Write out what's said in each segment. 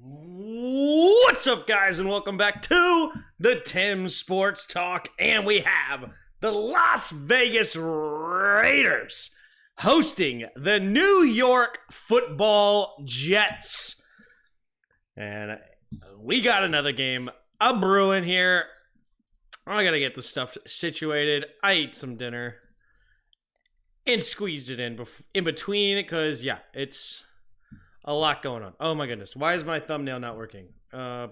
What's up, guys, and welcome back to the Tim's Sports Talk. And we have the Las Vegas Raiders hosting the New York Football Jets. And we got another game a brewing here. I gotta get this stuff situated. I ate some dinner and squeezed it in between because, yeah, it's a lot going on. Oh my goodness. Why is my thumbnail not working? Why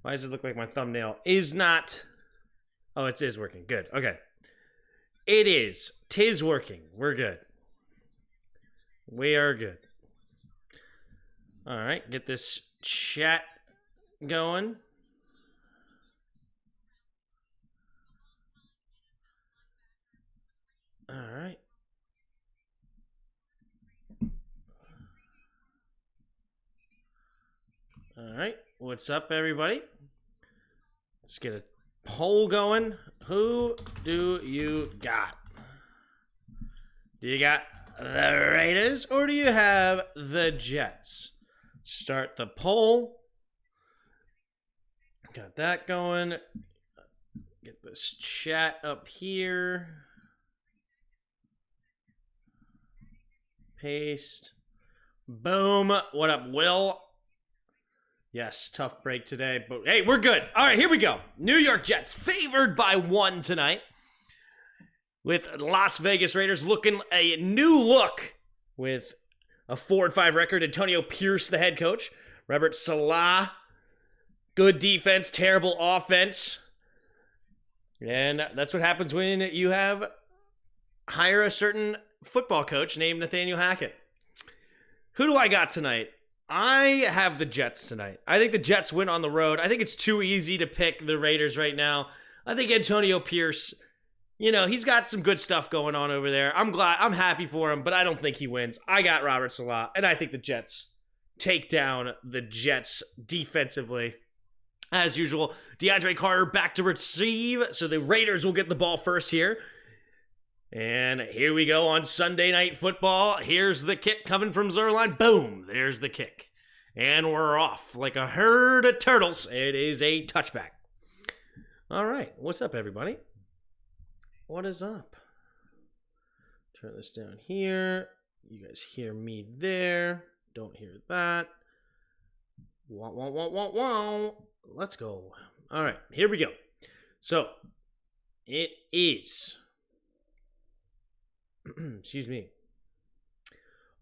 does it look like my thumbnail is not? Oh, it is working. Good. Okay. It is. 'Tis working. We're good. We are good. All right. Get this chat going. All right. All right. What's up, everybody? Let's get a poll going. Who do you got? Do you got the Raiders or do you have the Jets? Start the poll. Got that going. Get this chat up here. Paste. Boom. What up, Will? Yes, tough break today, but hey, we're good. All right, here we go. New York Jets favored by 1 tonight, with Las Vegas Raiders looking a new look with a 4-5 record. Antonio Pierce, the head coach. Robert Saleh, good defense, terrible offense. And that's what happens when you hire a certain football coach named Nathaniel Hackett. Who do I got tonight? I have the Jets tonight. I think the Jets win on the road. I think it's too easy to pick the Raiders right now. I think Antonio Pierce, he's got some good stuff going on over there. I'm happy for him, but I don't think he wins. I got Robert Saleh, and I think the Jets take down the Jets defensively. As usual, DeAndre Carter back to receive, so the Raiders will get the ball first here. And here we go on Sunday Night Football. Here's the kick coming from Zerline. Boom, there's the kick. And we're off like a herd of turtles. It is a touchback. All right, what's up, everybody? What is up? Turn this down here. You guys hear me there. Don't hear that. Wah, wah, wah, wah, wah. Let's go. All right, here we go. So, it is... excuse me.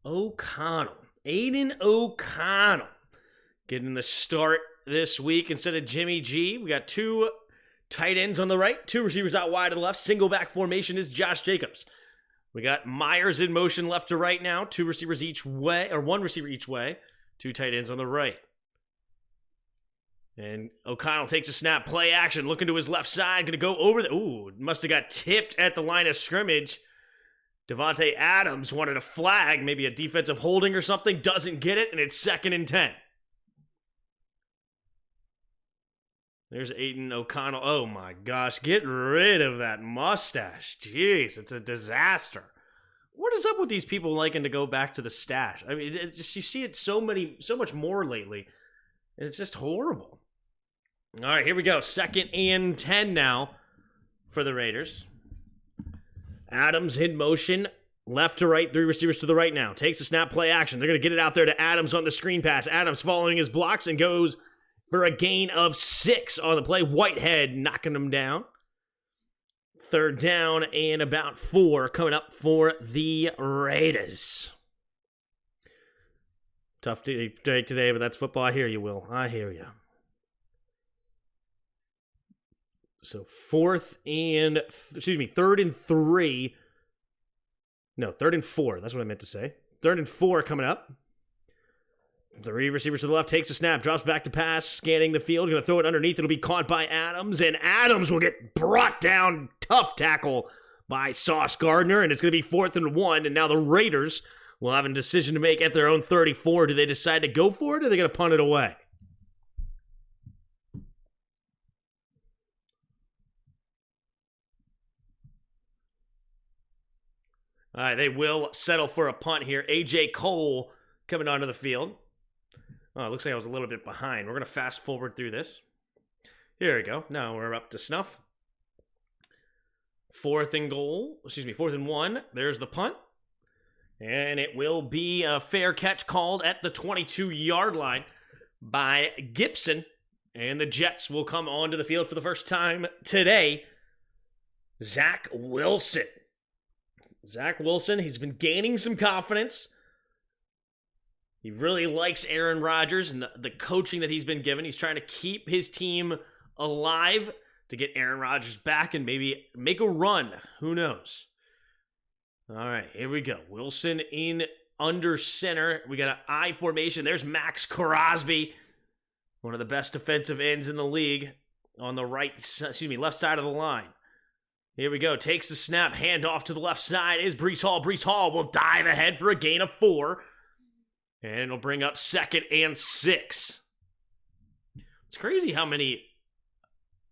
Aiden O'Connell getting the start this week instead of Jimmy G. We got 2 tight ends on the right, 2 receivers out wide to the left. Single back formation is Josh Jacobs. We got Myers in motion left to right now, 2 receivers each way, or 1 receiver each way, 2 tight ends on the right. And O'Connell takes a snap, play action, looking to his left side, going to go over the... Ooh, must have got tipped at the line of scrimmage. Devontae Adams wanted a flag, maybe a defensive holding or something, doesn't get it, and it's 2nd and 10. There's Aiden O'Connell. Oh my gosh, get rid of that mustache. Jeez, it's a disaster. What is up with these people liking to go back to the stash? I mean, you see it so much more lately. And it's just horrible. All right, here we go. 2nd and 10 now for the Raiders. Adams in motion, left to right, 3 receivers to the right now. Takes a snap, play action. They're going to get it out there to Adams on the screen pass. Adams following his blocks and goes for a gain of 6 on the play. Whitehead knocking him down. 3rd down and about 4 coming up for the Raiders. Tough day today, but that's football. I hear you, Will. I hear you. So 3rd and 3. No, 3rd and 4. That's what I meant to say. 3rd and 4 coming up. 3 receivers to the left, takes a snap, drops back to pass, scanning the field, going to throw it underneath. It'll be caught by Adams, and Adams will get brought down. Tough tackle by Sauce Gardner, and it's going to be 4th and 1, and now the Raiders will have a decision to make at their own 34. Do they decide to go for it, or are they going to punt it away? All right, they will settle for a punt here. A.J. Cole coming onto the field. Oh, it looks like I was a little bit behind. We're going to fast forward through this. Here we go. Now we're up to snuff. 4th and 1. There's the punt. And it will be a fair catch called at the 22-yard line by Gibson. And the Jets will come onto the field for the first time today. Zach Wilson. Zach Wilson, he's been gaining some confidence. He really likes Aaron Rodgers and the coaching that he's been given. He's trying to keep his team alive to get Aaron Rodgers back and maybe make a run. Who knows? All right, here we go. Wilson in under center. We got an I formation. There's Max Crosby, one of the best defensive ends in the league on the left side of the line. Here we go. Takes the snap. Hand off to the left side is Breece Hall. Breece Hall will dive ahead for a gain of 4. And it'll bring up 2nd and 6. It's crazy how many...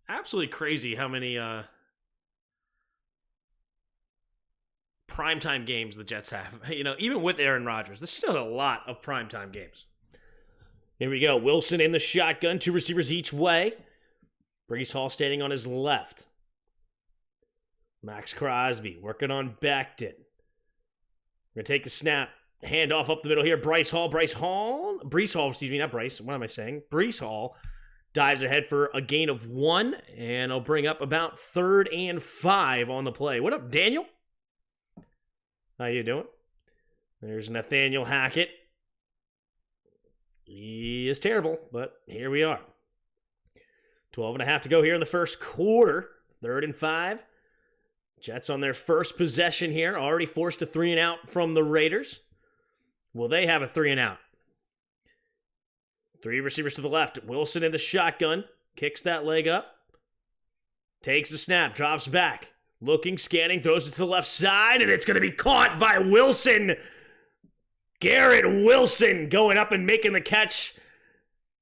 Absolutely crazy how many primetime games the Jets have. You know, even with Aaron Rodgers, there's still a lot of primetime games. Here we go. Wilson in the shotgun. 2 receivers each way. Breece Hall standing on his left. Max Crosby working on Becton. We're going to take the snap. Hand off up the middle here. Breece Hall, excuse me, not Bryce. What am I saying? Breece Hall dives ahead for a gain of 1, and I'll bring up about 3rd and 5 on the play. What up, Daniel? How you doing? There's Nathaniel Hackett. He is terrible, but here we are. 12.5 to go here in the first quarter. 3rd and 5. Jets on their first possession here. Already forced a 3-and-out from the Raiders. Will they have a 3-and-out? 3 receivers to the left. Wilson in the shotgun. Kicks that leg up. Takes the snap. Drops back. Looking, scanning, throws it to the left side, and it's going to be caught by Wilson. Garrett Wilson going up and making the catch.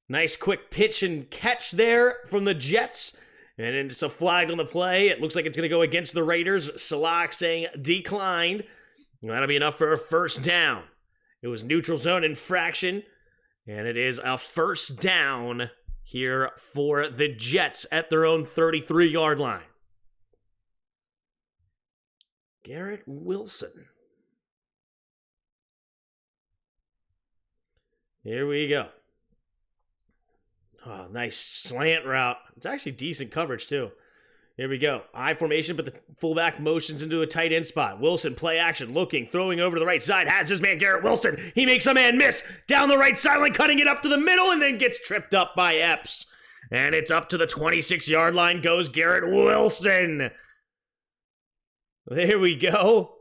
Nice quick pitch and catch there from the Jets. And it's a flag on the play. It looks like it's going to go against the Raiders. Salak saying declined. That'll be enough for a first down. It was neutral zone infraction. And it is a first down here for the Jets at their own 33-yard line. Garrett Wilson. Here we go. Oh, nice slant route. It's actually decent coverage, too. Here we go. I formation, but the fullback motions into a tight end spot. Wilson, play action, looking, throwing over to the right side. Has his man, Garrett Wilson. He makes a man miss. Down the right sideline, cutting it up to the middle, and then gets tripped up by Epps. And it's up to the 26-yard line goes Garrett Wilson. There we go.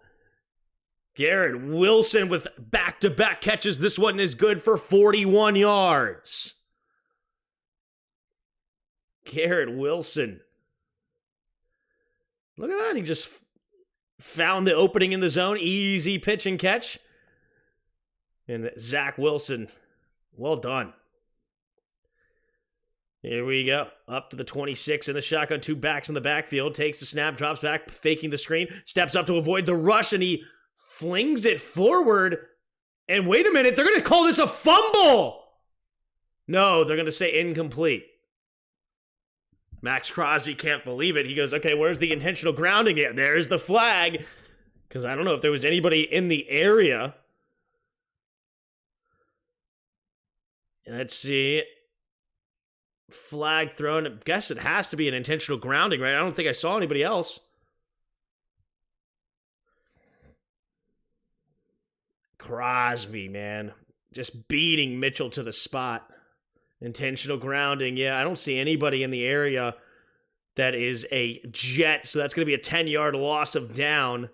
Garrett Wilson with back-to-back catches. This one is good for 41 yards. Garrett Wilson. Look at that. He just found the opening in the zone. Easy pitch and catch. And Zach Wilson, well done. Here we go. Up to the 26 in the shotgun. 2 backs in the backfield. Takes the snap, drops back, faking the screen. Steps up to avoid the rush, and he flings it forward. And wait a minute, they're going to call this a fumble. No, they're going to say incomplete. Max Crosby can't believe it. He goes, okay, where's the intentional grounding here? There's the flag. Because I don't know if there was anybody in the area. Let's see. Flag thrown. I guess it has to be an intentional grounding, right? I don't think I saw anybody else. Crosby, man. Just beating Mitchell to the spot. Intentional grounding. Yeah, I don't see anybody in the area that is a Jet. So that's going to be a 10-yard loss of down.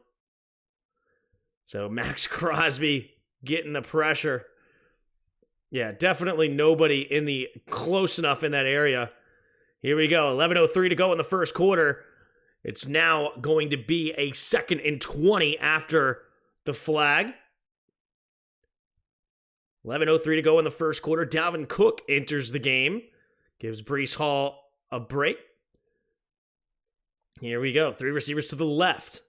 So Max Crosby getting the pressure. Yeah, definitely nobody in the close enough in that area. Here we go. 11:03 to go in the first quarter. It's now going to be a 2nd and 20 after the flag. 11:03 to go in the first quarter. Dalvin Cook enters the game. Gives Breece Hall a break. Here we go. 3 receivers to the left.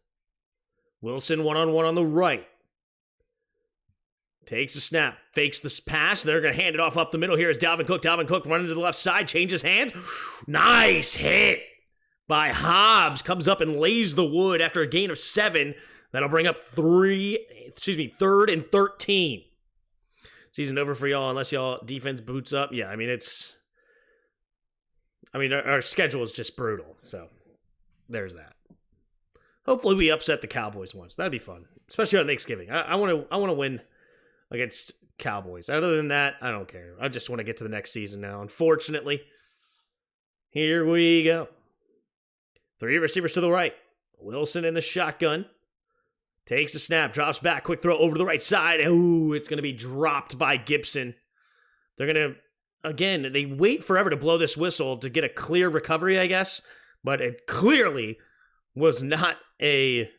Wilson one-on-one on the right. Takes a snap, fakes this pass. They're going to hand it off up the middle here as Dalvin Cook. Dalvin Cook running to the left side, changes hands. Nice hit by Hobbs. Comes up and lays the wood after a gain of 7. That'll bring up third and 13. Season over for y'all unless y'all defense boots up. Yeah, I mean, our schedule is just brutal. So there's that. Hopefully we upset the Cowboys once. That'd be fun, especially on Thanksgiving. I want to win against Cowboys. Other than that, I don't care. I just want to get to the next season now. Unfortunately, here we go. 3 receivers to the right. Wilson in the shotgun. Takes a snap, drops back, quick throw over to the right side. Ooh, it's going to be dropped by Gibson. They're going to, again, they wait forever to blow this whistle to get a clear recovery, I guess. But it clearly was not a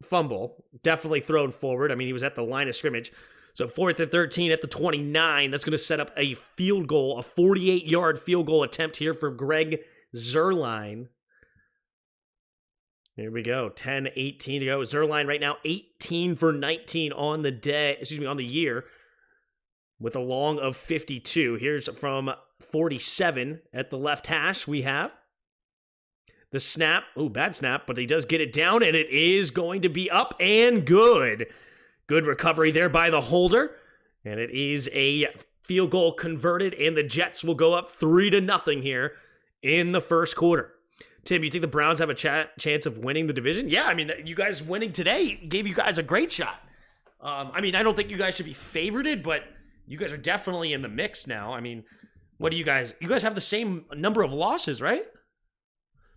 fumble. Definitely thrown forward. I mean, he was at the line of scrimmage. So 4th and 13 at the 29. That's going to set up a field goal, a 48-yard field goal attempt here for Greg Zuerlein. Here we go. 10-18 to go. Zuerlein right now 18 for 19 on the year with a long of 52. Here's from 47 at the left hash. We have the snap. Oh, bad snap, but he does get it down, and it is going to be up and good. Good recovery there by the holder, and it is a field goal converted, and the Jets will go up 3-0 here in the first quarter. Tim, you think the Browns have a chance of winning the division? Yeah, I mean, you guys winning today gave you guys a great shot. I mean, I don't think you guys should be favorited, but you guys are definitely in the mix now. I mean, what do you guys have the same number of losses, right?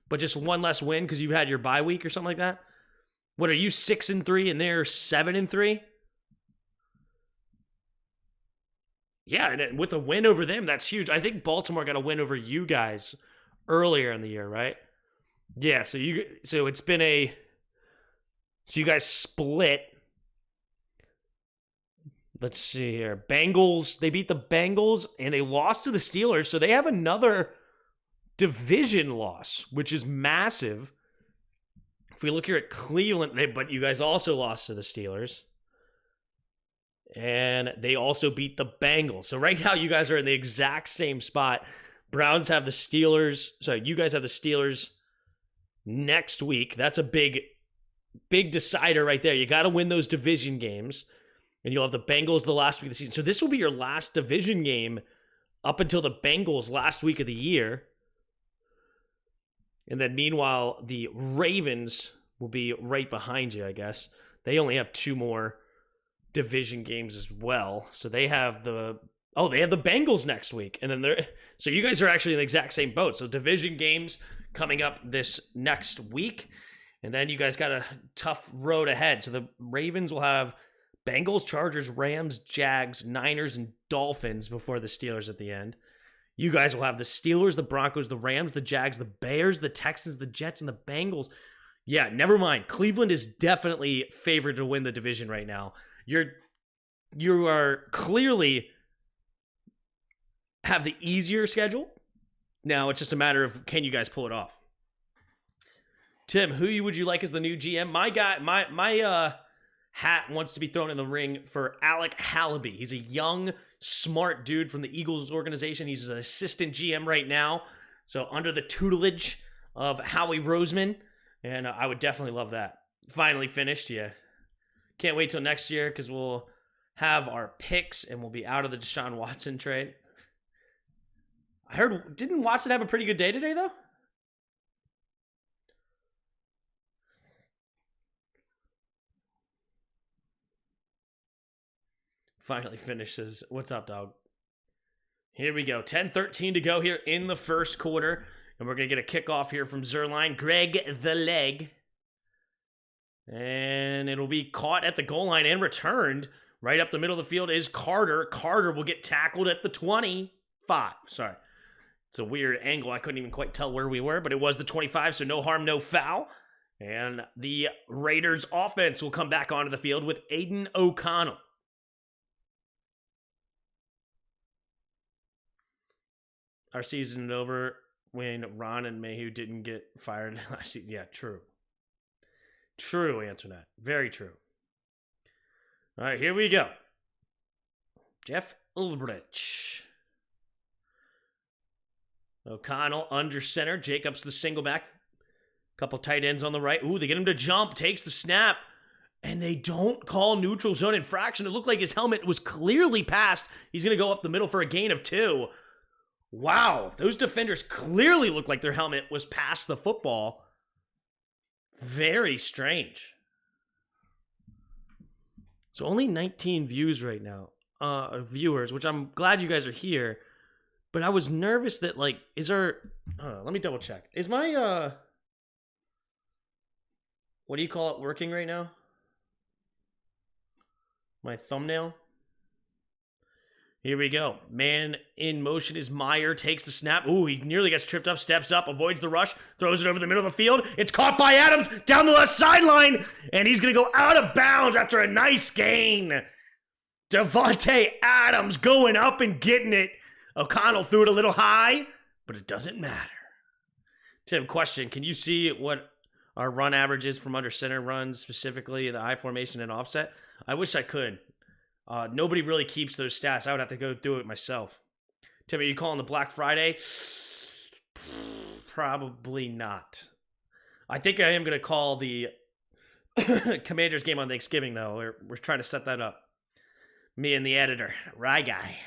But just one less win because you had your bye week or something like that? What are you, 6-3 and they're 7-3? Yeah, and with a win over them, that's huge. I think Baltimore got a win over you guys earlier in the year, right? Yeah, so you guys split. Let's see here. Bengals, they beat the Bengals and they lost to the Steelers, so they have another division loss, which is massive. If we look here at Cleveland, but you guys also lost to the Steelers. And they also beat the Bengals. So right now you guys are in the exact same spot. Browns have the Steelers. Sorry, you guys have the Steelers next week. That's a big decider right there. You got to win those division games. And you'll have the Bengals the last week of the season. So this will be your last division game up until the Bengals last week of the year. And then meanwhile, the Ravens will be right behind you, I guess. They only have 2 more division games as well. So they have the Bengals next week. And then so you guys are actually in the exact same boat. So division games coming up this next week. And then you guys got a tough road ahead. So the Ravens will have Bengals, Chargers, Rams, Jags, Niners, and Dolphins before the Steelers at the end. You guys will have the Steelers, the Broncos, the Rams, the Jags, the Bears, the Texans, the Jets, and the Bengals. Yeah, never mind. Cleveland is definitely favored to win the division right now. You are clearly have the easier schedule. Now it's just a matter of can you guys pull it off. Tim, who would you like as the new GM? My guy, my hat wants to be thrown in the ring for Alec Hallaby. He's a young, smart dude from the Eagles organization. He's an assistant GM right now, so under the tutelage of Howie Roseman, and I would definitely love that. Finally finished, yeah. Can't wait till next year because we'll have our picks and we'll be out of the Deshaun Watson trade. I heard, didn't Watson have a pretty good day today, though? Finally finishes. What's up, dog? Here we go. 10-13 to go here in the first quarter. And we're going to get a kickoff here from Zuerlein. Greg the Leg. And it'll be caught at the goal line and returned. Right up the middle of the field is Carter. Carter will get tackled at the 25. Sorry. It's a weird angle. I couldn't even quite tell where we were, but it was the 25, so no harm, no foul. And the Raiders offense will come back onto the field with Aiden O'Connell. Our season is over when Ron and Mayhew didn't get fired last season. Yeah, true. True, Antoinette. Very true. All right, here we go. Jeff Ulbrich. O'Connell under center. Jacobs the single back. Couple tight ends on the right. Ooh, they get him to jump. Takes the snap. And they don't call neutral zone infraction. It looked like his helmet was clearly passed. He's going to go up the middle for a gain of 2. Wow. Those defenders clearly look like their helmet was past the football. Very strange. So only 19 views right now. Viewers, which I'm glad you guys are here. But I was nervous that, like, is there... let me double check. Is my, what do you call it, working right now? My thumbnail? Here we go. Man in motion is Meyer. Takes the snap. Ooh, he nearly gets tripped up. Steps up. Avoids the rush. Throws it over the middle of the field. It's caught by Adams down the left sideline. And he's going to go out of bounds after a nice gain. Davante Adams going up and getting it. O'Connell threw it a little high, but it doesn't matter. Tim, question. Can you see what our run average is from under center runs, specifically the I formation and offset? I wish I could. Nobody really keeps those stats. I would have to go do it myself. Tim, are you calling the Black Friday? Probably not. I think I am going to call the Commanders game on Thanksgiving, though. We're trying to set that up. Me and the editor. Rye guy.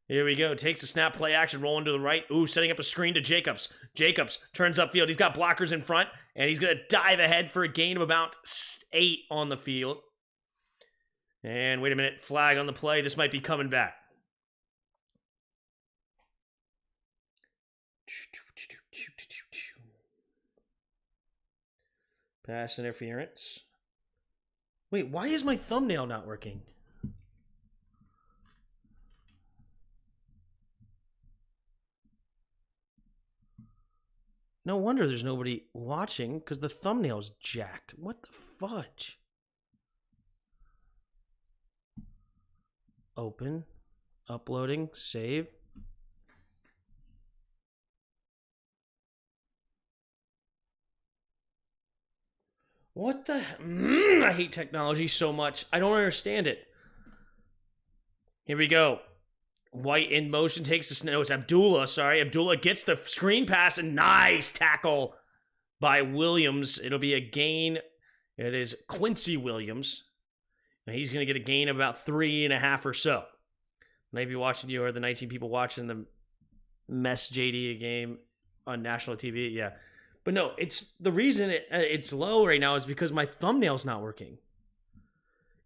Here we go. Takes a snap, play action, rolling to the right. Ooh, setting up a screen to Jacobs. Jacobs turns upfield. He's got blockers in front, and he's going to dive ahead for a gain of about 8 on the field. And wait a minute. Flag on the play. This might be coming back. Pass interference. Wait, why is my thumbnail not working? No wonder there's nobody watching, because the thumbnail's jacked. What the fudge? Open. Uploading. Save. What the... I hate technology so much. I don't understand it. Here we go. White in motion, takes the snow. It's Abdullah, sorry. Abdullah gets the screen pass, and nice tackle by Williams. It'll be a gain. It is Quincy Williams. And he's going to get a gain of about 3.5 or so. Maybe watching you or the 19 people watching the Mess JD game on national TV. Yeah. But no, it's the reason it's low right now is because my thumbnail's not working.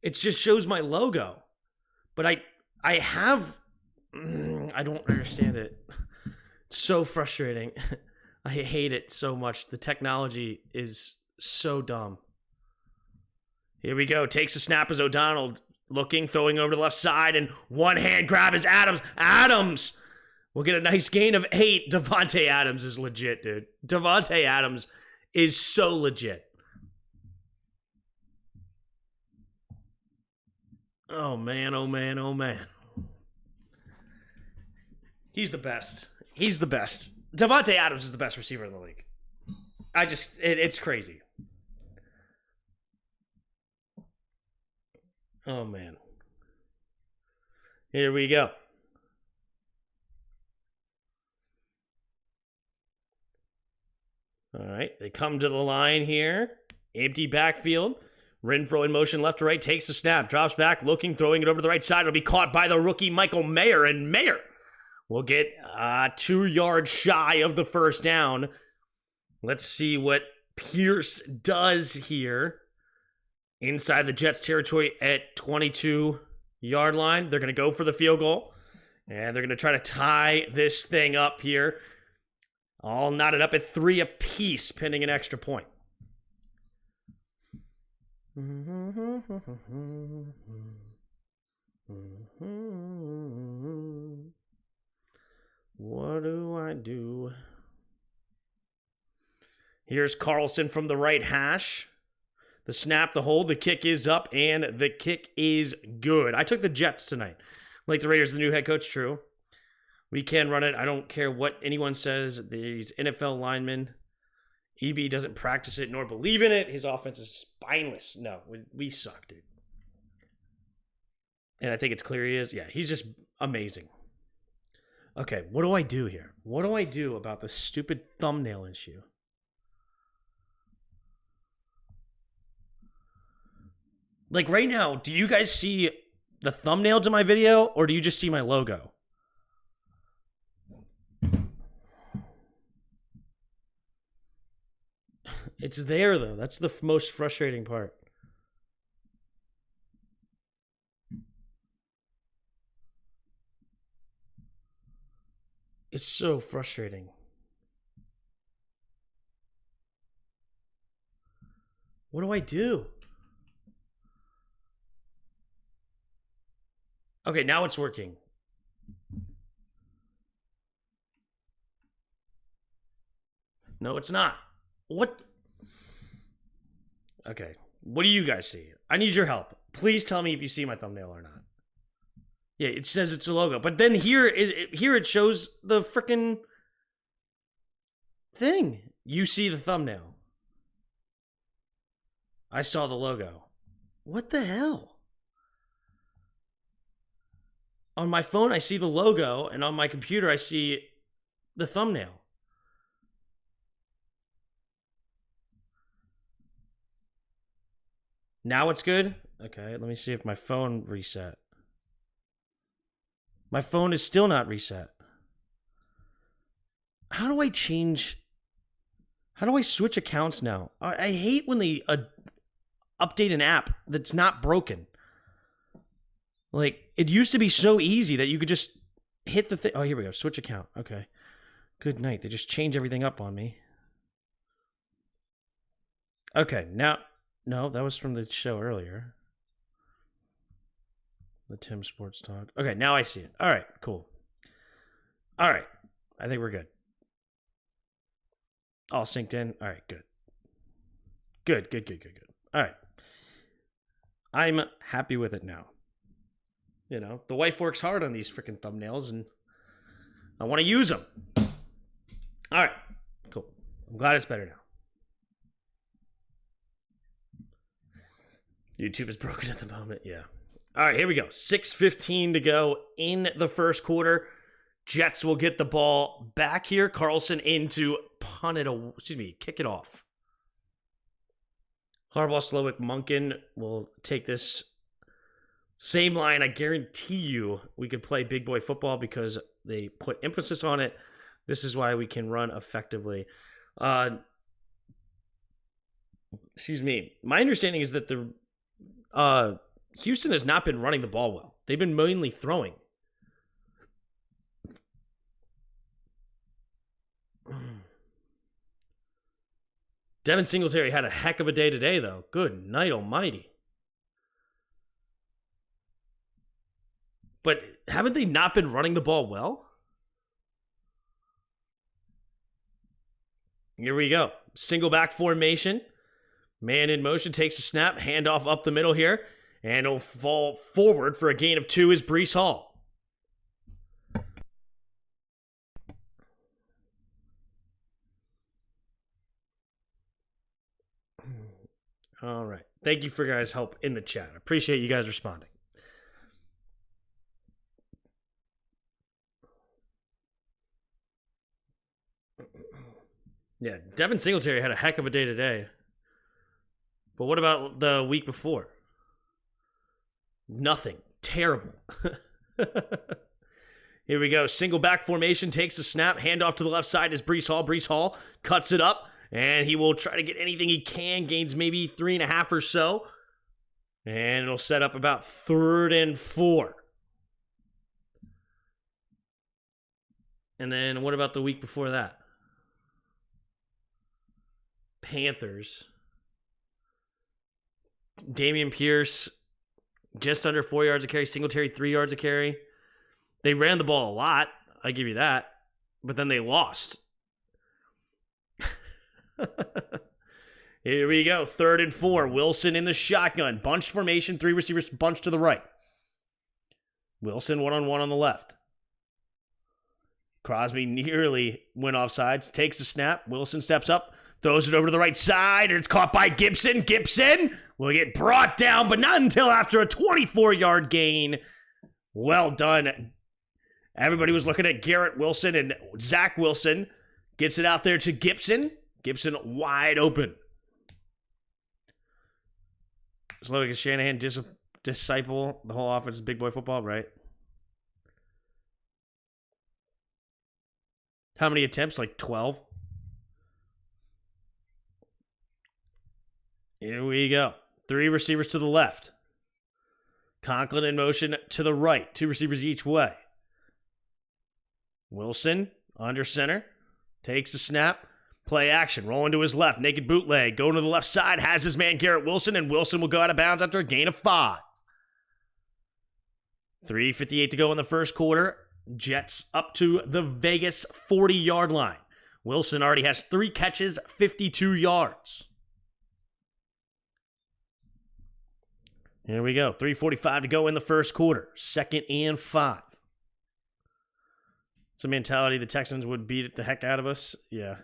It just shows my logo. But I have... I don't understand it. It's so frustrating. I hate it so much. The technology is so dumb. Here we go. Takes a snap as O'Donnell looking, throwing over to the left side, and one hand grab is Adams. Adams will get a nice gain of 8. Davante Adams is legit, dude. Davante Adams is so legit. Oh, man, oh, man, oh, man. He's the best. He's the best. Davante Adams is the best receiver in the league. It's crazy. Oh, man. Here we go. All right, they come to the line here. Empty backfield. Renfro in motion left to right, takes the snap, drops back, looking, throwing it over to the right side. It'll be caught by the rookie Michael Mayer, and Mayer will get 2 yards shy of the first down. Let's see what Pierce does here. Inside the Jets territory at 22-yard line. They're going to go for the field goal. And they're going to try to tie this thing up here. All knotted up at 3 apiece, pending an extra point. What do I do? Here's Carlson from the right hash. The snap, the hold, the kick is up, and the kick is good. I took the Jets tonight. Like the Raiders, the new head coach, true. We can run it. I don't care what anyone says. These NFL linemen. EB doesn't practice it nor believe in it. His offense is spineless. No, we suck, dude. And I think it's clear he is. Yeah, he's just amazing. Okay, what do I do here? What do I do about the stupid thumbnail issue? Like right now, do you guys see the thumbnail to my video or do you just see my logo? It's there though. That's the most frustrating part. It's so frustrating. What do I do? Okay, now it's working. No, it's not. What? Okay. What do you guys see? I need your help. Please tell me if you see my thumbnail or not. Yeah, it says it's a logo. But then here it shows the freaking thing. You see the thumbnail. I saw the logo. What the hell? On my phone, I see the logo, and on my computer, I see the thumbnail. Now it's good? Okay, let me see if my phone reset. My phone is still not reset. How do I change? How do I switch accounts now? I hate when they update an app that's not broken. Like, it used to be so easy that you could just hit the thing. Oh, here we go. Switch account. Okay. Good night. They just change everything up on me. Okay, now... No, that was from the show earlier. The Tim Sports Talk. Okay, now I see it. All right, cool. All right, I think we're good. All synced in. All right, good. Good. All right. I'm happy with it now. You know, the wife works hard on these freaking thumbnails, and I want to use them. All right, cool. I'm glad it's better now. YouTube is broken at the moment, yeah. All right, here we go. 6:15 to go in the first quarter. Jets will get the ball back here. Carlson in to kick it off. Harbaugh, Slowick, Monken will take this same line. I guarantee you we could play big boy football because they put emphasis on it. This is why we can run effectively. Excuse me. My understanding is that Houston has not been running the ball well. They've been mainly throwing. Devin Singletary had a heck of a day today, though. Good night almighty. But haven't they not been running the ball well? Here we go. Single back formation. Man in motion, takes a snap, handoff up the middle here, and it'll fall forward for a gain of 2 is Breece Hall. All right. Thank you for guys' help in the chat. I appreciate you guys responding. Yeah, Devin Singletary had a heck of a day today. But what about the week before? Nothing. Terrible. Here we go. Single back formation, takes the snap, handoff to the left side is Breece Hall. Breece Hall cuts it up, and he will try to get anything he can, gains maybe 3.5 or so. And it'll set up about 3rd and 4. And then what about the week before that? Panthers. Dameon Pierce, just under 4 yards a carry. Singletary, 3 yards a carry. They ran the ball a lot. I give you that. But then they lost. Here we go. 3rd and 4. Wilson in the shotgun. Bunch formation. 3 receivers bunch to the right. Wilson one-on-one on the left. Crosby nearly went off sides. Takes the snap. Wilson steps up. Throws it over to the right side, and it's caught by Gibson. Gibson will get brought down, but not until after a 24-yard gain. Well done. Everybody was looking at Garrett Wilson, and Zach Wilson gets it out there to Gibson. Gibson wide open. It's like a Shanahan disciple. The whole offense is big boy football, right? How many attempts? Like 12? Here we go. 3 receivers to the left. Conklin in motion to the right. 2 receivers each way. Wilson under center. Takes the snap. Play action. Rolling to his left. Naked bootleg. Going to the left side. Has his man Garrett Wilson. And Wilson will go out of bounds after a gain of 5. 3:58 to go in the first quarter. Jets up to the Vegas 40-yard line. Wilson already has 3 catches, 52 yards. Here we go. 3:45 to go in the first quarter. 2nd and 5. It's a mentality the Texans would beat the heck out of us. Yeah.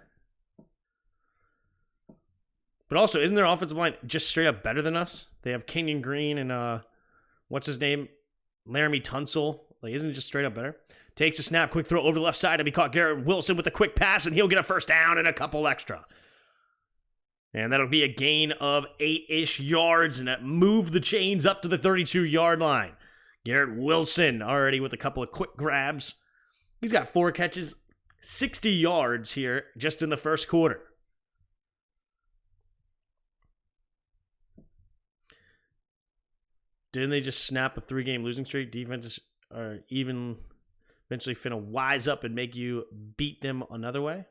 But also, isn't their offensive line just straight up better than us? They have Kenyon Green and, what's his name? Laramie Tunsil. Like, isn't it just straight up better? Takes a snap, quick throw over the left side, and he caught Garrett Wilson with a quick pass, and he'll get a first down and a couple extra. And that'll be a gain of 8-ish yards, and that moved the chains up to the 32-yard line. Garrett Wilson already with a couple of quick grabs. He's got 4 catches, 60 yards here just in the first quarter. Didn't they just snap a 3-game losing streak? Defenses are even eventually finna wise up and make you beat them another way.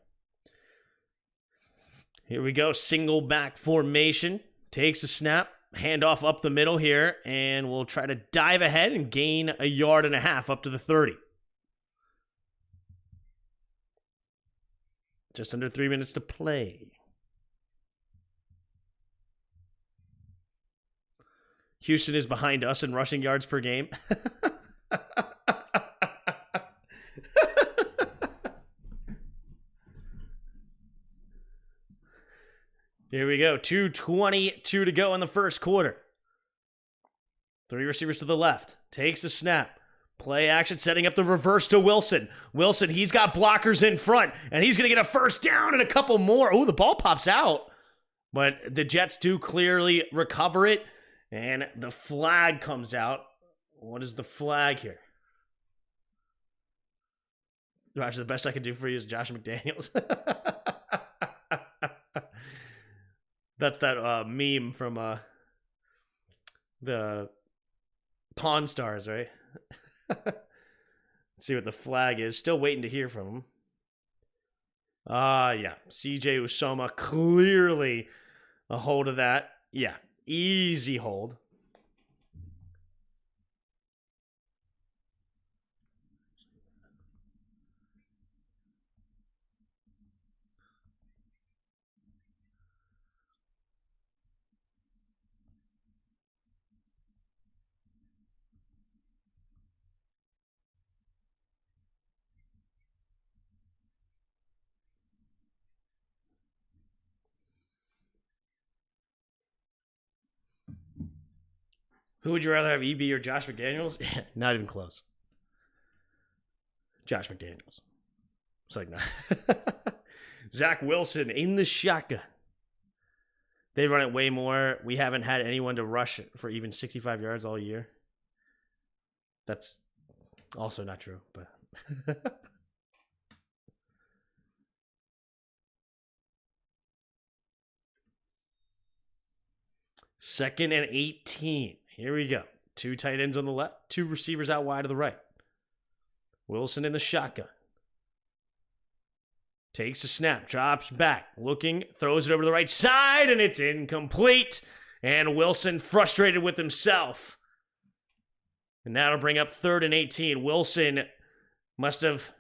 Here we go. Single back formation. Takes a snap. Handoff up the middle here. And we'll try to dive ahead and gain a yard and a half up to the 30. Just under 3 minutes to play. Houston is behind us in rushing yards per game. Here we go. 2:22 to go in the first quarter. 3 receivers to the left. Takes a snap. Play action, setting up the reverse to Wilson. Wilson, he's got blockers in front, and he's going to get a first down and a couple more. Oh, the ball pops out. But the Jets do clearly recover it, and the flag comes out. What is the flag here? Roger, the best I can do for you is Josh McDaniels. That's that meme from the Pawn Stars, right? Let's see what the flag is. Still waiting to hear from him. Yeah. CJ Usoma, clearly a hold of that. Yeah. Easy hold. Who would you rather have, EB or Josh McDaniels? Not even close. Josh McDaniels. It's like, nah. Zach Wilson in the shotgun. They run it way more. We haven't had anyone to rush for even 65 yards all year. That's also not true, but... Second and 18. Here we go. 2 tight ends on the left, 2 receivers out wide to the right. Wilson in the shotgun. Takes a snap, drops back, looking, throws it over the right side, and it's incomplete. And Wilson frustrated with himself. And that'll bring up 3rd and 18. Wilson must have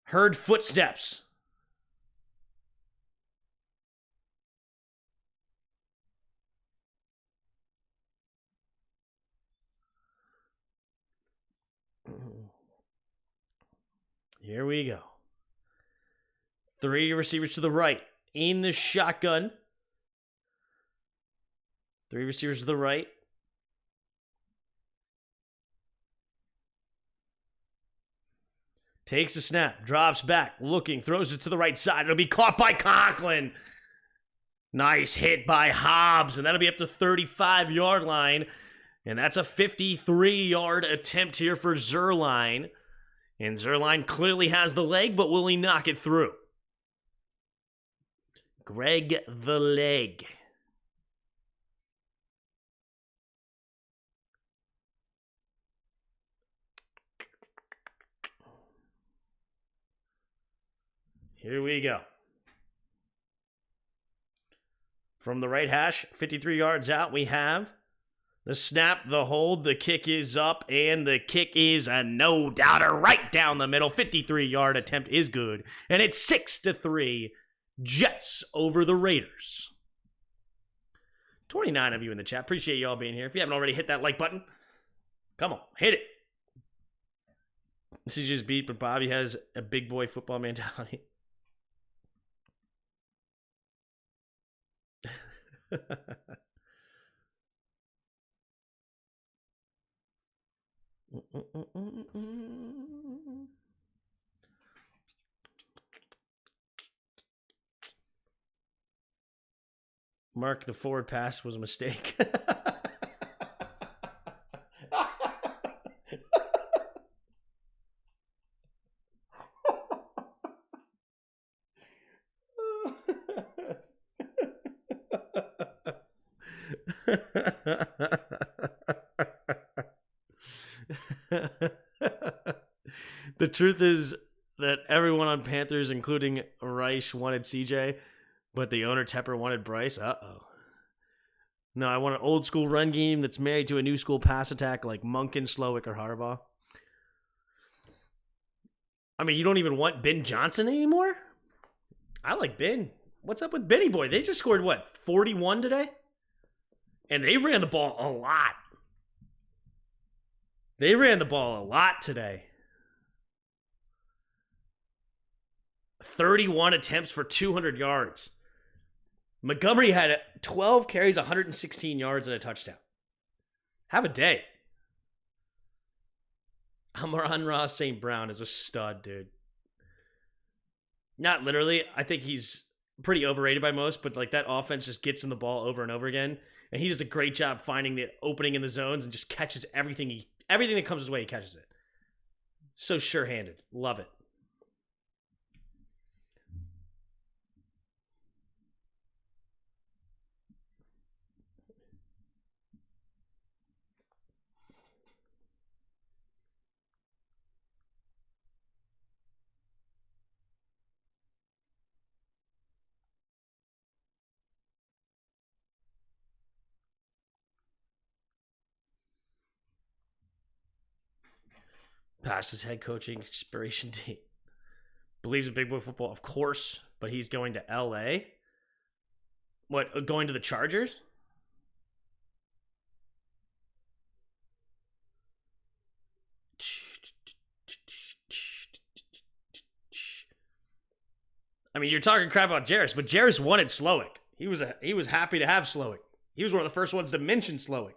heard footsteps. Here we go. Three receivers to the right in the shotgun. Three receivers to the right. Takes the snap, drops back, looking, throws it to the right side. It'll be caught by Conklin. Nice hit by Hobbs, and that'll be up to 35-yard line. And that's a 53-yard attempt here for Zuerlein. And Zuerlein clearly has the leg, but will he knock it through? Greg the Leg. Here we go. From the right hash, 53 yards out, we have the snap, the hold, the kick is up, and the kick is a no-doubter right down the middle. 53-yard attempt is good, and it's 6-3, Jets over the Raiders. 29 of you in the chat. Appreciate you all being here. If you haven't already, hit that like button. Come on, hit it. This is just beat, but Bobby has a big boy football mentality. Mark, the forward pass was a mistake. The truth is that everyone on Panthers, including Reich, wanted CJ, but the owner Tepper wanted Bryce. Uh-oh. No, I want an old school run game that's married to a new school pass attack like Monken, Slowick, or Harbaugh. I mean, you don't even want Ben Johnson anymore? I like Ben. What's up with Benny Boy? They just scored, what, 41 today? And they ran the ball a lot. They ran the ball a lot today. 31 attempts for 200 yards. Montgomery had 12 carries, 116 yards, and a touchdown. Have a day. Amon-Ra St. Brown is a stud, dude. Not literally. I think he's pretty overrated by most, but like that offense just gets him the ball over and over again. And he does a great job finding the opening in the zones and just catches everything that comes his way, he catches it. So sure-handed. Love it. Past his head coaching expiration date. Believes in big boy football, of course, but he's going to LA. What, going to the Chargers? I mean, you're talking crap about Jarris, but Jarris wanted Slowick. He was happy to have Slowick. He was one of the first ones to mention Slowick.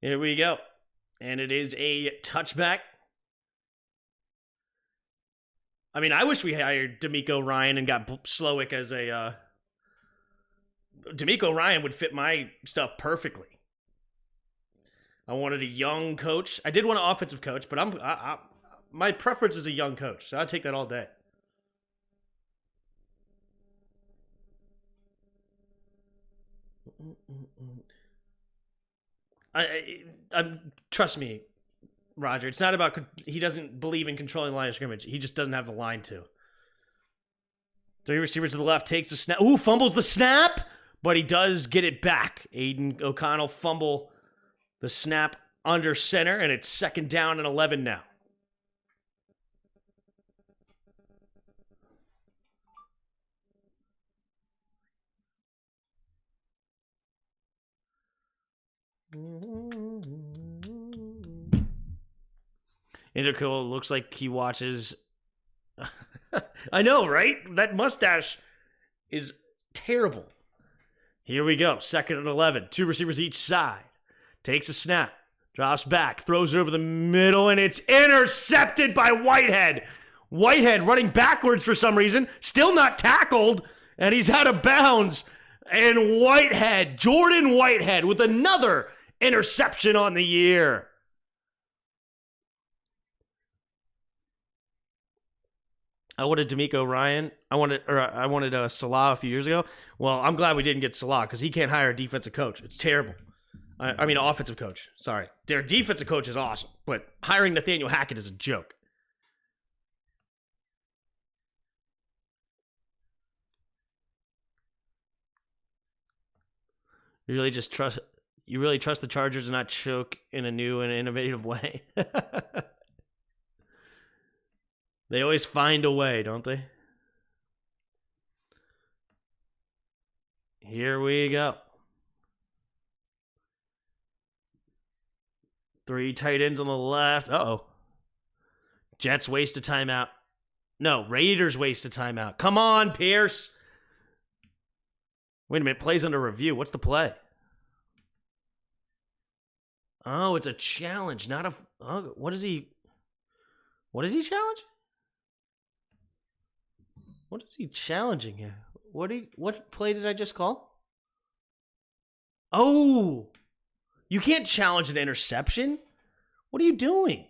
Here we go. And it is a touchback. I mean, I wish we hired D'Amico Ryan and got Slowick as a... D'Amico Ryan would fit my stuff perfectly. I wanted a young coach. I did want an offensive coach, but my preference is a young coach, so I'd take that all day. Trust me, Roger. It's not about he doesn't believe in controlling the line of scrimmage. He just doesn't have the line to. Three receivers to the left, takes the snap. Ooh, fumbles the snap, but he does get it back. Aiden O'Connell fumble the snap under center, and it's 2nd down and 11 now. Interco looks like he watches I know, right? That mustache is terrible. Here we go. 2nd and 11. 2 receivers each side. Takes a snap. Drops back. Throws it over the middle, and it's intercepted by Whitehead. Whitehead running backwards for some reason. Still not tackled, and he's out of bounds. And Whitehead, Jordan Whitehead, with another interception on the year. I wanted D'Amico Ryan. I wanted Salah a few years ago. Well, I'm glad we didn't get Salah because he can't hire a defensive coach. It's terrible. I mean, offensive coach. Sorry. Their defensive coach is awesome, but hiring Nathaniel Hackett is a joke. You really trust the Chargers to not choke in a new and innovative way? They always find a way, don't they? Here we go. 3 tight ends on the left. Uh-oh. Jets waste a timeout. No, Raiders waste a timeout. Come on, Pierce. Wait a minute. Plays under review. What's the play? Oh, it's a challenge, not a... Oh, what is he challenge? What is he challenging here? What play did I just call? Oh! You can't challenge an interception. What are you doing?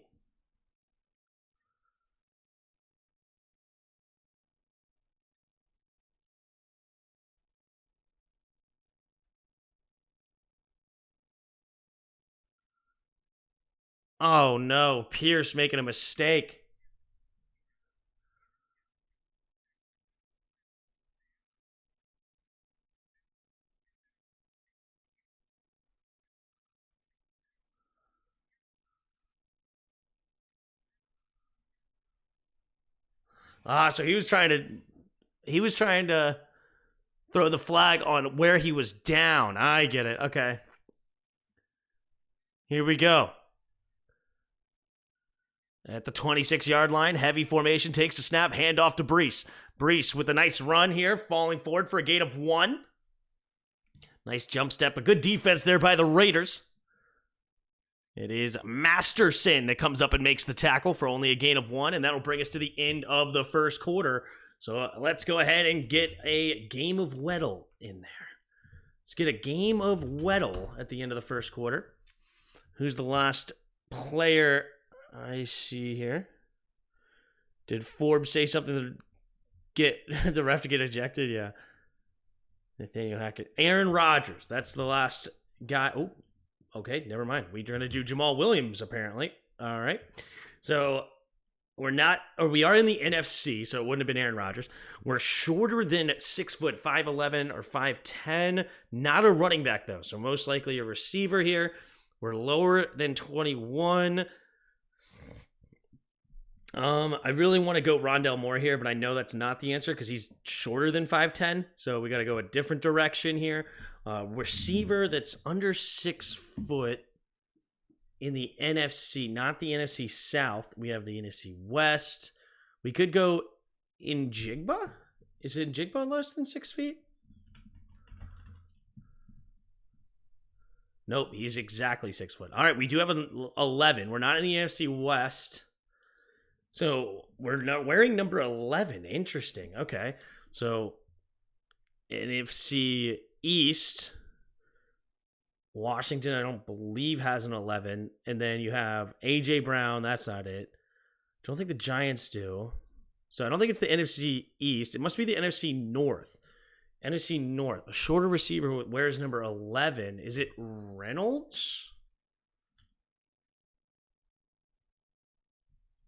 Oh no, Pierce making a mistake. So he was trying to throw the flag on where he was down. I get it. Okay. Here we go. At the 26-yard line, heavy formation, takes a snap, handoff to Brees. Brees with a nice run here, falling forward for a gain of 1. Nice jump step, a good defense there by the Raiders. It is Masterson that comes up and makes the tackle for only a gain of 1, and that'll bring us to the end of the first quarter. So let's go ahead and get a game of Weddle in there. Let's get a game of Weddle at the end of the first quarter. Who's the last player I see here? Did Forbes say something to get the ref to get ejected? Yeah. Nathaniel Hackett. Aaron Rodgers. That's the last guy. Oh, okay. Never mind. We're going to do Jamal Williams, apparently. All right. So we are in the NFC, so it wouldn't have been Aaron Rodgers. We're shorter than 6 foot, 5'11" or 5'10". Not a running back, though. So most likely a receiver here. We're lower than 21. I really want to go Rondell Moore here, but I know that's not the answer because he's shorter than 5'10". So we got to go a different direction here. Receiver that's under 6 foot in the NFC, not the NFC South. We have the NFC West. We could go in Jigba. Is it Jigba less than 6 feet? Nope, he's exactly 6 foot. All right, we do have an 11. We're not in the NFC West. So we're not wearing number 11. Interesting. Okay. So NFC East, Washington, I don't believe has an 11. And then you have A.J. Brown. That's not it. Don't think the Giants do. So I don't think it's the NFC East. It must be the NFC North. NFC North. A shorter receiver wears number 11. Is it Reynolds?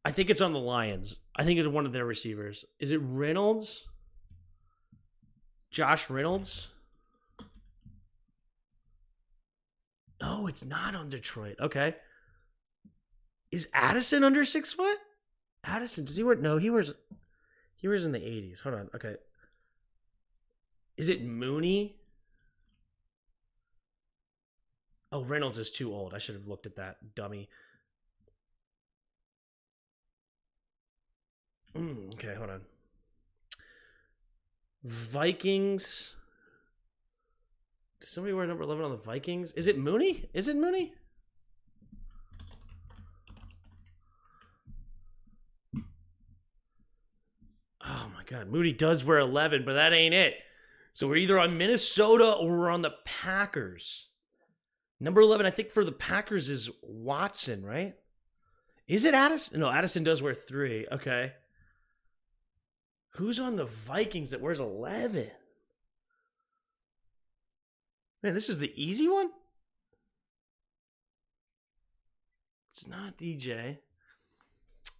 I think it's on the Lions. I think it's one of their receivers. Is it Reynolds? Josh Reynolds? No, it's not on Detroit. Okay. Is Addison under 6 foot? Addison, does he wear? No, he wears in the 80s. Hold on. Okay. Is it Mooney? Oh, Reynolds is too old. I should have looked at that, dummy. Okay, hold on. Vikings. Does somebody wear number 11 on the Vikings? Is it Mooney? Is it Mooney? Oh my God, Mooney does wear 11, but that ain't it. So we're either on Minnesota or we're on the Packers. Number 11, I think for the Packers is Watson, right? Is it Addison? No, Addison does wear 3. Okay. Who's on the Vikings that wears 11? Man, this is the easy one? It's not DJ.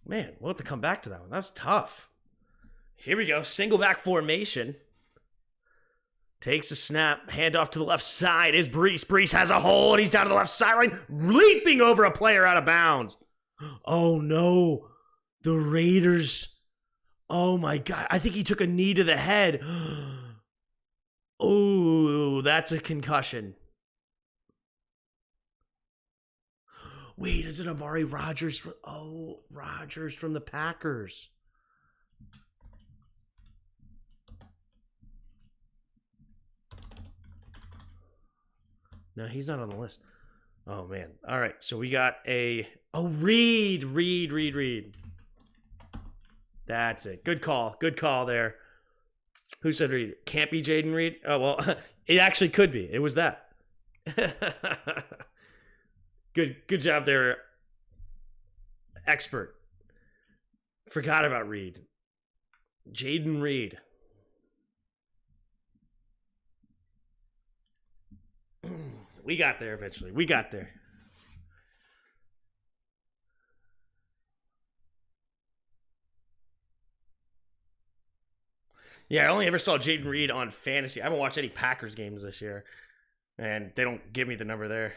Man, we'll have to come back to that one. That's tough. Here we go. Single back formation. Takes a snap. Handoff to the left side is Brees. Brees has a hole, and he's down to the left sideline, leaping over a player out of bounds. Oh, no. The Raiders. Oh, my God. I think he took a knee to the head. Oh, that's a concussion. Wait, is it Amari Rodgers? Rodgers from the Packers. No, he's not on the list. Oh, man. All right, so we got a... Oh, Reed. That's it. Good call. Good call there. Who said Reed? Can't be Jaden Reed? Oh, well, it actually could be. It was that. Good job there, expert. Forgot about Reed. Jaden Reed. We got there eventually. We got there. Yeah, I only ever saw Jaden Reed on fantasy. I haven't watched any Packers games this year. And they don't give me the number there.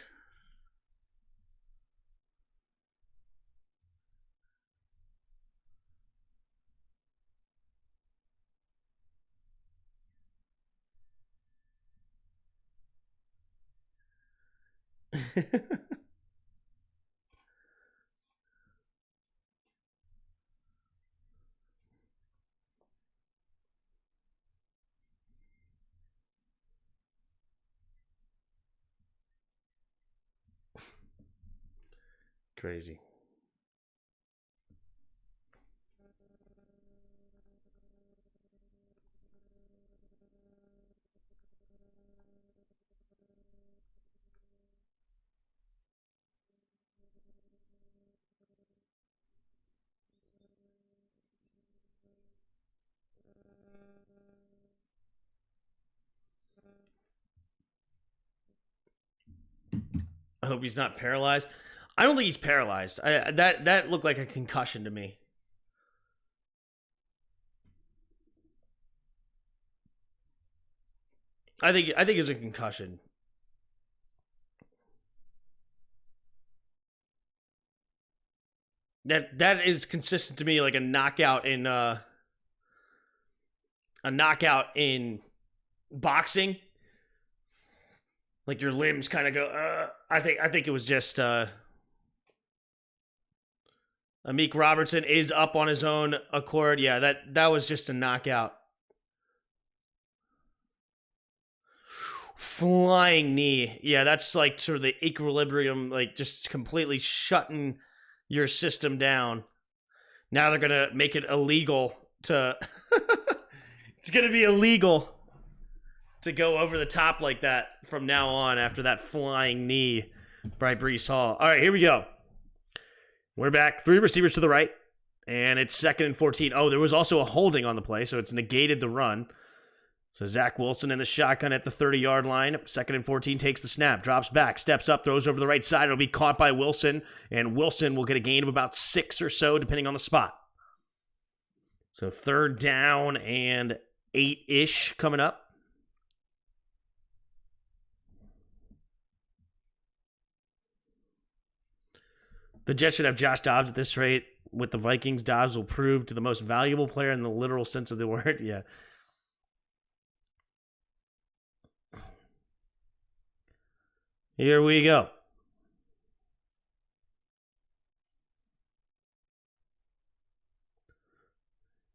Crazy. I hope he's not paralyzed. I don't think he's paralyzed. That looked like a concussion to me. I think it's a concussion. That is consistent to me, like a knockout in boxing. Like your limbs kind of go. I think it was just. Amik Robertson is up on his own accord. Yeah, that was just a knockout. Flying knee. Yeah, that's like sort of the equilibrium, like just completely shutting your system down. Now they're going to make it illegal to... It's going to be illegal to go over the top like that from now on after that flying knee by Breece Hall. All right, here we go. We're back. 3 receivers to the right, and it's 2nd and 14. Oh, there was also a holding on the play, so it's negated the run. So Zach Wilson in the shotgun at the 30-yard line. 2nd and 14, takes the snap, drops back, steps up, throws over the right side. It'll be caught by Wilson, and Wilson will get a gain of about 6 or so, depending on the spot. So 3rd down and 8-ish coming up. The Jets should have Josh Dobbs at this rate. With the Vikings, Dobbs will prove to the most valuable player in the literal sense of the word. Yeah. Here we go.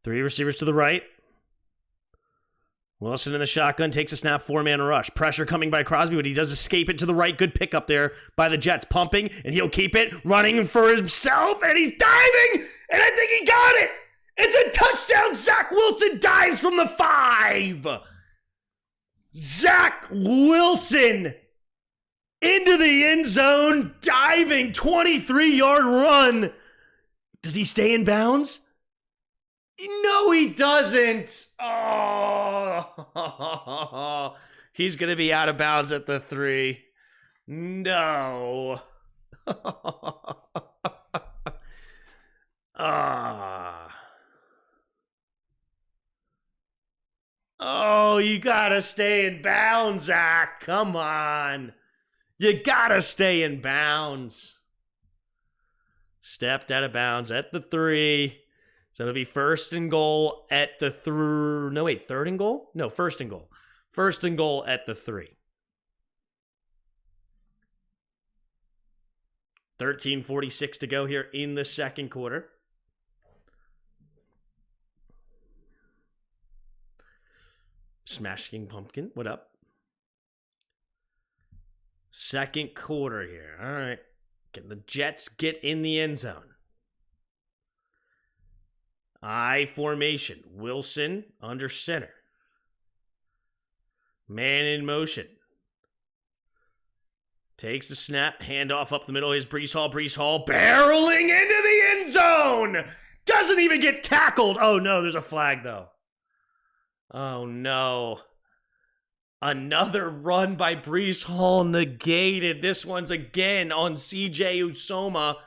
Three receivers to the right. Wilson in the shotgun takes a snap, 4-man rush. Pressure coming by Crosby, but he does escape it to the right. Good pick up there by the Jets. Pumping, and he'll keep it. Running for himself, and he's diving! And I think he got it! It's a touchdown! Zach Wilson dives from the 5! Zach Wilson into the end zone, diving, 23-yard run. Does he stay in bounds? No, he doesn't. Oh, he's going to be out of bounds at the 3. No. Oh, you got to stay in bounds, Zach. Come on. You got to stay in bounds. Stepped out of bounds at the 3. So it'll be first and goal at the third and goal? No, first and goal. First and goal at the 3. 13:46 to go here in the second quarter. Smashing Pumpkin, what up? Second quarter here. All right. Can the Jets get in the end zone? I formation. Wilson under center. Man in motion. Takes the snap. Handoff up the middle. Here's Breece Hall. Breece Hall barreling into the end zone. Doesn't even get tackled. Oh, no. There's a flag, though. Oh, no. Another run by Breece Hall negated. This one's again on CJ Uzomah.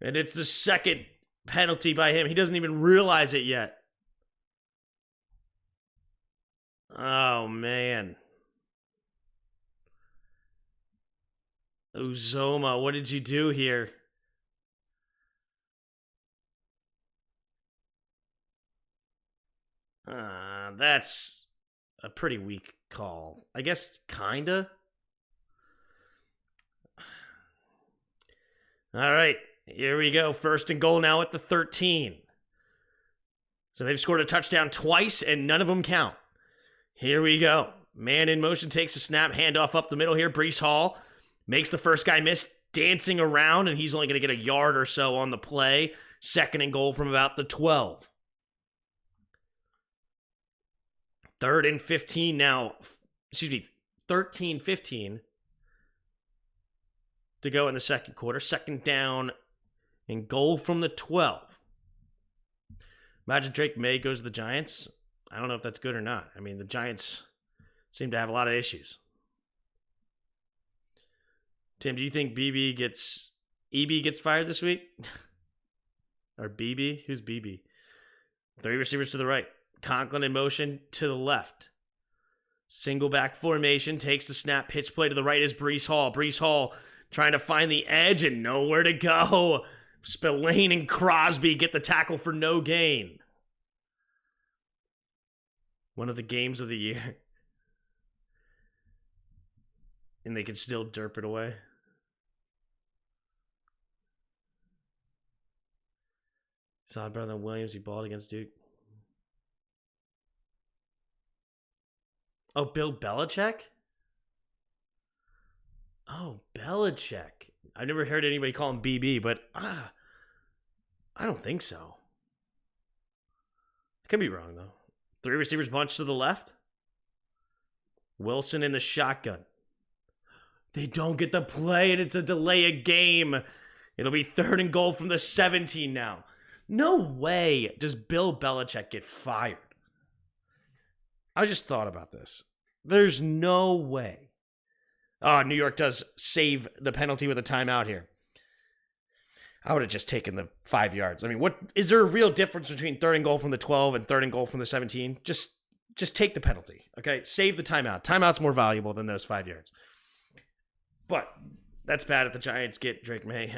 And it's the second penalty by him. He doesn't even realize it yet. Oh, man. Uzomah, what did you do here? That's a pretty weak call. I guess, kinda. All right, here we go. First and goal now at the 13. So they've scored a touchdown twice, and none of them count. Here we go. Man in motion takes a snap, handoff up the middle here. Breece Hall makes the first guy miss, dancing around, and he's only going to get a yard or so on the play. Second and goal from about the 12. 3rd and 15 now. 13-15 to go in the second quarter. Second down and goal from the 12. Imagine Drake May goes to the Giants. I don't know if that's good or not. I mean, the Giants seem to have a lot of issues. Tim, do you think EB gets fired this week? Or BB? Who's BB? 3 receivers to the right. Conklin in motion to the left. Single back formation. Takes the snap. Pitch play to the right is Breece Hall. Breece Hall trying to find the edge and nowhere to go. Spillane and Crosby get the tackle for no gain. One of the games of the year. And they can still derp it away. Saw better than Williams. He balled against Duke. Oh, Bill Belichick? Oh, Belichick. I've never heard anybody call him BB, but I don't think so. I could be wrong, though. 3 receivers bunch to the left. Wilson in the shotgun. They don't get the play, and it's a delay of game. It'll be 3rd and goal from the 17 now. No way does Bill Belichick get fired. I just thought about this. There's no way. Oh, New York does save the penalty with a timeout here. I would have just taken the 5 yards. I mean, what is there a real difference between 3rd and goal from the 12 and 3rd and goal from the 17? Just take the penalty, okay? Save the timeout. Timeout's more valuable than those 5 yards. But that's bad if the Giants get Drake May.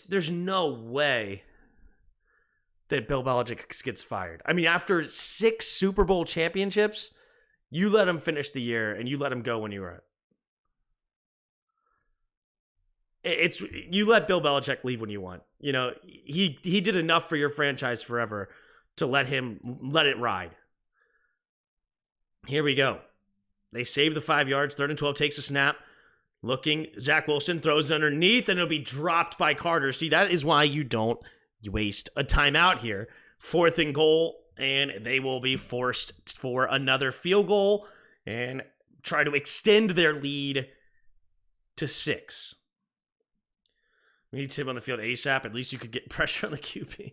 There's no way that Bill Belichick gets fired. I mean, after 6 Super Bowl championships, you let him finish the year and you let him go when you were out. it's you let Bill Belichick leave when you want. You know, he did enough for your franchise forever to let it ride. Here we go. They save the 5 yards. 3rd and 12, takes a snap. Looking, Zach Wilson throws underneath, and it'll be dropped by Carter. See, that is why you don't waste a timeout here. 4th and goal, and they will be forced for another field goal and try to extend their lead to 6. We need Tim on the field ASAP. At least you could get pressure on the QB.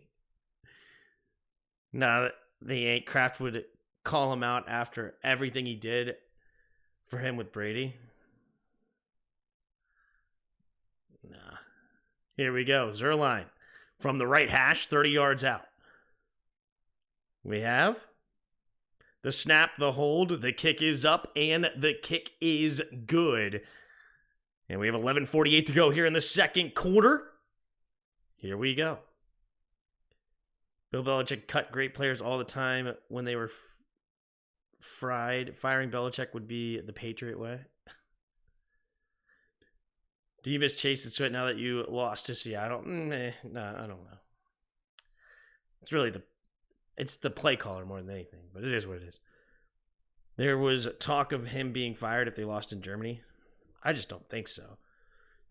Nah, they ain't. Kraft would call him out after everything he did for him with Brady. Nah. Here we go. Zerline from the right hash, 30 yards out. We have the snap, the hold, the kick is up, and the kick is good. And we have 11:48 to go here in the second quarter. Here we go. Bill Belichick cut great players all the time when they were fried. Firing Belichick would be the Patriot way. Do you miss Chase and Sweat now that you lost to Seattle? No, I don't know. It's really it's the play caller more than anything, but it is what it is. There was talk of him being fired if they lost in Germany. I just don't think so.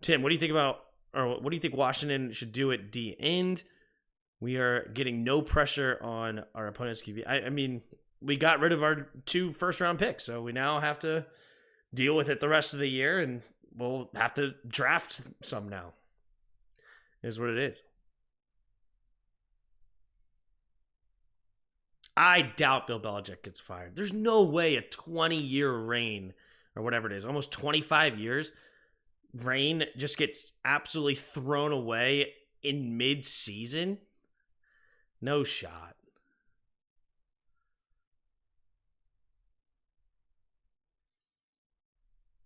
Tim, what do you think what do you think Washington should do at D end? We are getting no pressure on our opponent's QB. I mean, we got rid of our 2 first-round picks, so we now have to deal with it the rest of the year, and we'll have to draft some now. Is what it is. I doubt Bill Belichick gets fired. There's no way a 20-year reign, or whatever it is, almost 25 years, reign just gets absolutely thrown away in mid-season. No shot.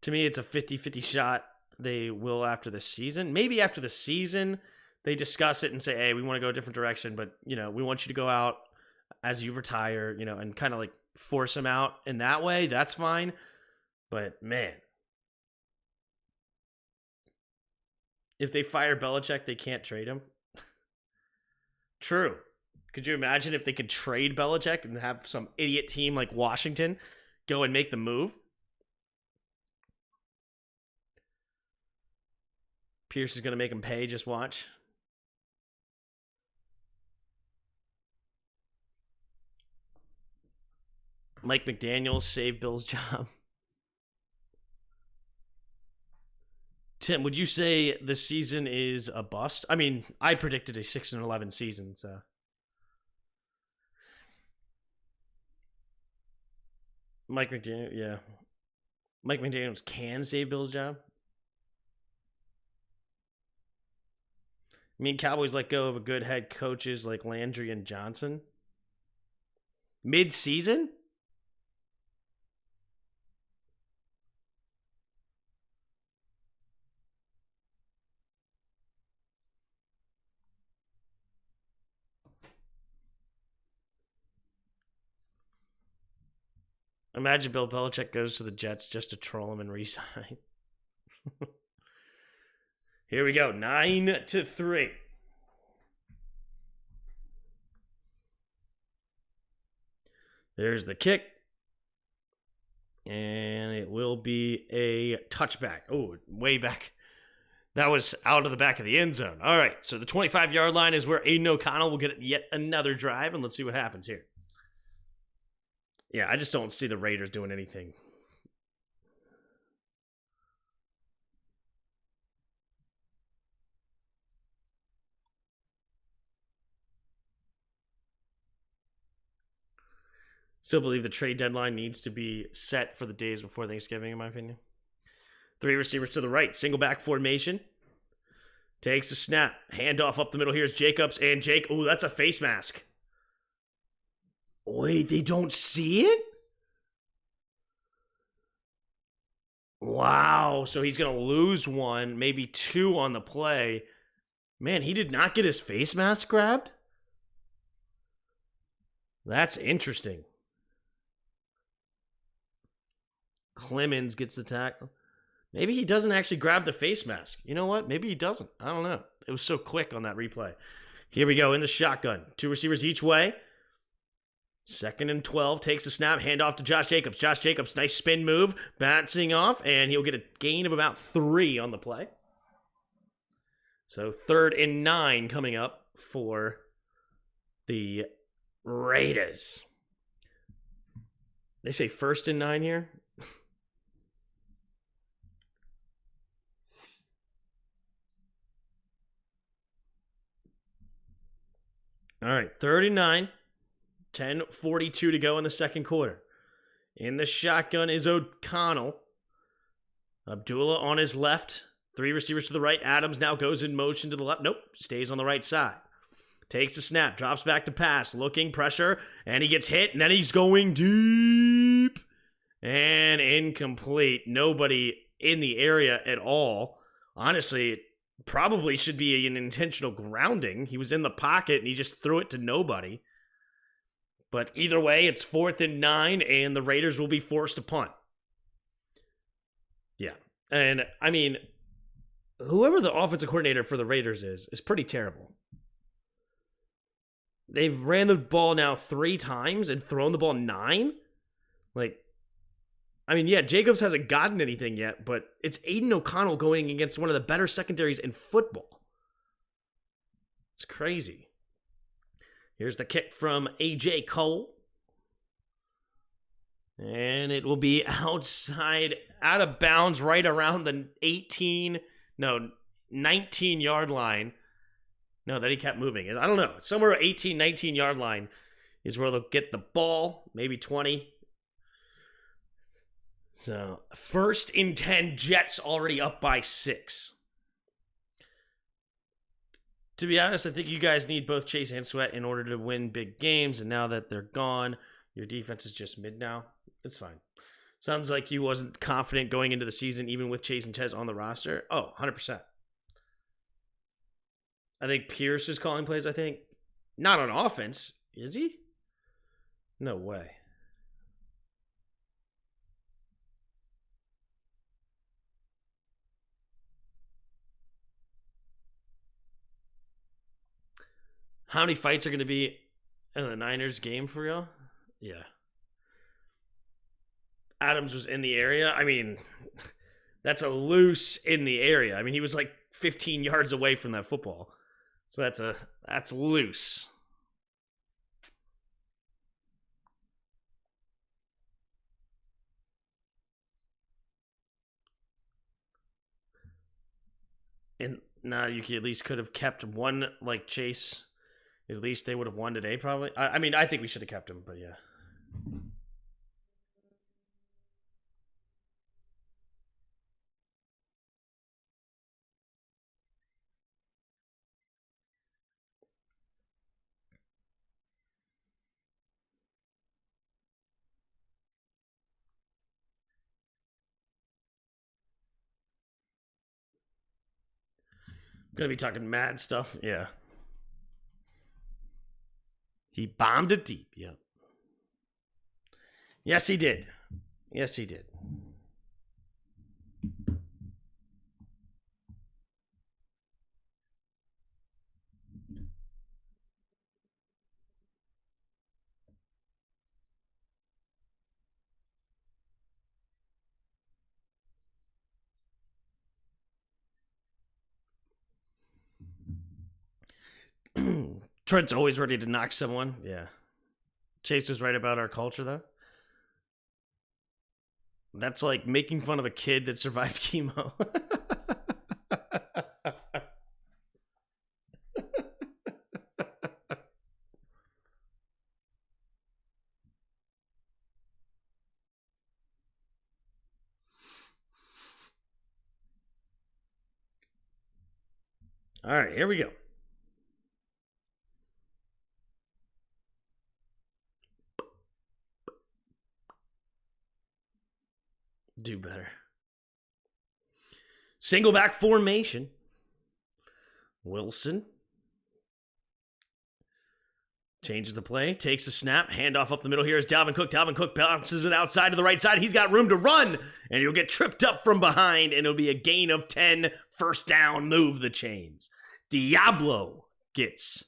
To me, it's a 50-50 shot they will after the season. Maybe after the season, they discuss it and say, hey, we want to go a different direction, but, you know, we want you to go out as you retire, you know, and kind of like force them out in that way. That's fine. But, man, if they fire Belichick, they can't trade him. True. Could you imagine if they could trade Belichick and have some idiot team like Washington go and make the move? Pierce is going to make him pay. Just watch. Mike McDaniel saved Bill's job. Tim, would you say the season is a bust? I mean, I predicted a 6-11 season, so. Mike McDaniel, yeah. Mike McDaniels can save Bill's job. I mean, Cowboys let go of a good head coaches like Landry and Johnson. Mid-season? Imagine Bill Belichick goes to the Jets just to troll him and re-sign. Here we go, 9-3. There's the kick. And it will be a touchback. Oh, way back. That was out of the back of the end zone. All right, so the 25-yard line is where Aiden O'Connell will get yet another drive, and let's see what happens here. Yeah, I just don't see the Raiders doing anything. Still believe the trade deadline needs to be set for the days before Thanksgiving, in my opinion. 3 receivers to the right. Single back formation. Takes a snap. Handoff up the middle. Here's Jacobs and Jake. Oh, that's a face mask. Wait, they don't see it? Wow. So he's going to lose 1, maybe 2 on the play. Man, he did not get his face mask grabbed? That's interesting. Clemens gets the tackle. Maybe he doesn't actually grab the face mask. You know what? Maybe he doesn't. I don't know. It was so quick on that replay. Here we go in the shotgun. 2 receivers each way. 2nd and 12. Takes a snap. Hand off to Josh Jacobs. Josh Jacobs, nice spin move. Bouncing off. And he'll get a gain of about 3 on the play. So 3rd and 9 coming up for the Raiders. They say 1st and 9 here. All right, 39, 10:42 to go in the second quarter. In the shotgun is O'Connell. Abdullah on his left. 3 receivers to the right. Adams now goes in motion to the left. Nope, stays on the right side. Takes a snap, drops back to pass, looking, pressure, and he gets hit, and then he's going deep. And incomplete. Nobody in the area at all. Honestly, it probably should be an intentional grounding. He was in the pocket, and he just threw it to nobody. But either way, it's 4th and 9, and the Raiders will be forced to punt. Yeah. And, I mean, whoever the offensive coordinator for the Raiders is pretty terrible. They've ran the ball now 3 times and thrown the ball 9. Like, I mean, yeah, Jacobs hasn't gotten anything yet, but it's Aiden O'Connell going against one of the better secondaries in football. It's crazy. Here's the kick from A.J. Cole. And it will be outside, out of bounds, right around the 19-yard line. No, that he kept moving. I don't know. Somewhere 18, 19-yard line is where they'll get the ball. Maybe 20. So, 1st and 10, Jets already up by 6. To be honest, I think you guys need both Chase and Sweat in order to win big games. And now that they're gone, your defense is just mid now. It's fine. Sounds like you wasn't confident going into the season, even with Chase and Ches on the roster. Oh, 100%. I think Pierce is calling plays, I think. Not on offense. Is he? No way. How many fights are going to be in the Niners game for real? Yeah. Adams was in the area. I mean, that's a loose in the area. I mean, he was like 15 yards away from that football. So that's loose. And now you at least could have kept one like Chase. At least they would have won today, probably. I mean, I think we should have kept him, but yeah. Gonna be talking mad stuff. Yeah. He bombed it deep. Yeah. Yes, he did. Yes, he did. Trent's always ready to knock someone. Yeah. Chase was right about our culture, though. That's like making fun of a kid that survived chemo. All right, here we go. Do better. Single back formation. Wilson. Changes the play, takes a snap, handoff up the middle here is Dalvin Cook. Dalvin Cook bounces it outside to the right side. He's got room to run, and he'll get tripped up from behind, and it'll be a gain of 10. First down, move the chains. Diablo gets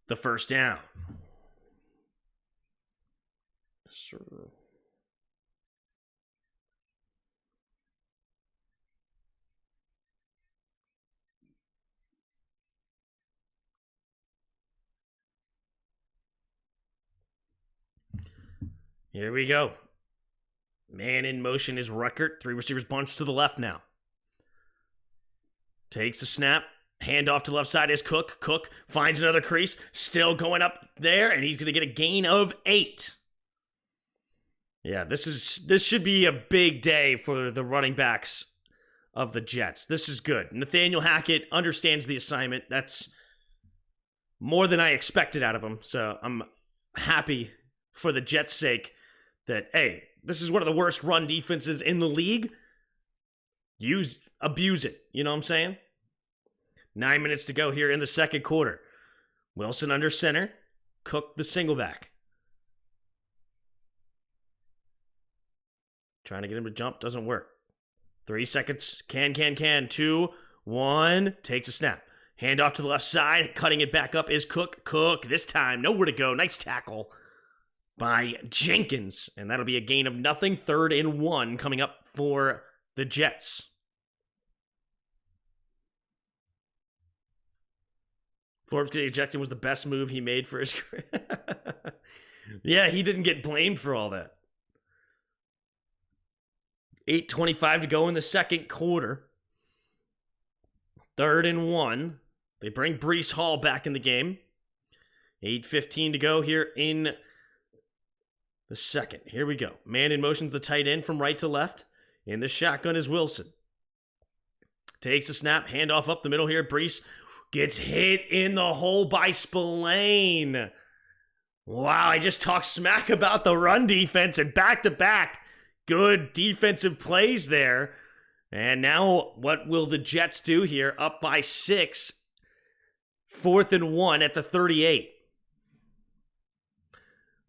the first down. Sure. Here we go. Man in motion is Ruckert. 3 receivers bunched to the left now. Takes a snap. Handoff to the left side is Cook. Cook finds another crease. Still going up there, and he's going to get a gain of 8. Yeah, this should be a big day for the running backs of the Jets. This is good. Nathaniel Hackett understands the assignment. That's more than I expected out of him. So I'm happy for the Jets' sake that, hey, this is one of the worst run defenses in the league. Abuse it. You know what I'm saying? 9 minutes to go here in the second quarter. Wilson under center. Cook the single back. Trying to get him to jump. Doesn't work. 3 seconds. Can. 2, 1. Takes a snap. Handoff to the left side. Cutting it back up is Cook. Cook this time. Nowhere to go. Nice tackle by Jenkins. And that'll be a gain of nothing. 3rd and 1 coming up for the Jets. Forbes getting ejected was the best move he made for his career. Yeah, he didn't get blamed for all that. 8:25 to go in the second quarter. 3rd and 1. They bring Breece Hall back in the game. 8:15 to go here in the second. Here we go. Man in motion's the tight end from right to left. In the shotgun is Wilson. Takes a snap. Handoff up the middle here. Breece gets hit in the hole by Spillane. Wow, I just talked smack about the run defense and back-to-back good defensive plays there. And now what will the Jets do here? Up by 6. 4th and 1 at the 38.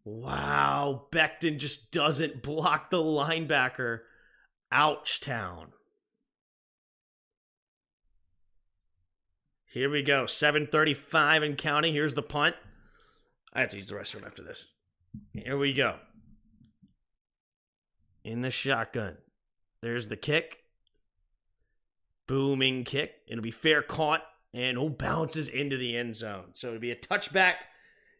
Wow, Becton just doesn't block the linebacker. Ouch town. Here we go. 7:35 and counting. Here's the punt. I have to use the restroom after this. Here we go. In the shotgun. There's the kick. Booming kick. It'll be fair caught. And bounces into the end zone. So it'll be a touchback.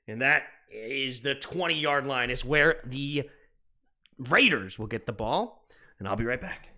And that is the 20-yard line. Is where the Raiders will get the ball. And I'll be right back.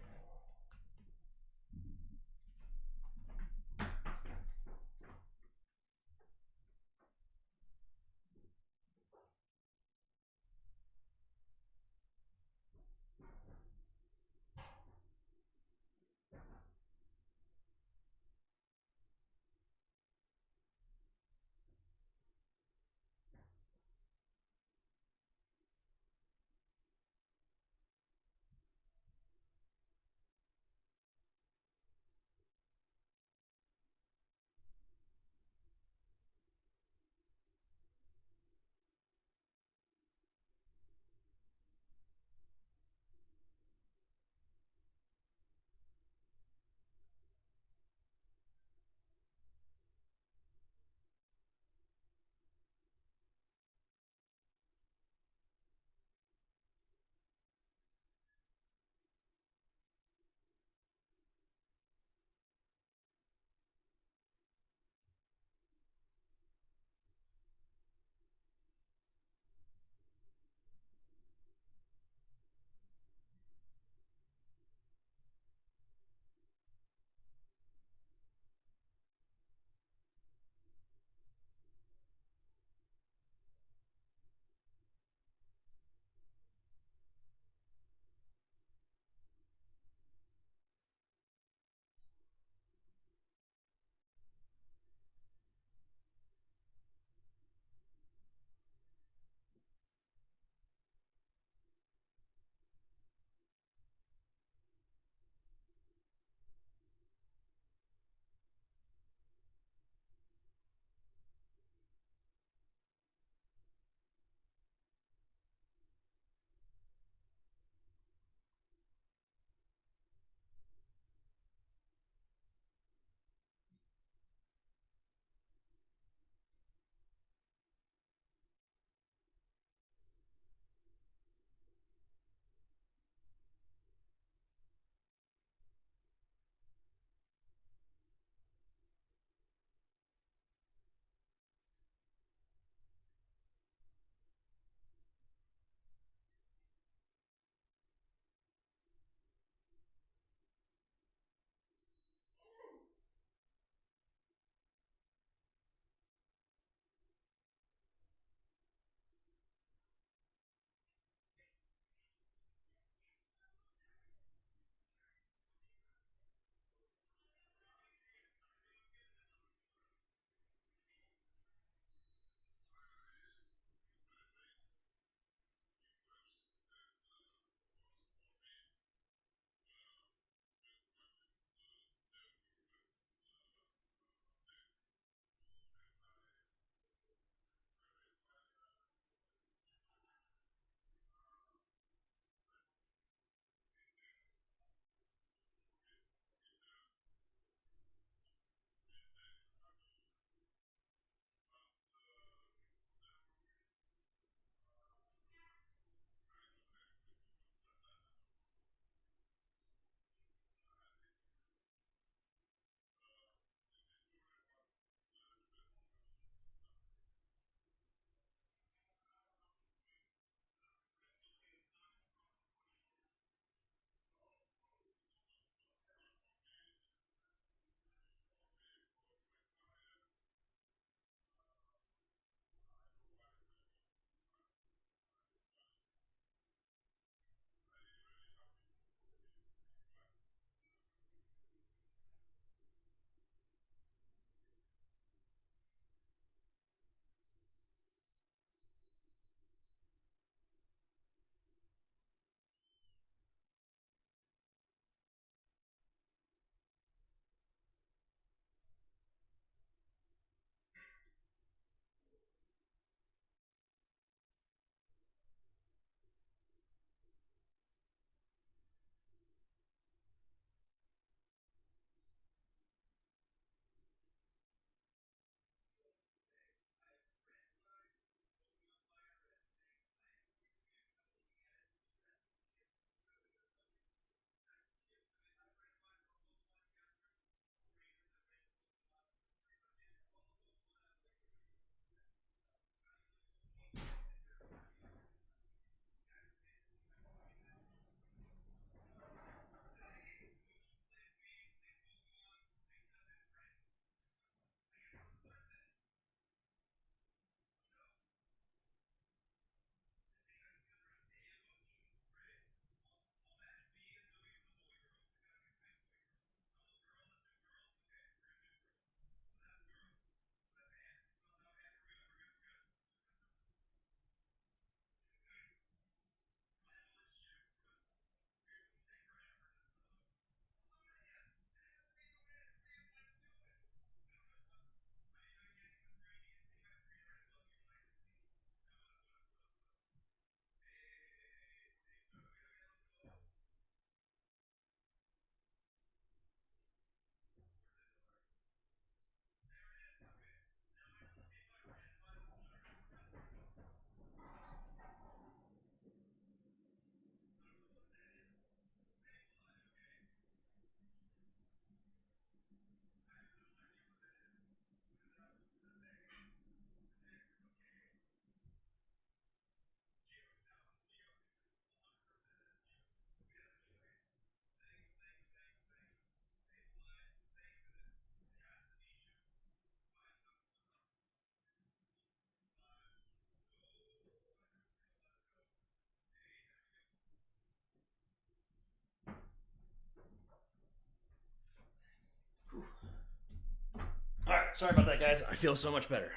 sorry about that, guys. I feel so much better.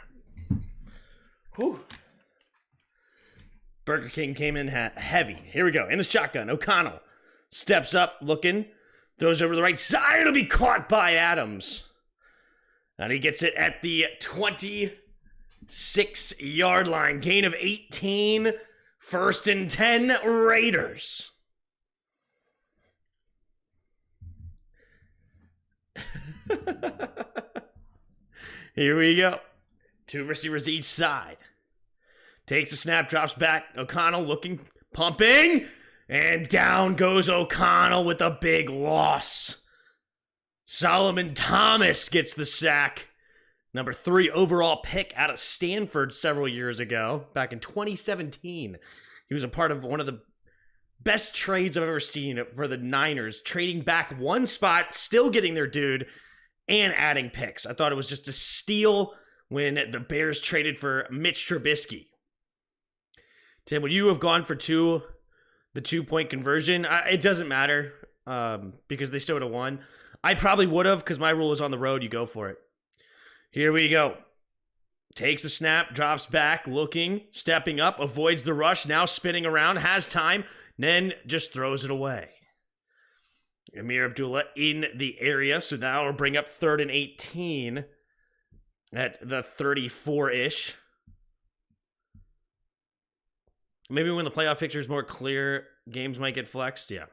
Whew. Burger King came in heavy. Here we go. In the shotgun, O'Connell steps up, looking, throws over the right side. It'll be caught by Adams. And he gets it at the 26-yard line. Gain of 18. 1st and 10, Raiders. Here we go. 2 receivers each side. Takes a snap, drops back. O'Connell looking, pumping. And down goes O'Connell with a big loss. Solomon Thomas gets the sack. Number 3 overall pick out of Stanford several years ago, back in 2017. He was a part of one of the best trades I've ever seen for the Niners, trading back 1 spot, still getting their dude, and adding picks. I thought it was just a steal when the Bears traded for Mitch Trubisky. Tim, would you have gone for the 2-point conversion? It doesn't matter because they still would have won. I probably would have because my rule is on the road, you go for it. Here we go. Takes a snap, drops back, looking, stepping up, avoids the rush, now spinning around, has time, then just throws it away. Amir Abdullah in the area, so now we'll bring up 3rd and 18 at the 34-ish. Maybe when the playoff picture is more clear, games might get flexed. Yeah.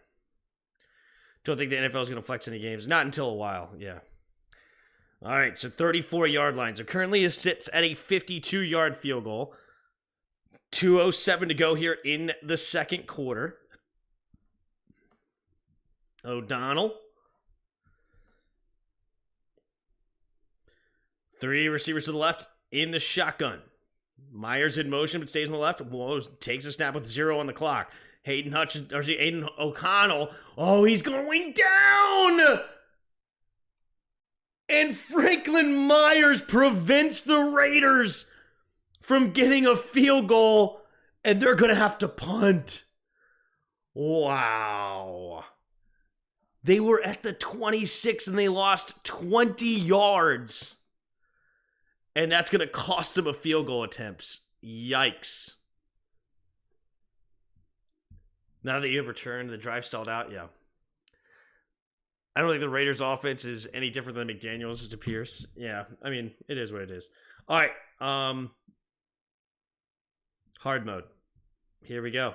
Don't think the NFL is going to flex any games. Not until a while. Yeah. All right, so 34-yard line. So currently it sits at a 52-yard field goal. 2:07 to go here in the second quarter. O'Donnell. 3 receivers to the left in the shotgun. Myers in motion, but stays on the left. Whoa, takes a snap with 0 on the clock. Aiden O'Connell. Oh, he's going down! And Franklin Myers prevents the Raiders from getting a field goal, and they're going to have to punt. Wow. They were at the 26, and they lost 20 yards. And that's going to cost them a field goal attempt. Yikes. Now that you have returned, the drive stalled out, yeah. I don't think the Raiders' offense is any different than McDaniels to Pierce. Yeah, I mean, it is what it is. All right, hard mode. Here we go.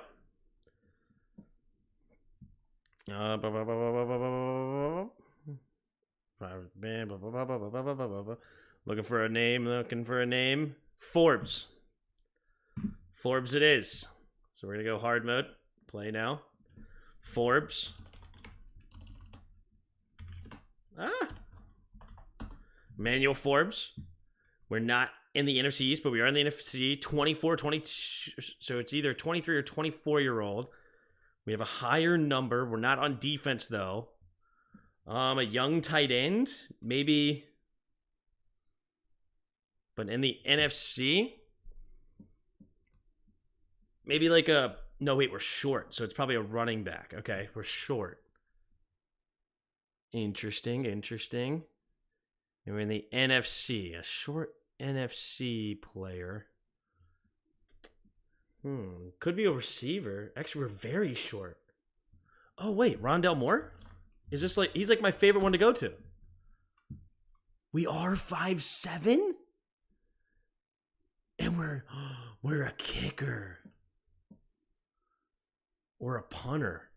Looking for a name. Forbes it is. So we're going to go hard mode. Play now. Forbes. Manuel Forbes. We're not in the NFC East, but we are in the NFC. 24, 22. So it's either 23 or 24-year-old. We have a higher number. We're not on defense, though. A young tight end. Maybe. But in the NFC, maybe like a... No, wait, we're short. So it's probably a running back. Okay, we're short. Interesting. And we're in the NFC. A short NFC player. Could be a receiver. Actually, we're very short. Oh, wait, Rondell Moore? Is this like... He's like my favorite one to go to. We are 5'7"? And we're a kicker. Or a punter.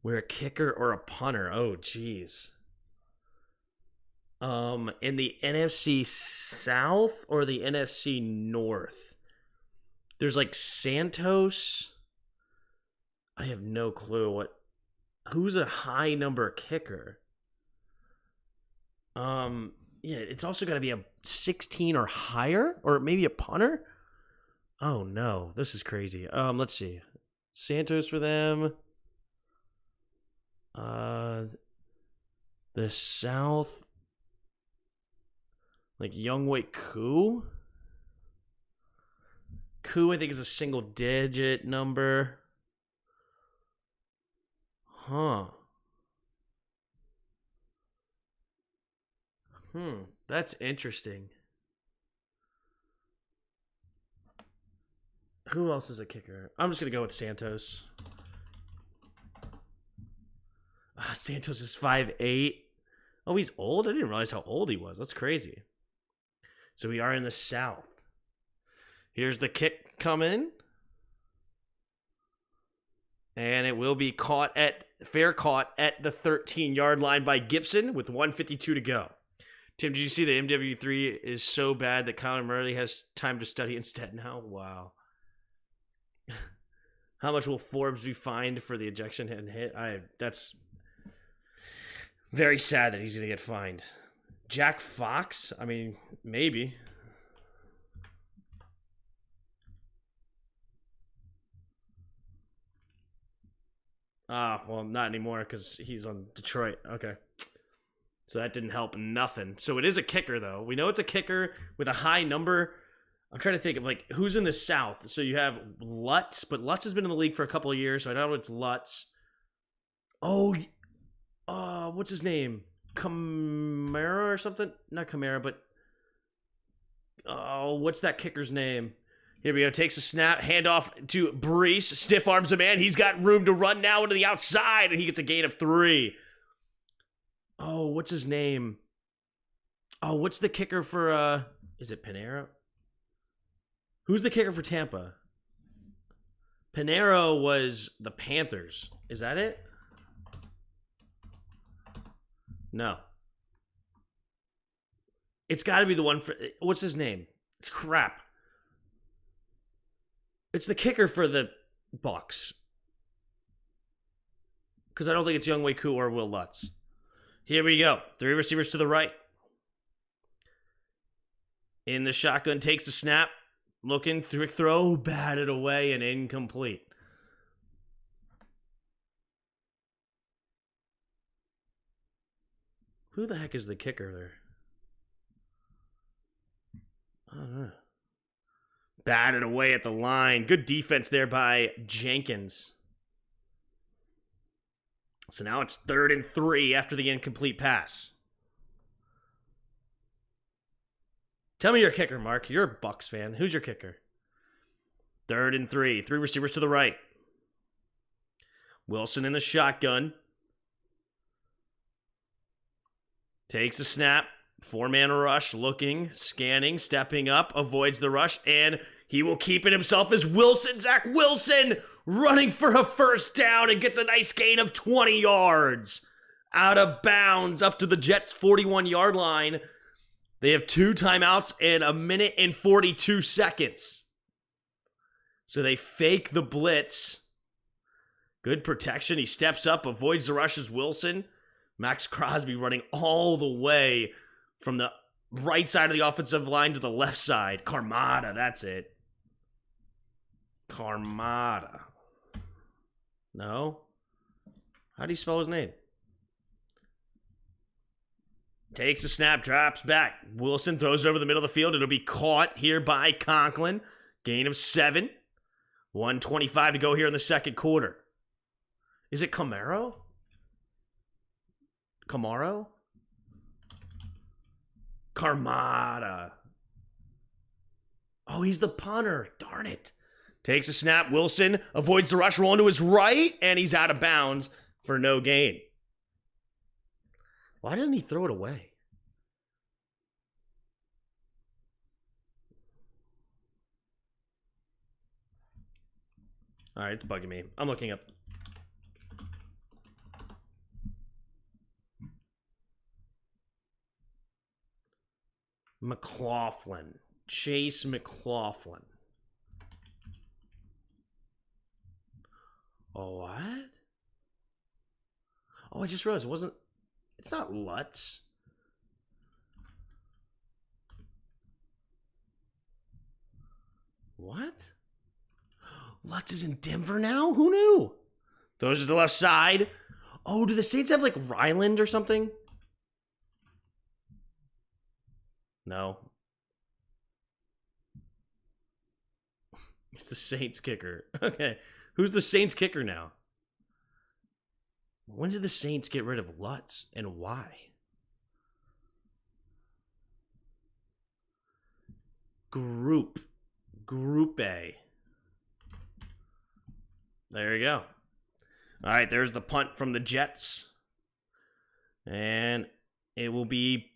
We're a kicker or a punter. Oh, geez. In the NFC South or the NFC North? There's like Santos. I have no clue who's a high number kicker. Yeah, it's also got to be a 16 or higher, or maybe a punter. Oh no, this is crazy. Let's see. Santos for them. The South, like Younghoe Koo. Koo, I think, is a single digit number. Huh. That's interesting. Who else is a kicker? I'm just going to go with Santos. Santos is 5'8". Oh, he's old? I didn't realize how old he was. That's crazy. So we are in the South. Here's the kick coming. And it will be fair caught at the 13-yard line by Gibson with 1:52 to go. Tim, did you see the MW3 is so bad that Kyler Murray has time to study instead now? Wow. How much will Forbes be fined for the ejection and hit? That's very sad that he's going to get fined. Jack Fox? I mean, maybe. Well, not anymore because he's on Detroit. Okay. So that didn't help nothing. So it is a kicker, though. We know it's a kicker with a high number. I'm trying to think of, like, who's in the South. So you have Lutz, but Lutz has been in the league for a couple of years, so I know it's Lutz. Oh, what's his name? Kamara or something? Not Kamara, but... Oh, what's that kicker's name? Here we go. Takes a snap. Handoff to Brees. Stiff arms a man. He's got room to run now into the outside, and he gets a gain of 3. Oh, what's his name? Oh, what's the kicker for, is it Pinero? Who's the kicker for Tampa? Pinero was the Panthers. Is that it? No. It's got to be the one for... What's his name? Crap. It's the kicker for the Bucks. Because I don't think it's Younghoe Koo or Will Lutz. Here we go. 3 receivers to the right. In the shotgun, takes the snap. Looking, throw, batted away, and incomplete. Who the heck is the kicker there? I don't know. Batted away at the line. Good defense there by Jenkins. So now it's 3rd and 3 after the incomplete pass. Tell me your kicker, Mark. You're a Bucks fan. Who's your kicker? 3rd and 3. 3 receivers to the right. Wilson in the shotgun. Takes a snap. 4-man rush. Looking, scanning, stepping up. Avoids the rush. And he will keep it himself as Wilson. Zach Wilson running for a first down and gets a nice gain of 20 yards. Out of bounds up to the Jets' 41-yard line. They have 2 timeouts and 1 minute and 42 seconds. So they fake the blitz. Good protection. He steps up, avoids the rush as Wilson. Max Crosby running all the way from the right side of the offensive line to the left side. Carmada, that's it. Carmada. No? How do you spell his name? Takes a snap, drops back. Wilson throws it over the middle of the field. It'll be caught here by Conklin. Gain of 7. 1:25 to go here in the second quarter. Is it Camaro? Camaro? Carmada. Oh, he's the punter. Darn it. Takes a snap. Wilson avoids the rush, rolling to his right, and he's out of bounds for no gain. Why didn't he throw it away? All right, it's bugging me. I'm looking up. McLaughlin. Chase McLaughlin. Oh, what? Oh, I just realized it wasn't... It's not Lutz. What? Lutz is in Denver now? Who knew? Those to the left side. Oh, do the Saints have like Ryland or something? No. It's the Saints kicker. Okay. Who's the Saints kicker now? When did the Saints get rid of Lutz and why? Group A. There you go. All right, there's the punt from the Jets. And it will be...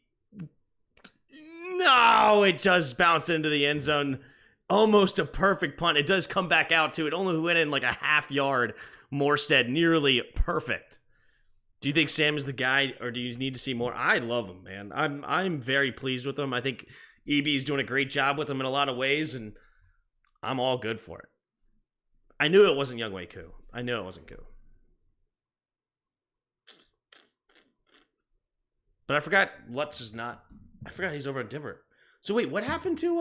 No, it does bounce into the end zone. Almost a perfect punt. It does come back out, too. It only went in like a half yard. Morstead, nearly perfect. Do you think Sam is the guy, or do you need to see more? I love him, man. I'm very pleased with him. I think EB is doing a great job with him in a lot of ways, and I'm all good for it. I knew it wasn't Younghoe Koo. I knew it wasn't Koo. But I forgot Lutz is not. I forgot he's over in Denver. So wait, what happened to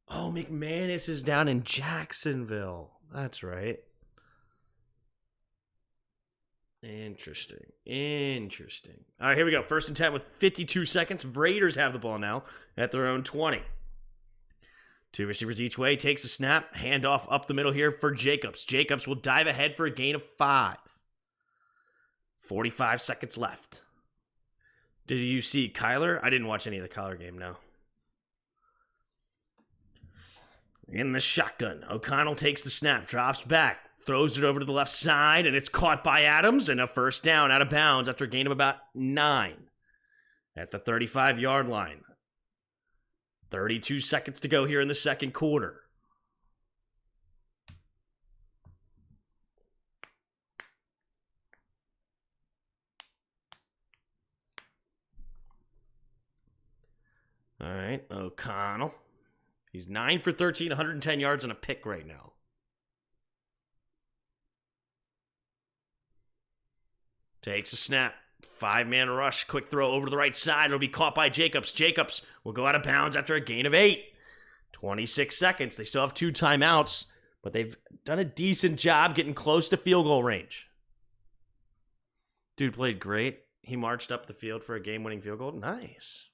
Oh, McManus is down in Jacksonville. That's right. Interesting. All right, here we go. 1st and 10 with 52 seconds. Raiders have the ball now at their own 20. 2 receivers each way. Takes a snap. Handoff up the middle here for Jacobs. Jacobs will dive ahead for a gain of 5. 45 seconds left. Did you see Kyler? I didn't watch any of the Kyler game, no. In the shotgun, O'Connell takes the snap, drops back, throws it over to the left side, and it's caught by Adams, and a first down out of bounds after a gain of about 9 at the 35-yard line. 32 seconds to go here in the second quarter. All right, O'Connell. He's 9 for 13, 110 yards and a pick right now. Takes a snap. 5-man rush. Quick throw over to the right side. It'll be caught by Jacobs. Jacobs will go out of bounds after a gain of 8. 26 seconds. They still have 2 timeouts, but they've done a decent job getting close to field goal range. Dude played great. He marched up the field for a game-winning field goal. Nice.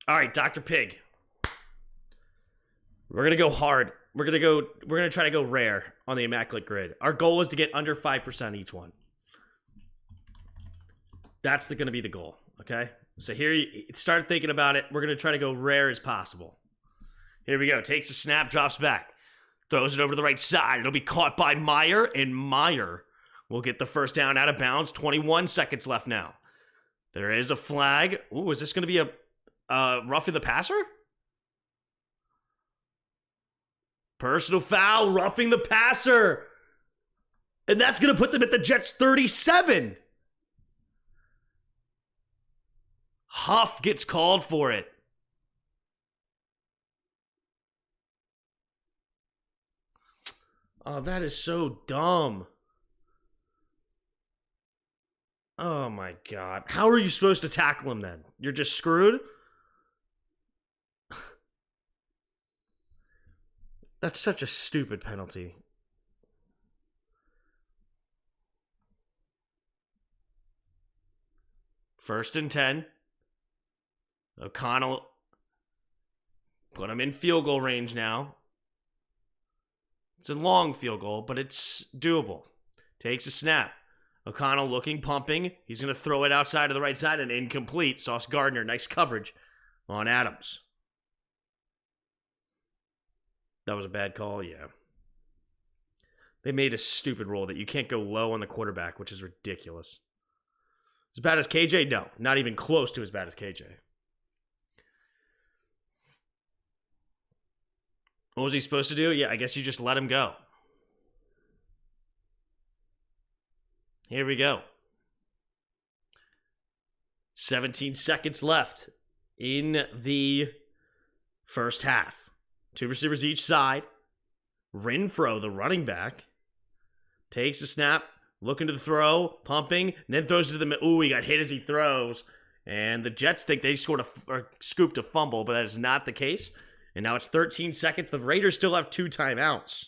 All right, Dr. Pig. We're going to go hard. We're going to try to go rare on the Immaculate Grid. Our goal is to get under 5% each one. That's going to be the goal, okay? So here, you start thinking about it. We're going to try to go rare as possible. Here we go. Takes a snap, drops back. Throws it over to the right side. It'll be caught by Meyer, and Meyer will get the first down out of bounds. 21 seconds left now. There is a flag. Ooh, is this going to be a roughing the passer? Personal foul, roughing the passer. And that's going to put them at the Jets' 37. Huff gets called for it. Oh, that is so dumb. Oh, my God. How are you supposed to tackle him then? You're just screwed? That's such a stupid penalty. First and 10. O'Connell put him in field goal range now. It's a long field goal, but it's doable. Takes a snap. O'Connell looking, pumping. He's going to throw it outside to the right side and incomplete. Sauce Gardner, nice coverage on Adams. That was a bad call, yeah. They made a stupid rule that you can't go low on the quarterback, which is ridiculous. As bad as KJ? No, not even close to as bad as KJ. What was he supposed to do? Yeah, I guess you just let him go. Here we go. 17 seconds left in the first half. 2 receivers each side. Renfro, the running back, takes a snap, looking to the throw, pumping, and then throws it to the... Ooh, he got hit as he throws. And the Jets think they scooped a fumble, but that is not the case. And now it's 13 seconds. The Raiders still have 2 timeouts.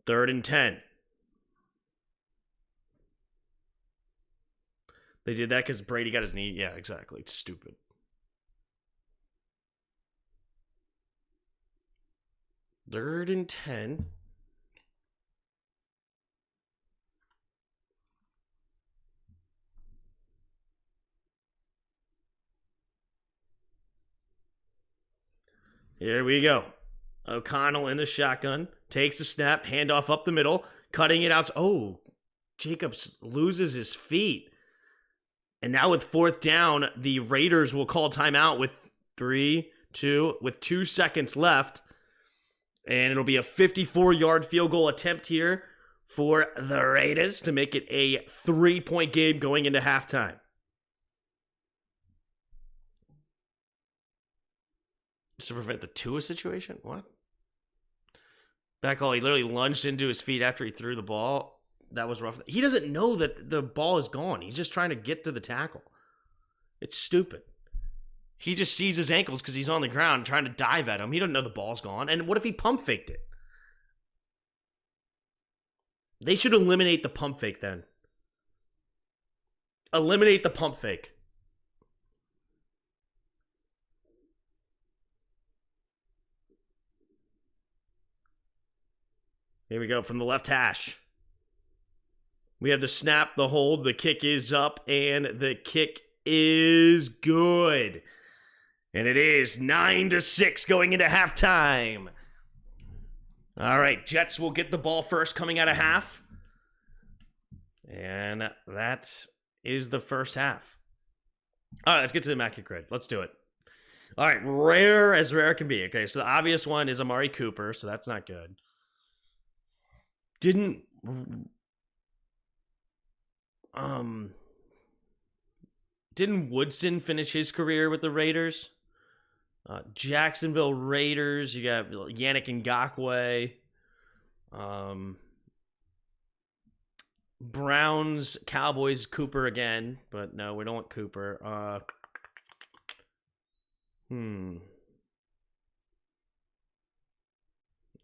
3rd and 10. They did that because Brady got his knee. Yeah, exactly. It's stupid. Third and 10. Here we go. O'Connell in the shotgun. Takes a snap. Handoff up the middle. Cutting it out. Oh, Jacobs loses his feet. And now with 4th down, the Raiders will call timeout with 2 seconds left. And it'll be a 54-yard field goal attempt here for the Raiders to make it a 3-point game going into halftime. Just to prevent the Tua situation? What? Back all, he literally lunged into his feet after he threw the ball. That was rough. He doesn't know that the ball is gone. He's just trying to get to the tackle. It's stupid. He just sees his ankles because he's on the ground trying to dive at him. He doesn't know the ball's gone. And what if he pump faked it? They should eliminate the pump fake then. Eliminate the pump fake. Here we go from the left hash. We have the snap, the hold, the kick is up, and the kick is good. And it is 9-6 going into halftime. All right, Jets will get the ball first coming out of half. And that is the first half. All right, let's get to the Mac grid. Let's do it. All right, rare as rare can be. Okay, so the obvious one is Amari Cooper, so that's not good. Didn't Woodson finish his career with the Raiders? Jacksonville Raiders, you got Yannick Ngakoue. Browns, Cowboys, Cooper again, but no, we don't want Cooper.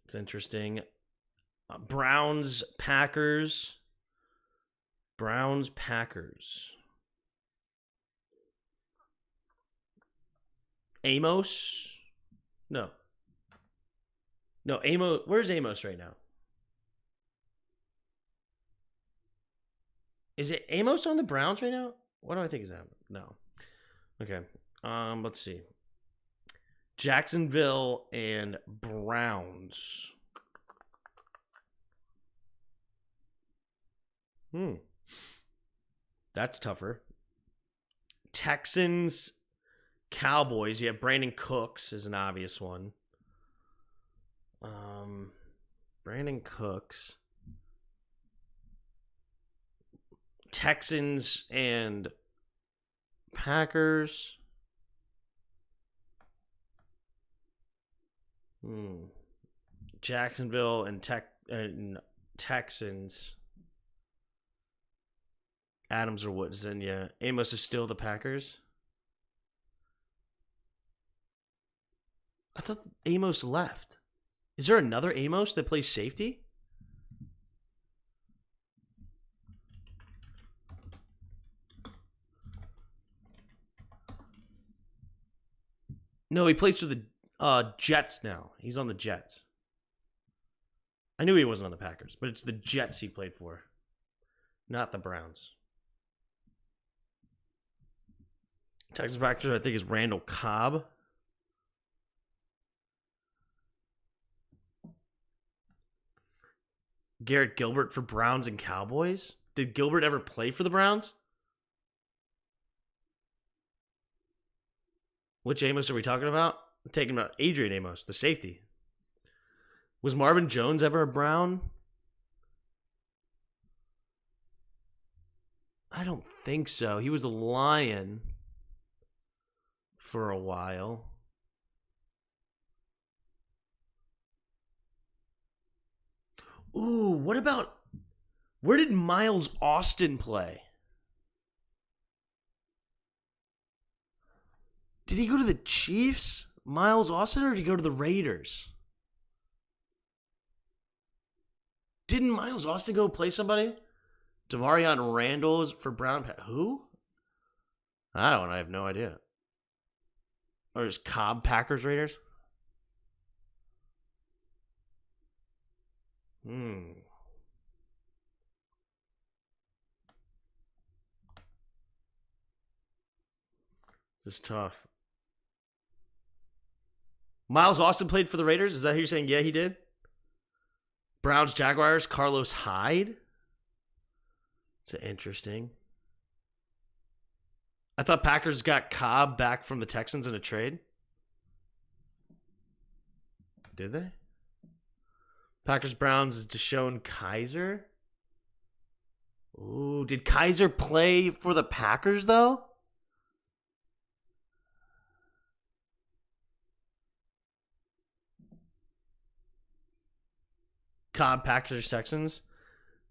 It's interesting. Browns, Packers. Amos? No, Amos. Where's Amos right now? Is it Amos on the Browns right now? What do I think is happening? No. Okay. Let's see. Jacksonville and Browns. That's tougher. Texans, Cowboys. You have Brandon Cooks is an obvious one. Brandon Cooks. Texans and Packers. Jacksonville and Texans. Adams or Woodson, yeah. Amos is still the Packers. I thought Amos left. Is there another Amos that plays safety? No, he plays for the Jets now. He's on the Jets. I knew he wasn't on the Packers, but it's the Jets he played for, not the Browns. Texas Packers, I think, is Randall Cobb. Garrett Gilbert for Browns and Cowboys? Did Gilbert ever play for the Browns? Which Amos are we talking about? I'm taking about Adrian Amos, the safety. Was Marvin Jones ever a Brown? I don't think so. He was a Lion for a while. Ooh, what about... Where did Miles Austin play? Did he go to the Chiefs, Miles Austin, or did he go to the Raiders? Didn't Miles Austin go play somebody? Devarion Randall is for Brown. Who? I don't know. I have no idea. Or is Cobb Packers Raiders? This is tough. Miles Austin played for the Raiders? Is that who you're saying? Yeah, he did. Browns, Jaguars, Carlos Hyde. It's interesting. I thought Packers got Cobb back from the Texans in a trade. Did they? Packers, Browns is DeShone Kaiser. Ooh, did Kaiser play for the Packers, though? Cobb, Packers, Texans.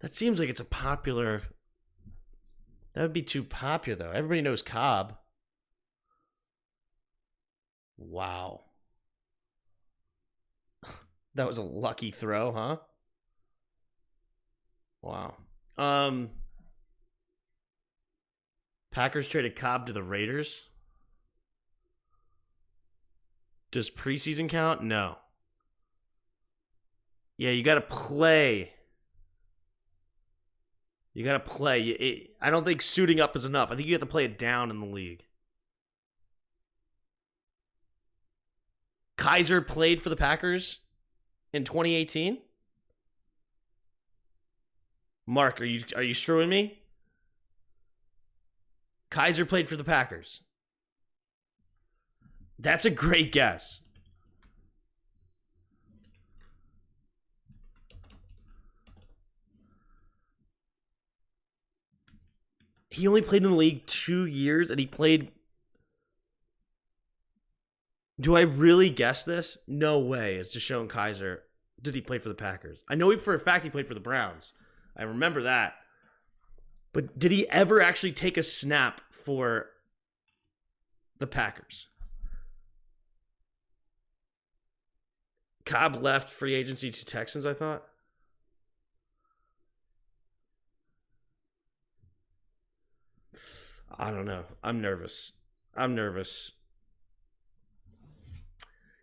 That seems like it's a popular... That would be too popular, though. Everybody knows Cobb. Wow. That was a lucky throw, huh? Wow. Packers traded Cobb to the Raiders. Does preseason count? No. Yeah, you got to play. You got to play. I don't think suiting up is enough. I think you have to play it down in the league. Kaiser played for the Packers in 2018. Mark, are you screwing me? Kaiser played for the Packers. That's a great guess. He only played in the league 2 years, and he played... Do I really guess this? No way. It's DeShone Kaiser. Did he play for the Packers? I know for a fact he played for the Browns. I remember that. But did he ever actually take a snap for the Packers? Cobb left free agency to Texans, I thought. I don't know. I'm nervous.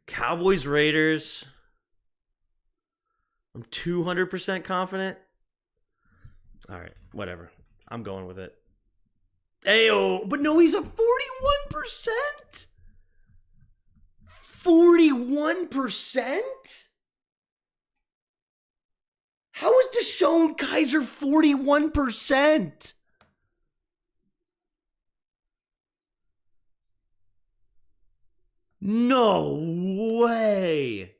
Cowboys, Raiders. I'm 200% confident. All right, whatever. I'm going with it. Ayo, but no, he's a 41%. 41%? How is DeShone Kaiser 41%? No way.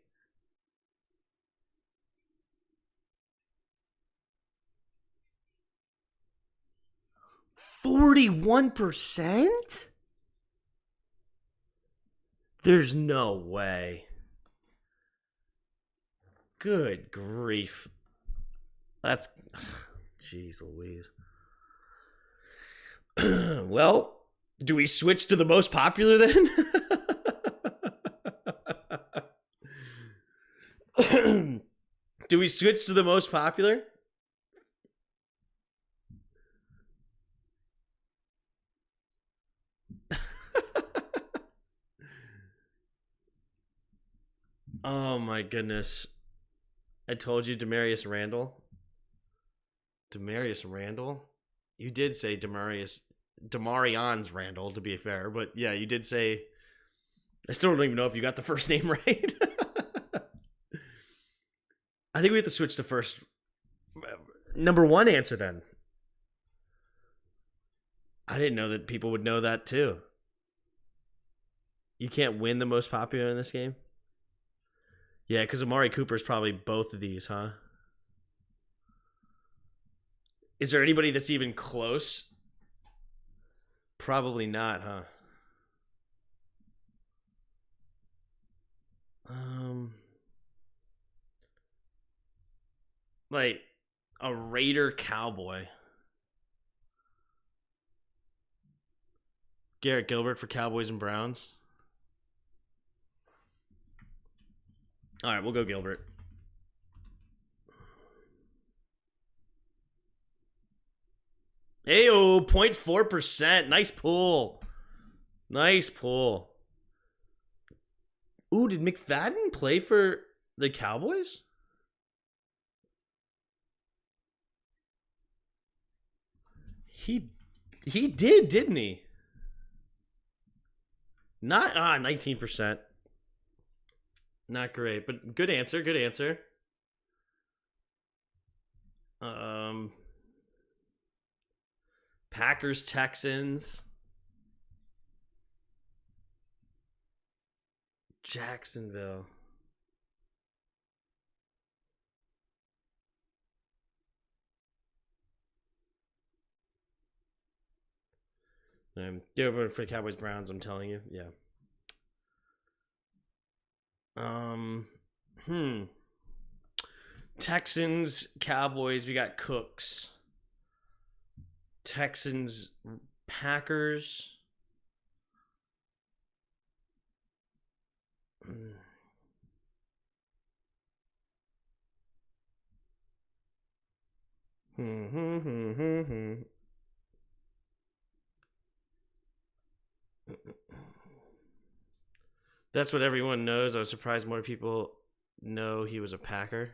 $41%? There's no way. Good grief. That's... Jeez Louise. Well, do we switch to the most popular then? Do we switch to the most popular? Oh my goodness. I told you Demarius Randall. Demarius Randall? You did say Demarion's Randall, to be fair, but yeah, you did say... I still don't even know if you got the first name right. I think we have to switch to first... Number one answer then. I didn't know that people would know that too. You can't win the most popular in this game? Yeah, because Amari Cooper is probably both of these, huh? Is there anybody that's even close? Probably not, huh? Like a Raider Cowboy. Garrett Gilbert for Cowboys and Browns. All right, we'll go Gilbert. Ayo, 0.4%. Nice pull. Nice pull. Ooh, did McFadden play for the Cowboys? He did, didn't he? Not 19%. Not great, but good answer. Good answer. Um, Packers, Texans, Jacksonville. They're for the Cowboys, Browns. I'm telling you, yeah. Hmm. Texans, Cowboys. We got Cooks. Texans, Packers. That's what everyone knows. I was surprised more people know he was a Packer.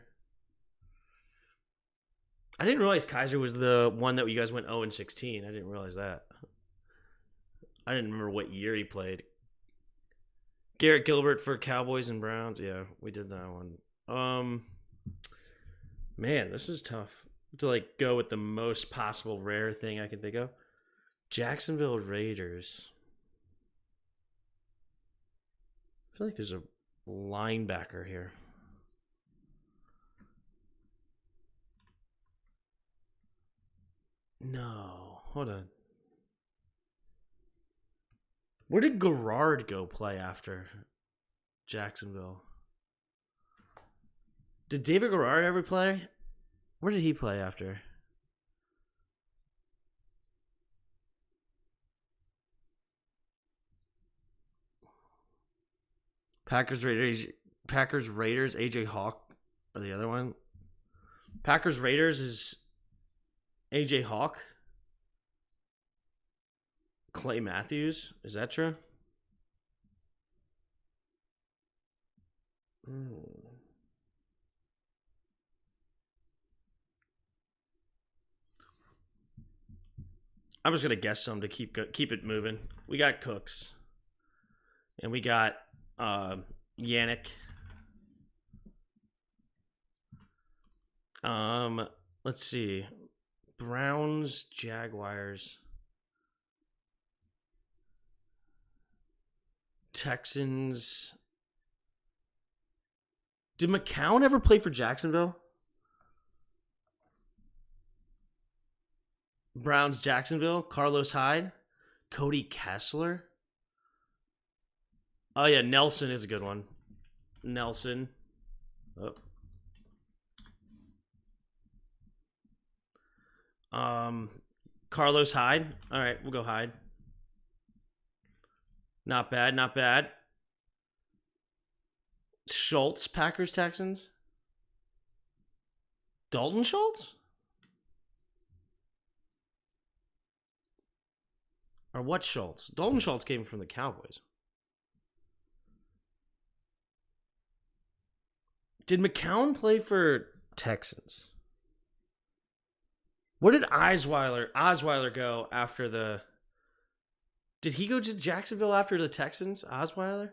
I didn't realize Kaiser was the one that you guys went 0-16. I didn't realize that. I didn't remember what year he played. Garrett Gilbert for Cowboys and Browns. Yeah, we did that one. Man, this is tough to like go with the most possible rare thing I can think of. Jacksonville Raiders. I feel like there's a linebacker here. No, hold on. Where did Garrard go play after Jacksonville? Did David Garrard ever play? Where did he play after? Packers Raiders. AJ Hawk or the other one. Packers Raiders is AJ Hawk. Clay Matthews. Is that true? I'm just gonna guess some to keep it moving. We got Cooks, and we got Yannick. Let's see. Browns, Jaguars, Texans. Did McCown ever play for Jacksonville? Browns, Jacksonville, Carlos Hyde, Cody Kessler. Oh yeah, Nelson is a good one. Nelson. Oh. Carlos Hyde. All right, we'll go Hyde. Not bad, not bad. Schultz, Packers, Texans. Dalton Schultz? Or what Schultz? Dalton Schultz came from the Cowboys. Did McCown play for Texans? Where did Osweiler go after the... Did he go to Jacksonville after the Texans, Osweiler?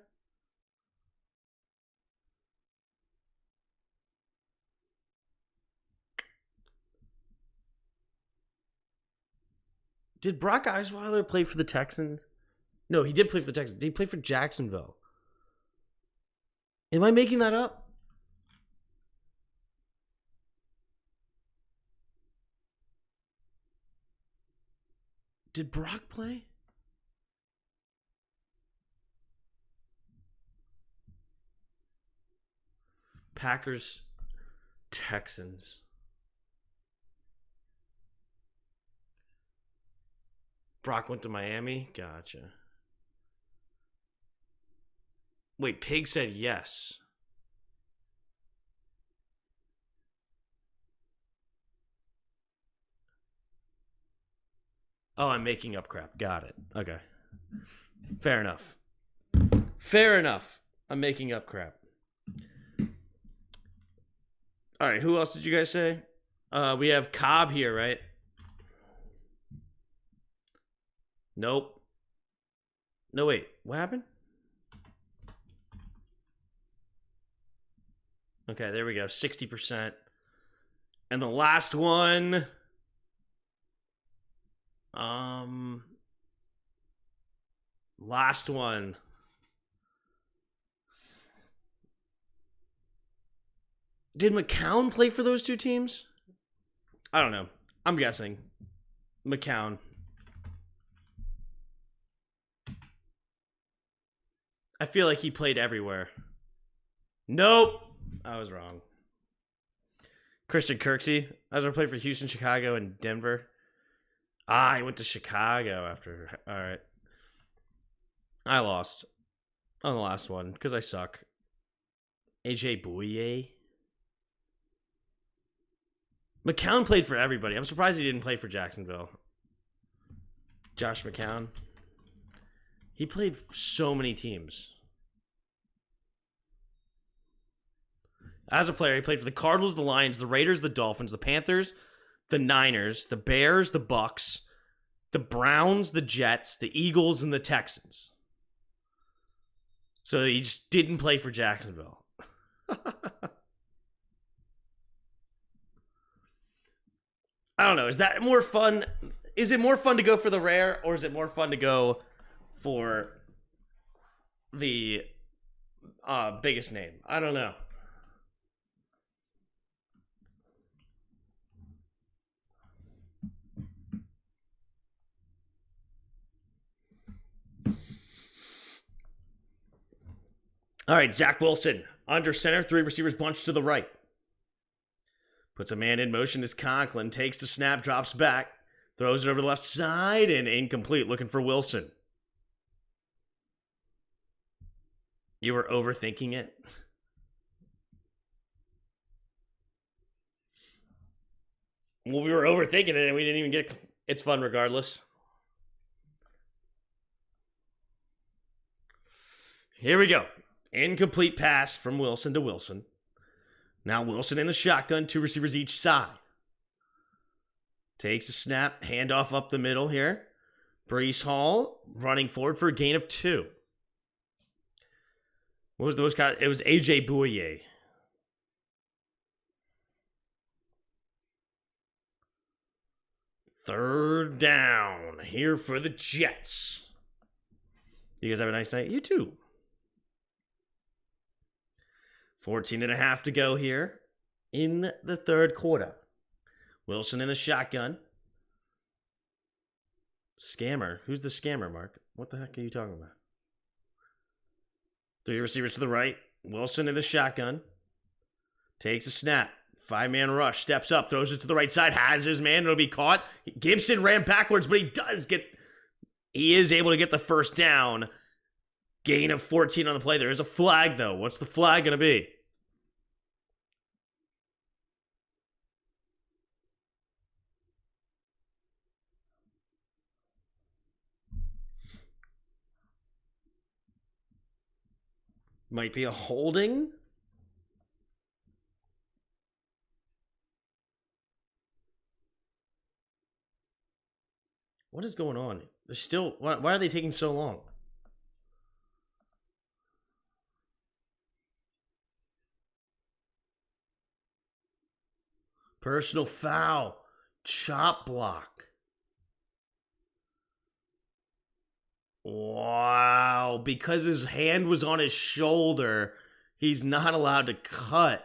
Did Brock Osweiler play for the Texans? No, he did play for the Texans. Did he play for Jacksonville? Am I making that up? Did Brock play? Packers, Texans. Brock went to Miami? Gotcha. Wait, Pig said yes. Oh, I'm making up crap. Got it. Okay. Fair enough. Fair enough. I'm making up crap. All right, who else did you guys say? We have Cobb here, right? Nope. No, wait. What happened? Okay, there we go. 60%. And the last one. Last one. Did McCown play for those two teams? I don't know. I'm guessing. McCown. I feel like he played everywhere. Nope. I was wrong. Christian Kirksey. I was going to play for Houston, Chicago, and Denver. He went to Chicago after. All right. I lost on the last one because I suck. AJ Bouye. McCown played for everybody. I'm surprised he didn't play for Jacksonville. Josh McCown. He played for so many teams. As a player, he played for the Cardinals, the Lions, the Raiders, the Dolphins, the Panthers, the Niners, the Bears, the Bucks, the Browns, the Jets, the Eagles, and the Texans. So he just didn't play for Jacksonville. I don't know. Is that more fun? Is it more fun to go for the rare, or is it more fun to go for the biggest name? I don't know. All right, Zach Wilson, under center, 3 receivers bunched to the right. Puts a man in motion as Conklin takes the snap, drops back, throws it over the left side, and incomplete, looking for Wilson. You were overthinking it? Well, we were overthinking it, and we didn't even get... It's fun regardless. Here we go. Incomplete pass from Wilson to Wilson. Now Wilson in the shotgun, 2 receivers each side. Takes a snap, handoff up the middle here. Breece Hall running forward for a gain of 2. What was those guys? It was AJ Bouye. Third down here for the Jets. You guys have a nice night? You too. 14.5 to go here in the third quarter. Wilson in the shotgun. Scammer. Who's the scammer, Mark? What the heck are you talking about? 3 receivers to the right. Wilson in the shotgun. Takes a snap. 5-man rush. Steps up. Throws it to the right side. Has his man. It'll be caught. Gibson ran backwards, but he is able to get the first down. Gain of 14 on the play. There is a flag, though. What's the flag going to be? Might be a holding. What is going on? They're still... Why are they taking so long? Personal foul. Chop block. Wow. Because his hand was on his shoulder, he's not allowed to cut.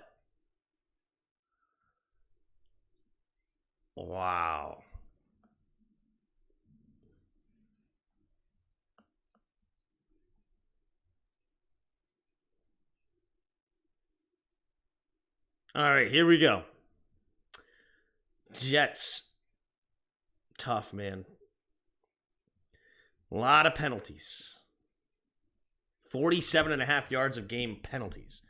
Wow. All right, here we go. Jets. Tough, man. A lot of penalties. 47.5 yards of game penalties.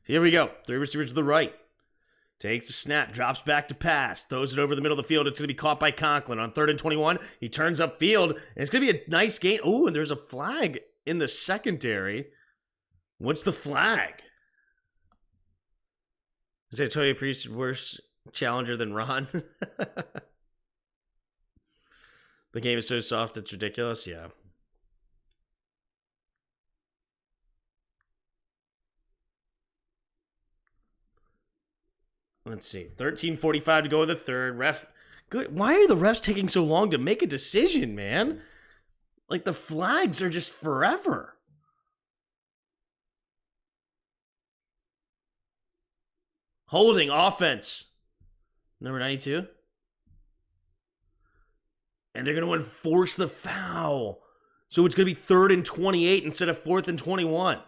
Here we go. 3 receivers to the right. Takes a snap, drops back to pass, throws it over the middle of the field. It's going to be caught by Conklin on 3rd and 21. He turns upfield, and it's going to be a nice gain. Oh, and there's a flag in the secondary. What's the flag? Is Antonio Priest worse challenger than Ron? The game is so soft, it's ridiculous. Yeah. Let's see. 13:45 to go in the third. Ref. Good. Why are the refs taking so long to make a decision, man? Like, the flags are just forever. Holding offense. Number 92. And they're going to enforce the foul. So it's going to be 3rd and 28 instead of 4th and 21.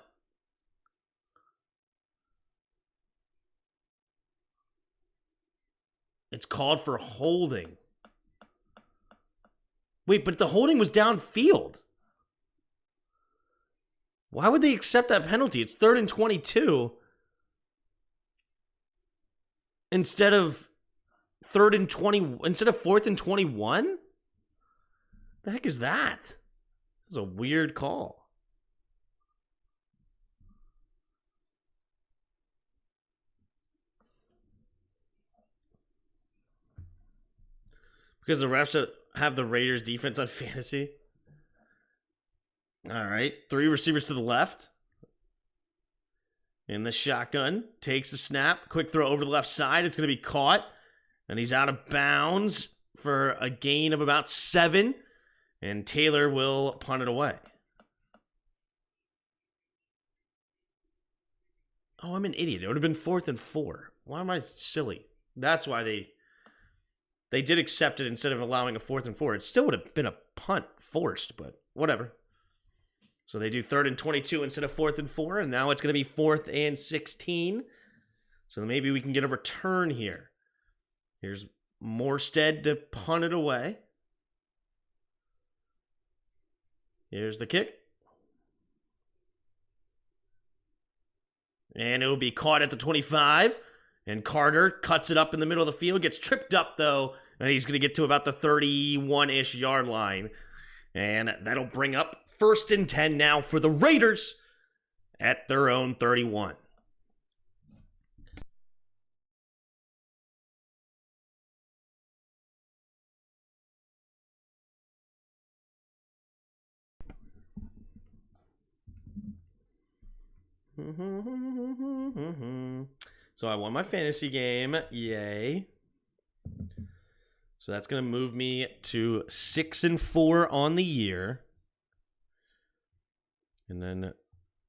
It's called for holding. Wait, but the holding was downfield. Why would they accept that penalty? It's 3rd and 22 instead of 3rd and 20 instead of 4th and 21? The heck is that? That's a weird call. Because the refs have the Raiders defense on fantasy. All right. 3 receivers to the left. In the shotgun. Takes the snap. Quick throw over the left side. It's going to be caught. And he's out of bounds for a gain of about 7. And Taylor will punt it away. Oh, I'm an idiot. It would have been 4th and 4. Why am I silly? That's why they did accept it instead of allowing a 4th and 4. It still would have been a punt forced, but whatever. So they do 3rd and 22 instead of 4th and 4, and now it's going to be 4th and 16. So maybe we can get a return here. Here's Morstead to punt it away. Here's the kick. And it will be caught at the 25. And Carter cuts it up in the middle of the field. Gets tripped up, though. And he's going to get to about the 31-ish yard line. And that'll bring up 1st and 10 now for the Raiders at their own 31. So I won my fantasy game. Yay. So that's going to move me to 6 and 4 on the year. And then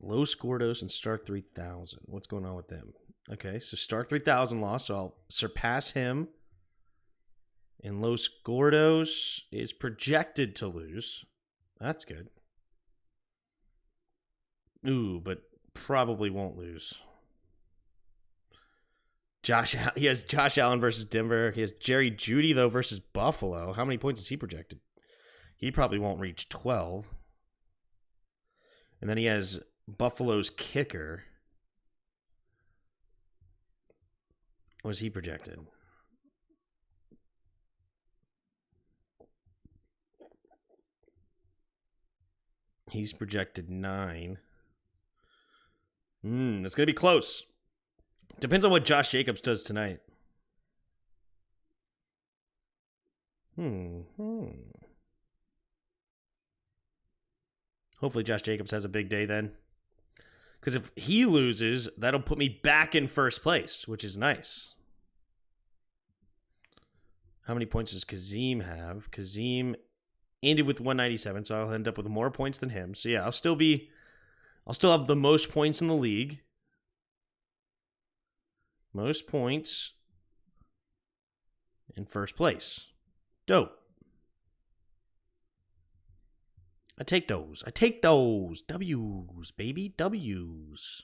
Los Gordos and Stark 3000. What's going on with them? Okay, so Stark 3000 lost, so I'll surpass him. And Los Gordos is projected to lose. That's good. Ooh, but probably won't lose. He has Josh Allen versus Denver. He has Jerry Jeudy, though, versus Buffalo. How many points is he projected? He probably won't reach 12. And then he has Buffalo's kicker. What was he projected? He's projected 9. It's going to be close. Depends on what Josh Jacobs does tonight. Hopefully Josh Jacobs has a big day then. Because if he loses, that'll put me back in first place, which is nice. How many points does Kazim have? Kazim ended with 197, so I'll end up with more points than him. So yeah, I'll still have the most points in the league. Most points in first place. Dope. I take those. W's, baby. W's.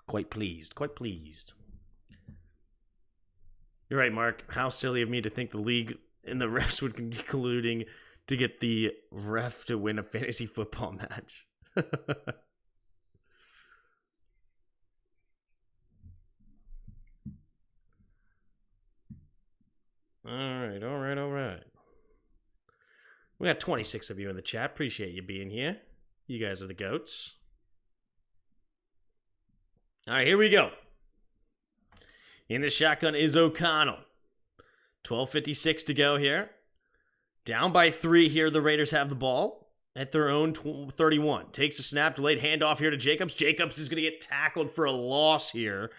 Quite pleased. You're right, Mark. How silly of me to think the league and the refs would be colluding to get the ref to win a fantasy football match. All right. We got 26 of you in the chat. Appreciate you being here. You guys are the goats. All right, here we go. In the shotgun is O'Connell. 12:56 to go here. Down by 3 here, the Raiders have the ball at their own 31. Takes a snap, delayed handoff here to Jacobs. Jacobs is going to get tackled for a loss here.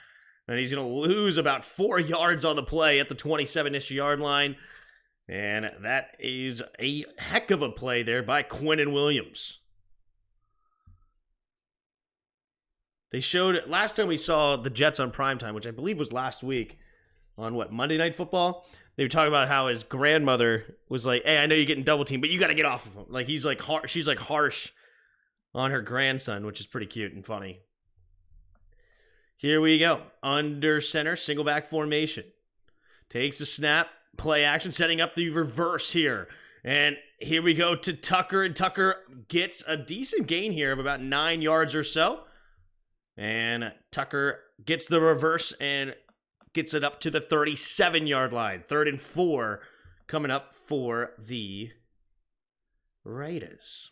And he's going to lose about 4 yards on the play at the 27-ish yard line. And that is a heck of a play there by Quinnen Williams. They showed, last time we saw the Jets on primetime, which I believe was last week, on Monday Night Football, they were talking about how his grandmother was like, hey, I know you're getting double teamed, but you got to get off of him. Like, she's like harsh on her grandson, which is pretty cute and funny. Here we go. Under center, single back formation. Takes a snap, play action, setting up the reverse here. And here we go to Tucker, and Tucker gets a decent gain here of about 9 yards or so. And Tucker gets the reverse and gets it up to the 37-yard line. 3rd and 4 coming up for the Raiders.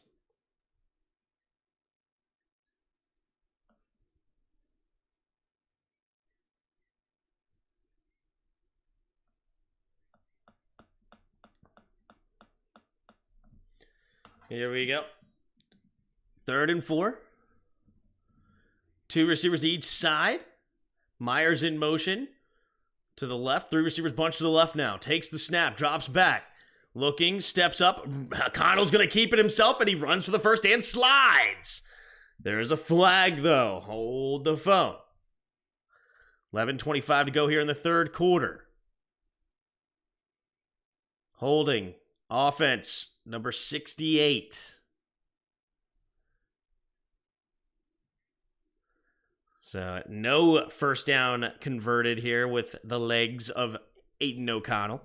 Here we go. 3rd and 4. 2 receivers each side. Myers in motion to the left. 3 receivers bunch to the left now. Takes the snap, drops back. Looking, steps up. Connell's going to keep it himself, and he runs for the first and slides. There's a flag, though. Hold the phone. 11:25 to go here in the 3rd quarter. Holding. Offense, number 68. So no first down converted here with the legs of Aiden O'Connell.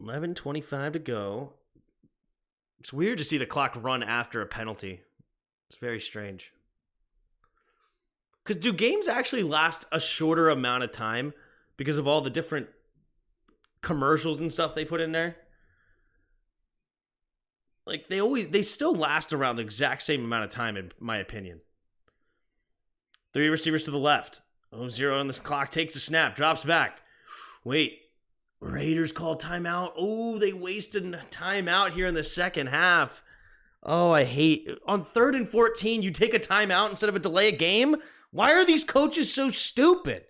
$11:25 to go. It's weird to see the clock run after a penalty. It's very strange. Because do games actually last a shorter amount of time because of all the different commercials and stuff they put in there? Like, they still last around the exact same amount of time, in my opinion. 3 receivers to the left. 0 on this clock, takes a snap, drops back. Wait, Raiders call timeout. Oh, they wasted timeout here in the second half. Oh, I hate, on 3rd and 14, you take a timeout instead of a delay a game? Why are these coaches so stupid?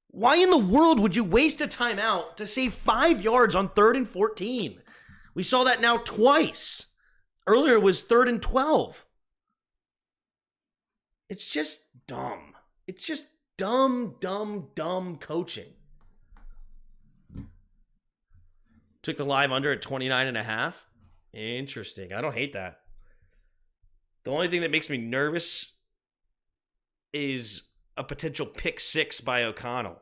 Why in the world would you waste a timeout to save 5 yards on 3rd and 14? We saw that now twice. Earlier it was 3rd and 12. It's just dumb. It's just dumb coaching. Took the live under at 29.5. Interesting. I don't hate that. The only thing that makes me nervous is a potential pick 6 by O'Connell.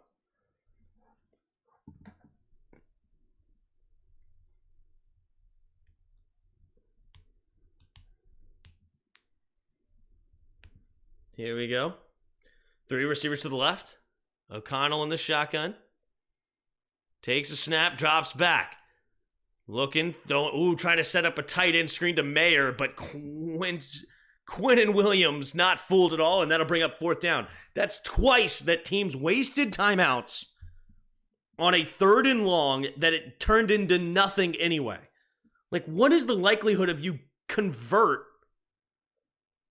Here we go. 3 receivers to the left. O'Connell in the shotgun. Takes a snap, drops back. Looking, trying to set up a tight end screen to Mayer, but Quinnen Williams not fooled at all, and that'll bring up 4th down. That's twice that teams wasted timeouts on a 3rd and long that it turned into nothing anyway. Like, what is the likelihood of you convert?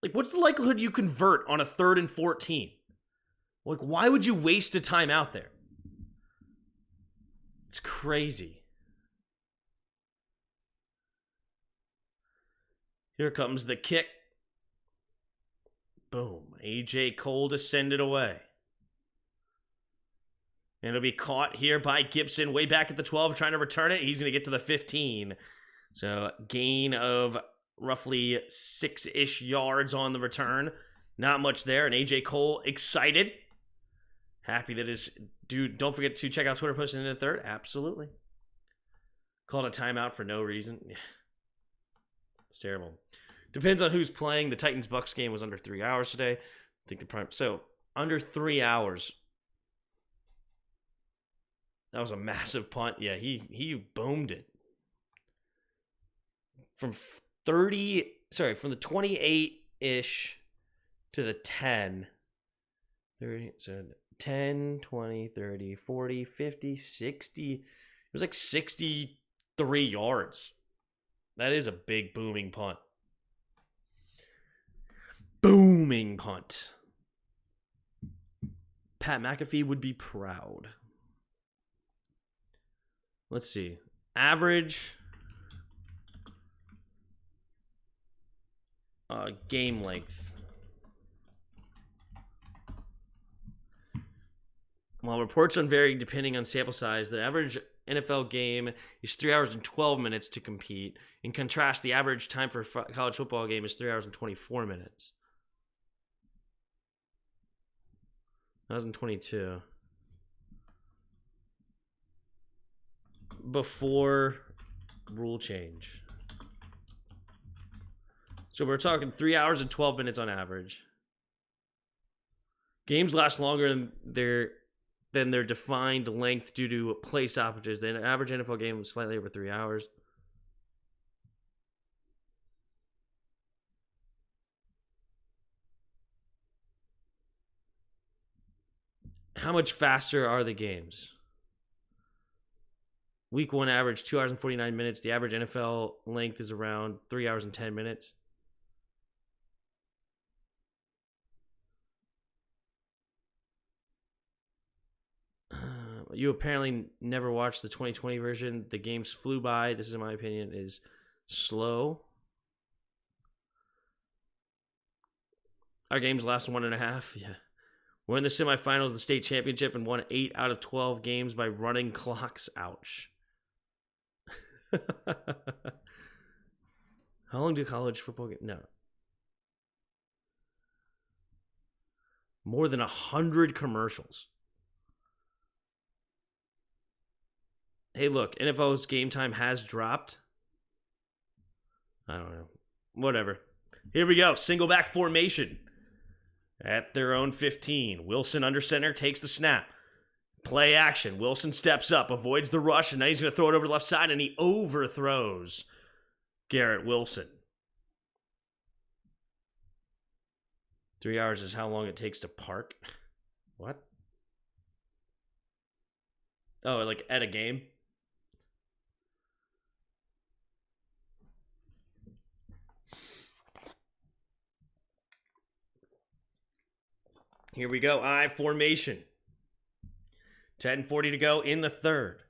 Like, what's the likelihood you convert on a 3rd and 14? Like, why would you waste a timeout there? It's crazy. Here comes the kick. Boom. A.J. Cole to send it away. And it'll be caught here by Gibson way back at the 12, trying to return it. He's going to get to the 15. So gain of roughly 6-ish yards on the return. Not much there. And A.J. Cole excited. Happy that his dude. Don't forget to check out Twitter posting in the 3rd. Absolutely. Called a timeout for no reason. It's terrible. Depends on who's playing. The Titans-Bucks game was under 3 hours today. I think the prime. So, under 3 hours. That was a massive punt. Yeah, he boomed it. From the 28-ish to the 10. 30, so 10, 20, 30, 40, 50, 60. It was like 63 yards. That is a big booming punt. Booming punt. Pat McAfee would be proud. Let's see. Average game length. While reports on varying depending on sample size, the average NFL game is 3 hours and 12 minutes to compete. In contrast, the average time for a college football game is 3 hours and 24 minutes. 2022. Before rule change. So we're talking 3 hours and 12 minutes on average. Games last longer than their defined length due to play stoppages. The average NFL game was slightly over 3 hours. How much faster are the games? Week 1 average 2 hours and 49 minutes. The average NFL length is around 3 hours and 10 minutes. You apparently never watched the 2020 version. The games flew by. This is, in my opinion, is slow. Our games last 1.5. Yeah. We're in the semifinals of the state championship and won 8 out of 12 games by running clocks. Ouch. How long do college football games? No. More than 100 commercials. Hey, look, NFL's game time has dropped. I don't know. Whatever. Here we go. Single back formation. At their own 15. Wilson under center takes the snap. Play action. Wilson steps up, avoids the rush, and now he's going to throw it over the left side, and he overthrows Garrett Wilson. 3 hours is how long it takes to park. What? Oh, like at a game? Here we go. I formation. 10:40 to go in the third.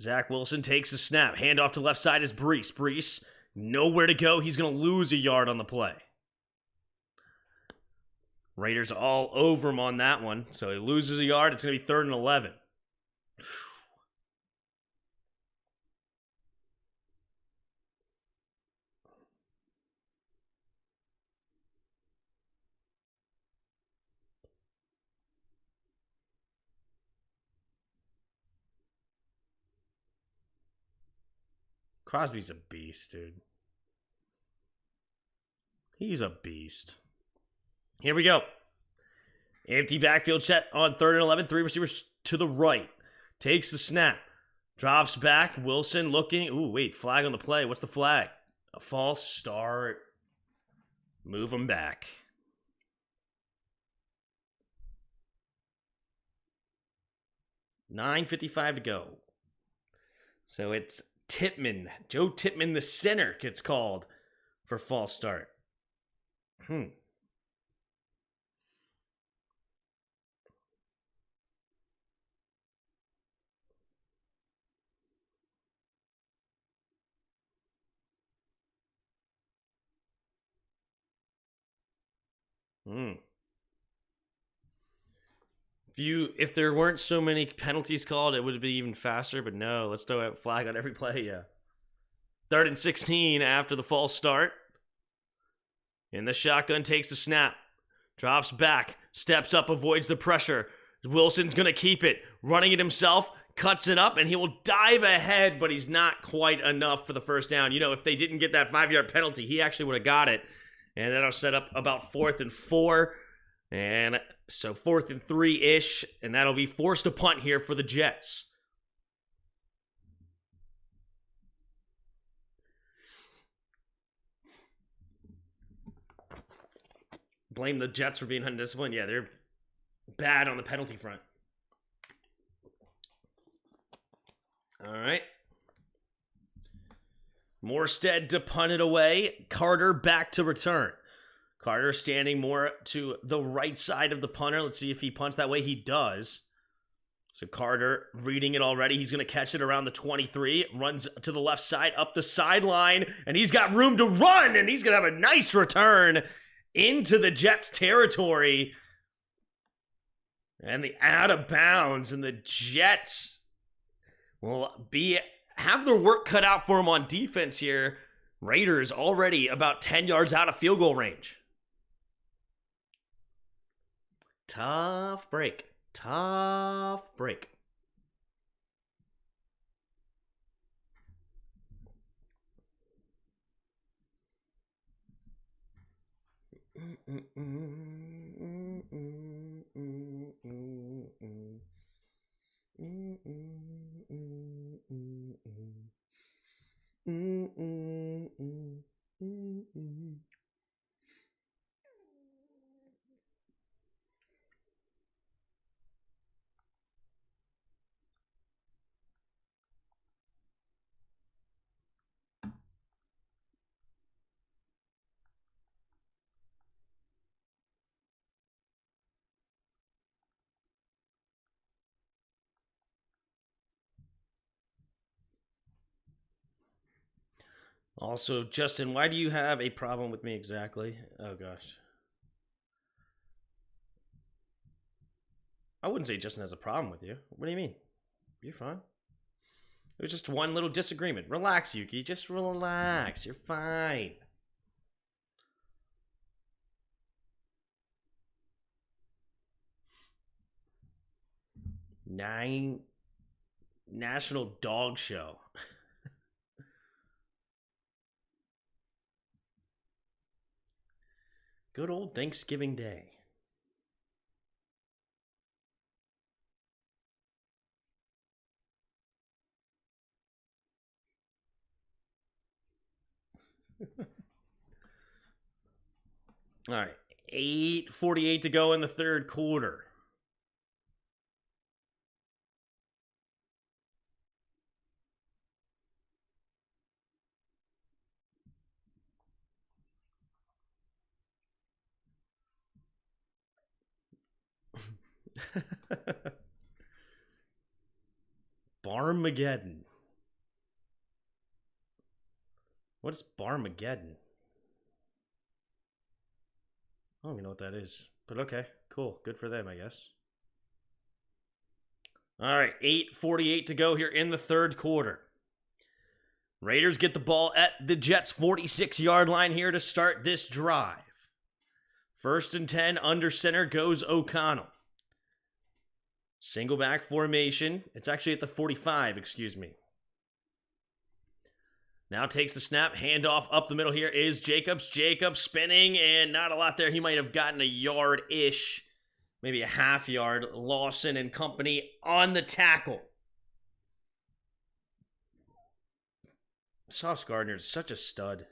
Zach Wilson takes a snap. Handoff to left side is Brees. Brees, nowhere to go. He's going to lose a yard on the play. Raiders all over him on that one. So he loses a yard. It's going to be 3rd and 11. Crosby's a beast, dude. He's a beast. Here we go. Empty backfield set on 3rd and 11. 3 receivers to the right. Takes the snap. Drops back. Wilson looking. Ooh, wait. Flag on the play. What's the flag? A false start. Move him back. $9:55 to go. So it's Tippmann. Joe Tippmann, the center, gets called for false start. If there weren't so many penalties called, it would be even faster, but no, let's throw a flag on every play, yeah. 3rd and 16 after the false start. In the shotgun, takes the snap. Drops back, steps up, avoids the pressure. Wilson's going to keep it. Running it himself, cuts it up, and he will dive ahead, but he's not quite enough for the first down. You know, if they didn't get that 5-yard penalty, he actually would have got it. And that'll set up about 4th and 4. And so 4th and 3-ish, and that'll be forced to punt here for the Jets. blame the Jets for being undisciplined. Yeah, they're bad on the penalty front. All right. Morstead to punt it away. Carter back to return. Carter standing more to the right side of the punter. Let's see if he punts that way. He does. So Carter reading it already. He's going to catch it around the 23. Runs to the left side, up the sideline, and he's got room to run, and he's going to have a nice return into the Jets territory. And the out of bounds, and the Jets will have their work cut out for them on defense here. Raiders already about 10 yards out of field goal range. Tough break. Tough break. Also, Justin, why do you have a problem with me exactly? Oh, gosh. I wouldn't say Justin has a problem with you. What do you mean? You're fine. It was just one little disagreement. Relax, Yuki. Just relax. You're fine. National Dog Show. Good old Thanksgiving Day. All right, 8:48 to go in the third quarter. Barmageddon. What is Barmageddon? I don't even know what that is. But okay, cool. Good for them, I guess. All right, 8:48 to go here in the third quarter. Raiders get the ball at the Jets' 46-yard line here to start this drive. 1st and 10, under center goes O'Connell. Single back formation. It's actually at the 45, excuse me. Now takes the snap, handoff up the middle here is Jacobs. Jacobs spinning, and not a lot there. He might have gotten a yard-ish, maybe a half yard. Lawson and company on the tackle. Sauce Gardner's such a stud.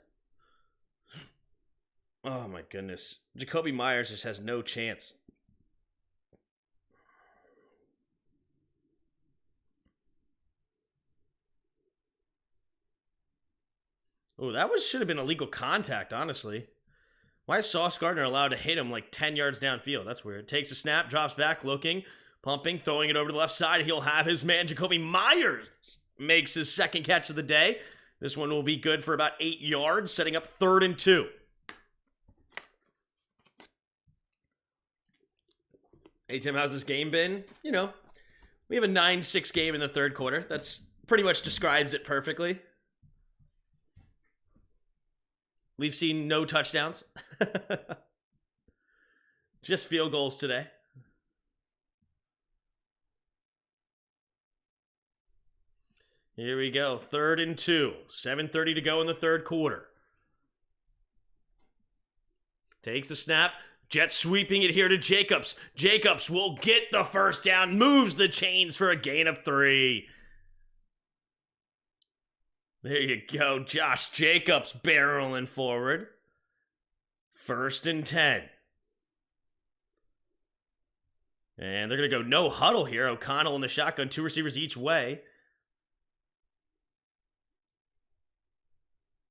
Oh my goodness. Jacoby Myers just has no chance. Oh, that should have been illegal contact, honestly. Why is Sauce Gardner allowed to hit him like 10 yards downfield? That's weird. Takes a snap, drops back, looking, pumping, throwing it over to the left side. He'll have his man, Jacoby Myers, makes his second catch of the day. This one will be good for about 8 yards, setting up 3rd and 2. Hey, Tim, how's this game been? You know, we have a 9-6 game in the third quarter. That's pretty much describes it perfectly. We've seen no touchdowns. Just field goals today. Here we go. 3rd and 2. 7:30 to go in the third quarter. Takes the snap. Jets sweeping it here to Jacobs. Jacobs will get the first down. Moves the chains for a gain of 3. There you go. Josh Jacobs barreling forward. 1st and 10. And they're going to go no huddle here. O'Connell in the shotgun, 2 receivers each way.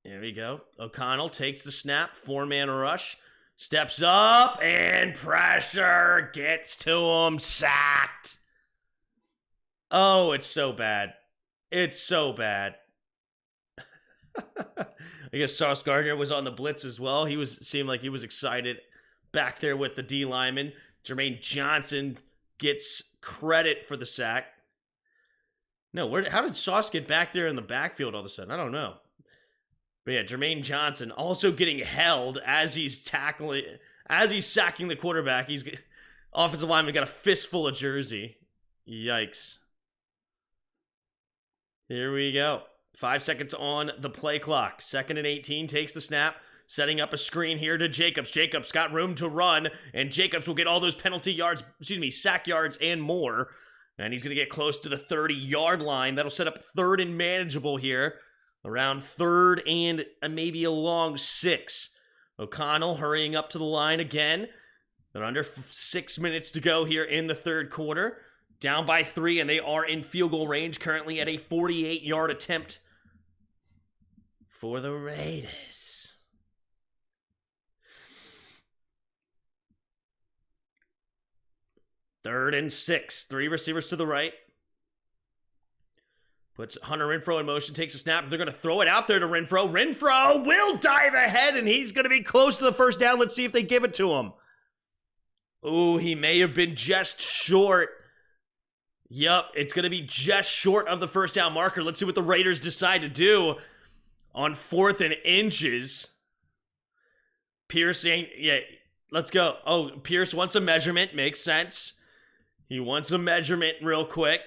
There we go. O'Connell takes the snap, 4-man rush, steps up, and pressure gets to him, sacked. Oh, it's so bad. It's so bad. I guess Sauce Gardner was on the blitz as well. Seemed like he was excited back there with the D lineman. Jermaine Johnson gets credit for the sack. No, how did Sauce get back there in the backfield all of a sudden? I don't know. But yeah, Jermaine Johnson also getting held as he's sacking the quarterback. Offensive lineman got a fistful of jersey. Yikes. Here we go. 5 seconds on the play clock. 2nd and 18, takes the snap, setting up a screen here to Jacobs. Jacobs got room to run, and Jacobs will get all those sack yards and more. And he's going to get close to the 30-yard line. That'll set up 3rd and manageable here. Around 3rd and maybe a long 6. O'Connell hurrying up to the line again. They're under 6 minutes to go here in the 3rd quarter. Down by 3, and they are in field goal range, currently at a 48-yard attempt for the Raiders. Third and 6. 3 receivers to the right. Puts Hunter Renfrow in motion, takes a snap. They're going to throw it out there to Renfrow. Renfrow will dive ahead, and he's going to be close to the first down. Let's see if they give it to him. Ooh, he may have been just short. Yup, it's going to be just short of the first down marker. Let's see what the Raiders decide to do on 4th and inches. Pierce saying, yeah, let's go. Oh, Pierce wants a measurement. Makes sense. He wants a measurement real quick.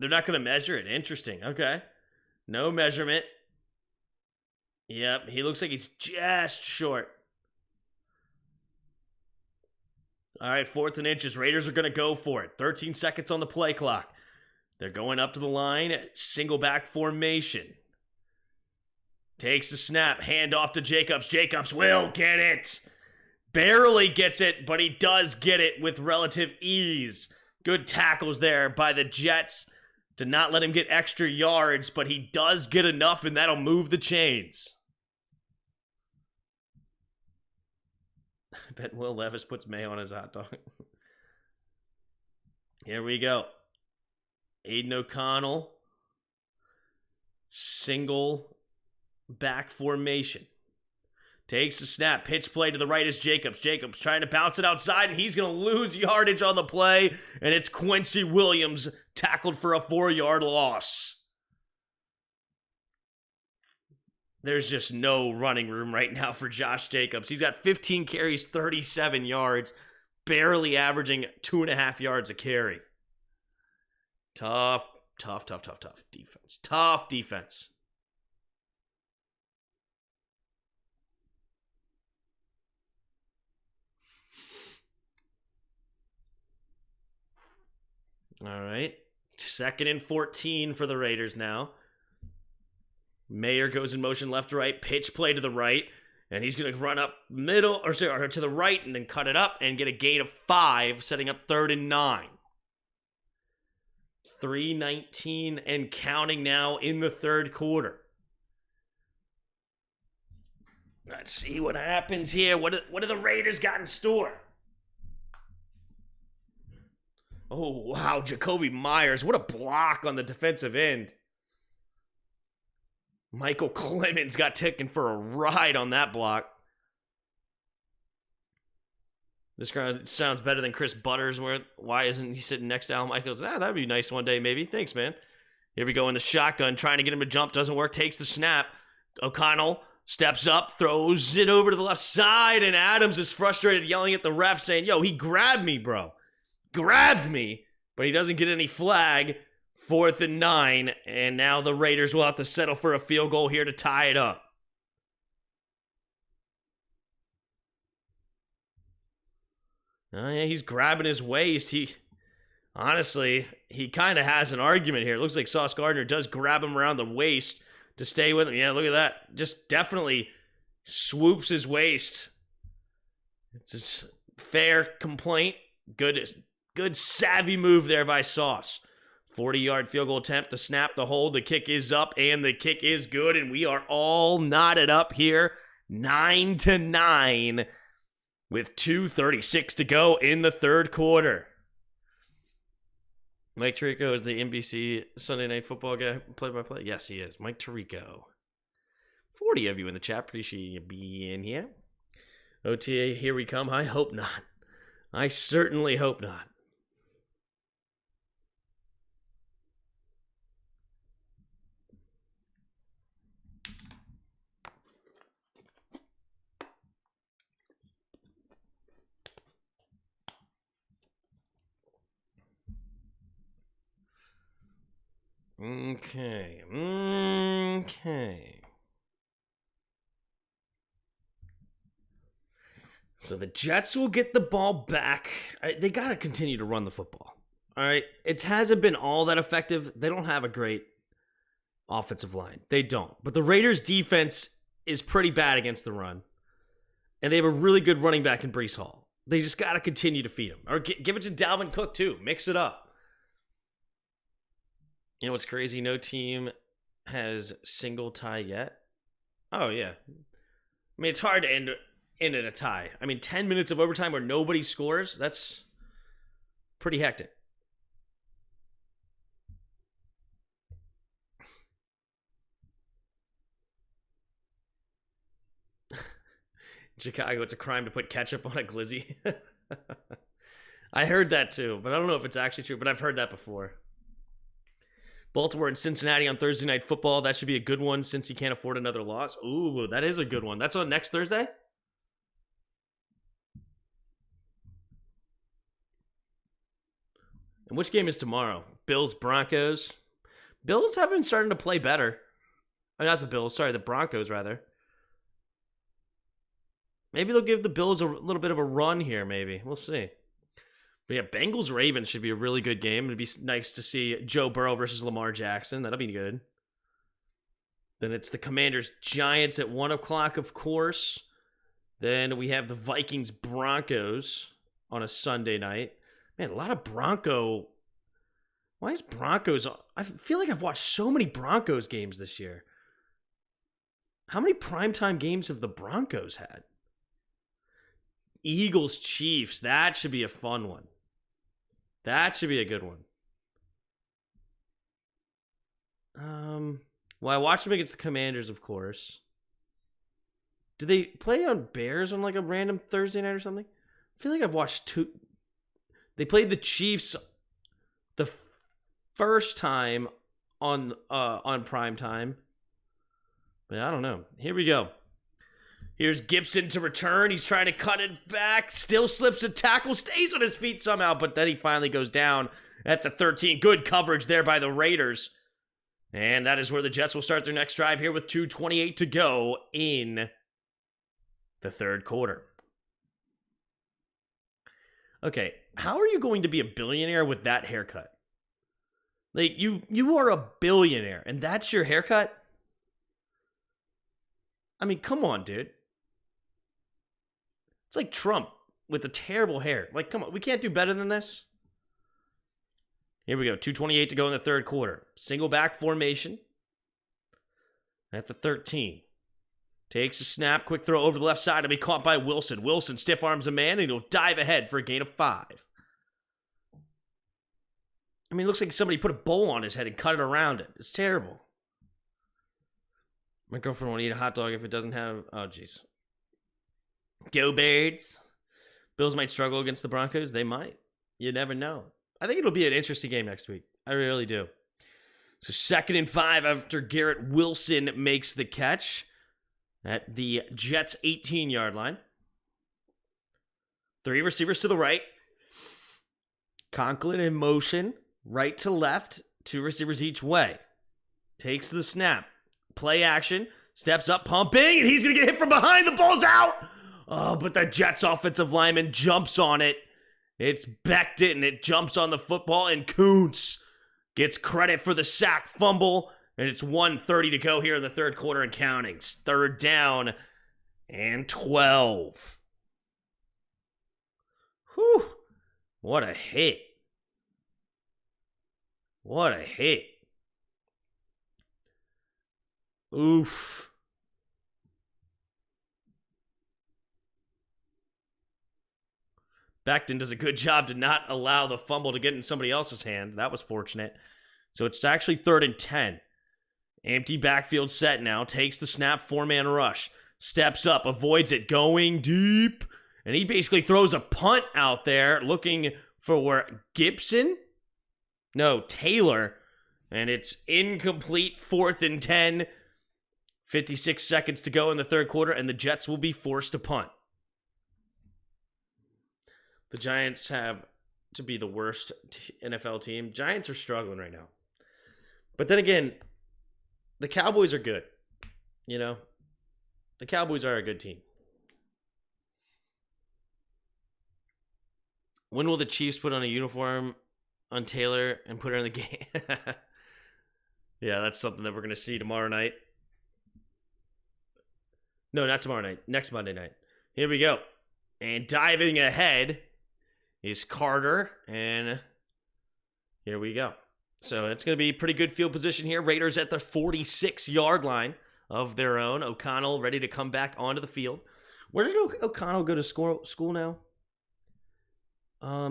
They're not going to measure it. Interesting. Okay. No measurement. Yep, he looks like he's just short. All right, 4th and inches. Raiders are going to go for it. 13 seconds on the play clock. They're going up to the line. Single back formation. Takes the snap. Hand off to Jacobs. Jacobs will get it. Barely gets it, but he does get it with relative ease. Good tackles there by the Jets to not let him get extra yards, but he does get enough, and that'll move the chains. I bet Will Levis puts mayo on his hot dog. Here we go. Aiden O'Connell. Single back formation. Takes the snap. Pitch play to the right is Jacobs. Jacobs trying to bounce it outside, and he's going to lose yardage on the play. And it's Quincy Williams tackled for a 4-yard loss. There's just no running room right now for Josh Jacobs. He's got 15 carries, 37 yards, barely averaging 2.5 yards a carry. Tough defense. Tough defense. All right. 2nd and 14 for the Raiders now. Mayer goes in motion left to right. Pitch play to the right. And he's going to run up middle, or to the right, and then cut it up and get a gain of 5, setting up 3rd and 9. 3:19 and counting now in the 3rd quarter. Let's see what happens here. What do the Raiders got in store? Oh, wow, Jacoby Myers. What a block on the defensive end. Michael Clemens got taken for a ride on that block. This guy sounds better than Chris Butters. Why isn't he sitting next to Al Michaels? That'd be nice one day, maybe. Thanks, man. Here we go in the shotgun, trying to get him to jump. Doesn't work. Takes the snap. O'Connell steps up, throws it over to the left side, and Adams is frustrated, yelling at the ref, saying, yo, he grabbed me, bro. Grabbed me, but he doesn't get any flag. 4th and 9, and now the Raiders will have to settle for a field goal here to tie it up. Oh, yeah, he's grabbing his waist. Honestly, he kind of has an argument here. It looks like Sauce Gardner does grab him around the waist to stay with him. Yeah, look at that. Just definitely swoops his waist It's a fair complaint. Good savvy move there by Sauce. 40-yard field goal attempt, the snap, the hold, the kick is up, and the kick is good, and we are all knotted up here, 9-9, with 2:36 to go in the third quarter. Mike Tirico is the NBC Sunday Night Football guy, play-by-play? Yes, he is. Mike Tirico. 40 of you in the chat. Appreciate you being here. OTA, here we come. I hope not. I certainly hope not. Okay. So the Jets will get the ball back. They got to continue to run the football. All right. It hasn't been all that effective. They don't have a great offensive line. They don't. But the Raiders' defense is pretty bad against the run. And they have a really good running back in Breece Hall. They just got to continue to feed him. Or give it to Dalvin Cook, too. Mix it up. You know what's crazy? No team has single tie yet. Oh, yeah. I mean, it's hard to end in a tie. I mean, 10 minutes of overtime where nobody scores, that's pretty hectic. Chicago, it's a crime to put ketchup on a glizzy. I heard that too, but I don't know if it's actually true, but I've heard that before. Baltimore and Cincinnati on Thursday Night Football. That should be a good one since he can't afford another loss. Ooh, that is a good one. That's on next Thursday? And which game is tomorrow? Bills, Broncos. Bills have been starting to play better. Not the Bills, sorry, the Broncos rather. Maybe they'll give the Bills a little bit of a run here, maybe. We'll see. But yeah, Bengals-Ravens should be a really good game. It'd be nice to see Joe Burrow versus Lamar Jackson. That'll be good. Then it's the Commanders-Giants at 1 o'clock, of course. Then we have the Vikings-Broncos on a Sunday night. Man, a lot of Bronco. Why is Broncos? I feel like I've watched so many Broncos games this year. How many primetime games have the Broncos had? Eagles-Chiefs. That should be a fun one. That should be a good one. Well, I watched them against the Commanders, of course. Did they play on Bears on like a random Thursday night or something? I feel like I've watched two. They played the Chiefs the first time on prime time. But I don't know. Here we go. Here's Gibson to return. He's trying to cut it back. Still slips a tackle. Stays on his feet somehow. But then he finally goes down at the 13. Good coverage there by the Raiders. And that is where the Jets will start their next drive here with 2:28 to go in the third quarter. Okay, how are you going to be a billionaire with that haircut? Like, you are a billionaire, and that's your haircut? I mean, come on, dude. It's like Trump with the terrible hair. Like, come on, we can't do better than this. Here we go, 2:28 to go in the third quarter. Single back formation at the 13. Takes a snap, quick throw over the left side to be caught by Wilson. Wilson stiff arms a man, and he'll dive ahead for a gain of 5. I mean, it looks like somebody put a bowl on his head and cut it around it. It's terrible. My girlfriend won't eat a hot dog if it doesn't have... Oh, jeez. Go Birds. Bills might struggle against the Broncos. They might. You never know. I think it'll be an interesting game next week. I really do. So 2nd and 5 after Garrett Wilson makes the catch at the Jets' 18-yard line. 3 receivers to the right. Conklin in motion. Right to left. 2 receivers each way. Takes the snap. Play action. Steps up, pumping, and he's going to get hit from behind. The ball's out. Oh, but the Jets' offensive lineman jumps on it. It's Becton, and it jumps on the football, and Kuntz gets credit for the sack fumble, and it's 1:30 to go here in the third quarter and counting. 3rd down and 12. Whew. What a hit. What a hit. Oof. Becton does a good job to not allow the fumble to get in somebody else's hand. That was fortunate. So it's actually 3rd and 10. Empty backfield set now. Takes the snap, 4-man rush. Steps up, avoids it, going deep. And he basically throws a punt out there looking for where Gibson? No, Taylor. And it's incomplete, 4th and 10. 56 seconds to go in the third quarter, and the Jets will be forced to punt. The Giants have to be the worst NFL team. Giants are struggling right now. But then again, the Cowboys are good. You know? The Cowboys are a good team. When will the Chiefs put on a uniform on Taylor and put her in the game? Yeah, that's something that we're going to see tomorrow night. No, not tomorrow night. Next Monday night. Here we go. And diving ahead is Carter. And here we go. So it's going to be pretty good field position here. Raiders at the 46-yard line of their own. O'Connell ready to come back onto the field. Where did O'Connell go to school now?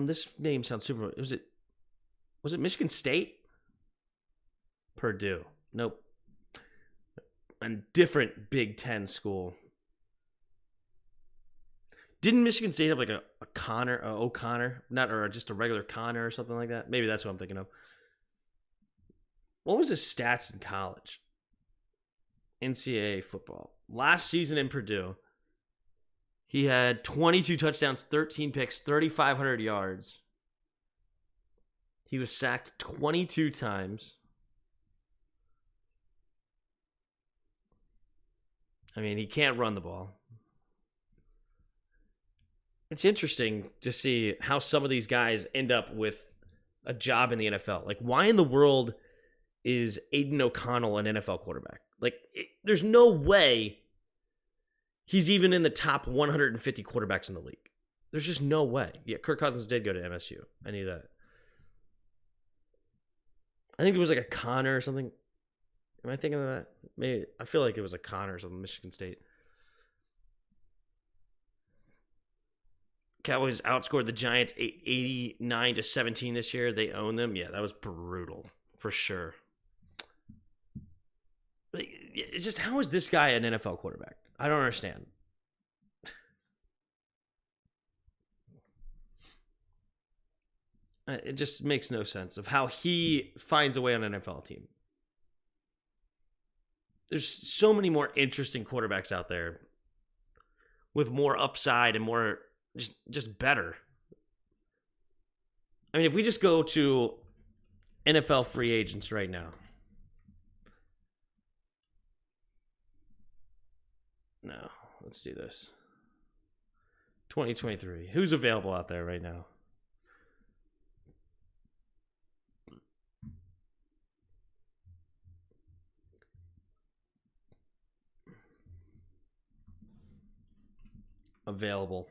This name sounds super. Was it Michigan State? Purdue. Nope. A different Big Ten school. Didn't Michigan State have like a O'Connor? Not, or just a regular Connor or something like that? Maybe that's what I'm thinking of. What was his stats in college? NCAA football. Last season in Purdue, he had 22 touchdowns, 13 picks, 3,500 yards. He was sacked 22 times. I mean, he can't run the ball. It's interesting to see how some of these guys end up with a job in the NFL. Like, why in the world is Aiden O'Connell an NFL quarterback? Like, there's no way he's even in the top 150 quarterbacks in the league. There's just no way. Yeah, Kirk Cousins did go to MSU. I knew that. I think it was like a Connor or something. Am I thinking of that? Maybe. I feel like it was a Connor or something, Michigan State. Cowboys outscored the Giants 89-17 this year. They own them. Yeah, that was brutal for sure. It's just, how is this guy an NFL quarterback? I don't understand. It just makes no sense of how he finds a way on an NFL team. There's so many more interesting quarterbacks out there with more upside and more just better. I mean, if we just go to NFL free agents right now. No, let's do this. 2023. Who's available out there right now? Available.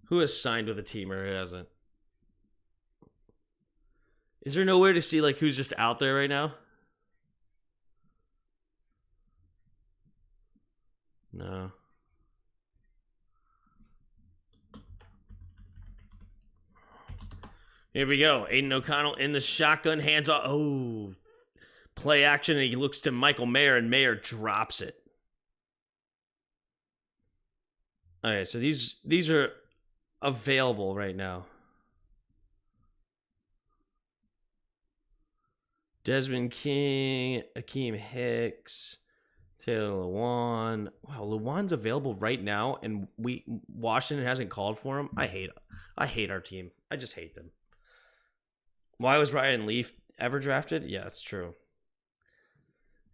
Who has signed with a team or who hasn't? Is there nowhere to see like who's just out there right now? No. Here we go. Aiden O'Connell in the shotgun, hands off. Oh, play action, and he looks to Michael Mayer, and Mayer drops it. Okay, so these are available right now. Desmond King, Akeem Hicks, Taylor Lewan. Wow, Lewan's available right now, and Washington hasn't called for him. I hate our team. I just hate them. Why was Ryan Leaf ever drafted? Yeah, that's true.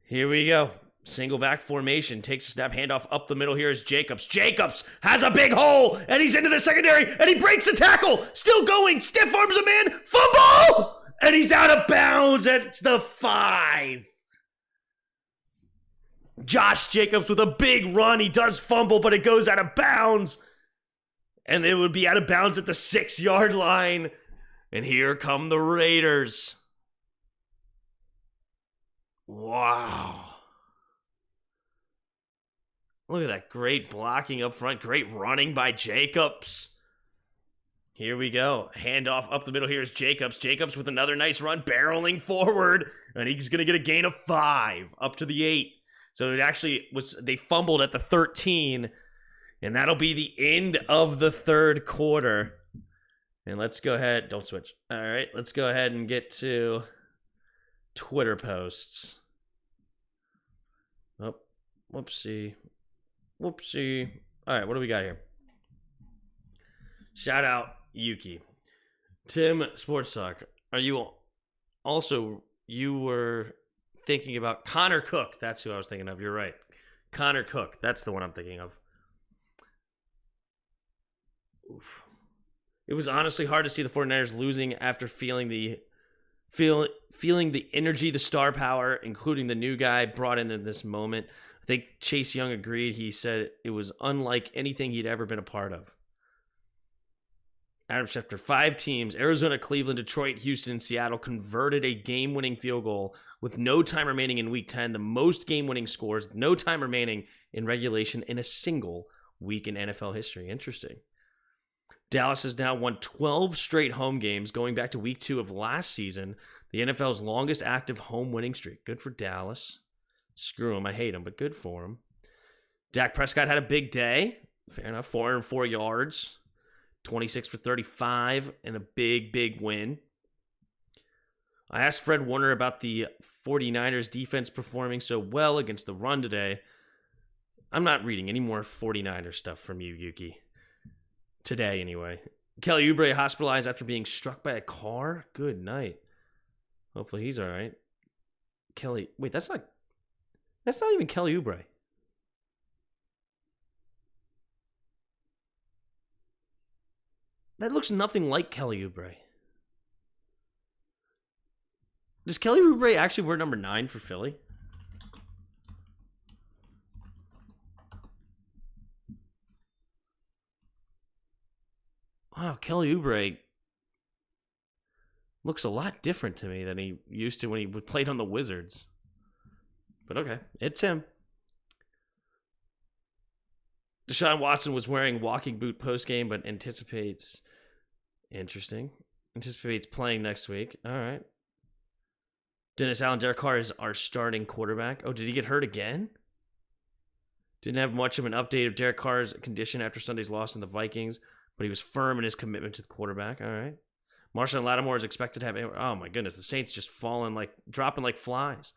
Here we go. Single back formation. Takes a snap, handoff up the middle. Here is Jacobs. Jacobs has a big hole, and he's into the secondary, and he breaks the tackle. Still going. Stiff arms him in. Fumble! And he's out of bounds. It's the 5. Josh Jacobs with a big run. He does fumble, but it goes out of bounds. And it would be out of bounds at the 6-yard line. And here come the Raiders. Wow. Look at that great blocking up front. Great running by Jacobs. Here we go. Handoff up the middle. Here's Jacobs. Jacobs with another nice run, barreling forward. And he's going to get a gain of 5 up to the 8. So it actually was, they fumbled at the 13. And that'll be the end of the third quarter. And let's go ahead. Don't switch. All right. Let's go ahead and get to Twitter posts. Oh, whoopsie. Whoopsie. All right. What do we got here? Shout out Yuki. Tim Sports Talk. Are you also, you were thinking about Connor Cook. That's who I was thinking of. You're right. Connor Cook. That's the one I'm thinking of. Oof. It was honestly hard to see the 49ers losing after feeling the energy, the star power, including the new guy brought in this moment. I think Chase Young agreed. He said it was unlike anything he'd ever been a part of. Adam Schefter, 5 teams, Arizona, Cleveland, Detroit, Houston, Seattle, converted a game-winning field goal with no time remaining in Week 10, the most game-winning scores, no time remaining in regulation in a single week in NFL history. Interesting. Dallas has now won 12 straight home games going back to Week 2 of last season, the NFL's longest active home winning streak. Good for Dallas. Screw him. I hate him, but good for him. Dak Prescott had a big day. Fair enough. 404 yards. 26 for 35, and a big, big win. I asked Fred Warner about the 49ers defense performing so well against the run today. I'm not reading any more 49er stuff from you, Yuki. Today, anyway. Kelly Oubre hospitalized after being struck by a car. Good night. Hopefully he's all right. Kelly, wait, that's not even Kelly Oubre. That looks nothing like Kelly Oubre. Does Kelly Oubre actually wear number 9 for Philly? Wow, Kelly Oubre looks a lot different to me than he used to when he played on the Wizards. But okay, it's him. Deshaun Watson was wearing walking boot postgame, but anticipates playing next week. All right. Dennis Allen, Derek Carr is our starting quarterback. Oh, did he get hurt again? Didn't have much of an update of Derek Carr's condition after Sunday's loss in the Vikings, but he was firm in his commitment to the quarterback. All right. Marshawn Lattimore is expected to have, oh my goodness, the Saints just dropping like flies.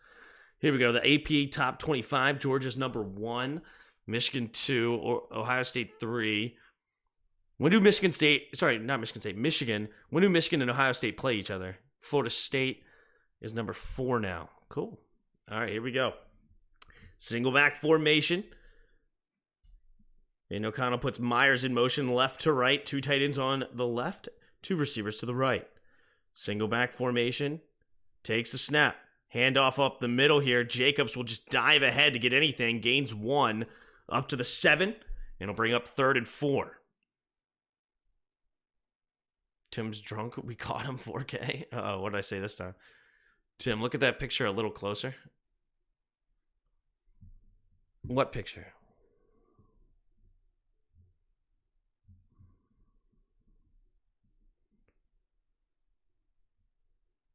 Here we go. The AP top 25. Georgia's number 1. Michigan 2, Ohio State 3. When do Michigan? When do Michigan and Ohio State play each other? Florida State is number 4 now. Cool. All right, here we go. Single back formation. And O'Connell puts Myers in motion left to right. 2 tight ends on the left, 2 receivers to the right. Single back formation. Takes the snap. Handoff up the middle here. Jacobs will just dive ahead to get anything. Gains 1. Up to the 7, and it'll bring up 3rd and 4. Tim's drunk. We caught him 4K. Uh-oh, what did I say this time? Tim, look at that picture a little closer. What picture?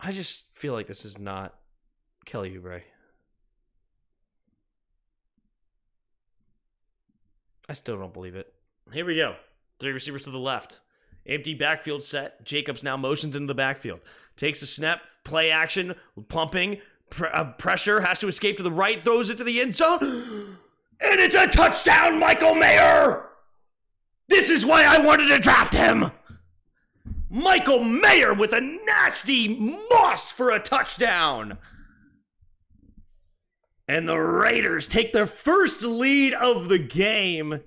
I just feel like this is not Kelly Oubre. I still don't believe it. Here we go. 3 receivers to the left. Empty backfield set. Jacobs now motions into the backfield. Takes a snap. Play action. Pumping. Pressure. Has to escape to the right. Throws it to the end zone. And it's a touchdown, Michael Mayer! This is why I wanted to draft him! Michael Mayer with a nasty moss for a touchdown! And the Raiders take their first lead of the game.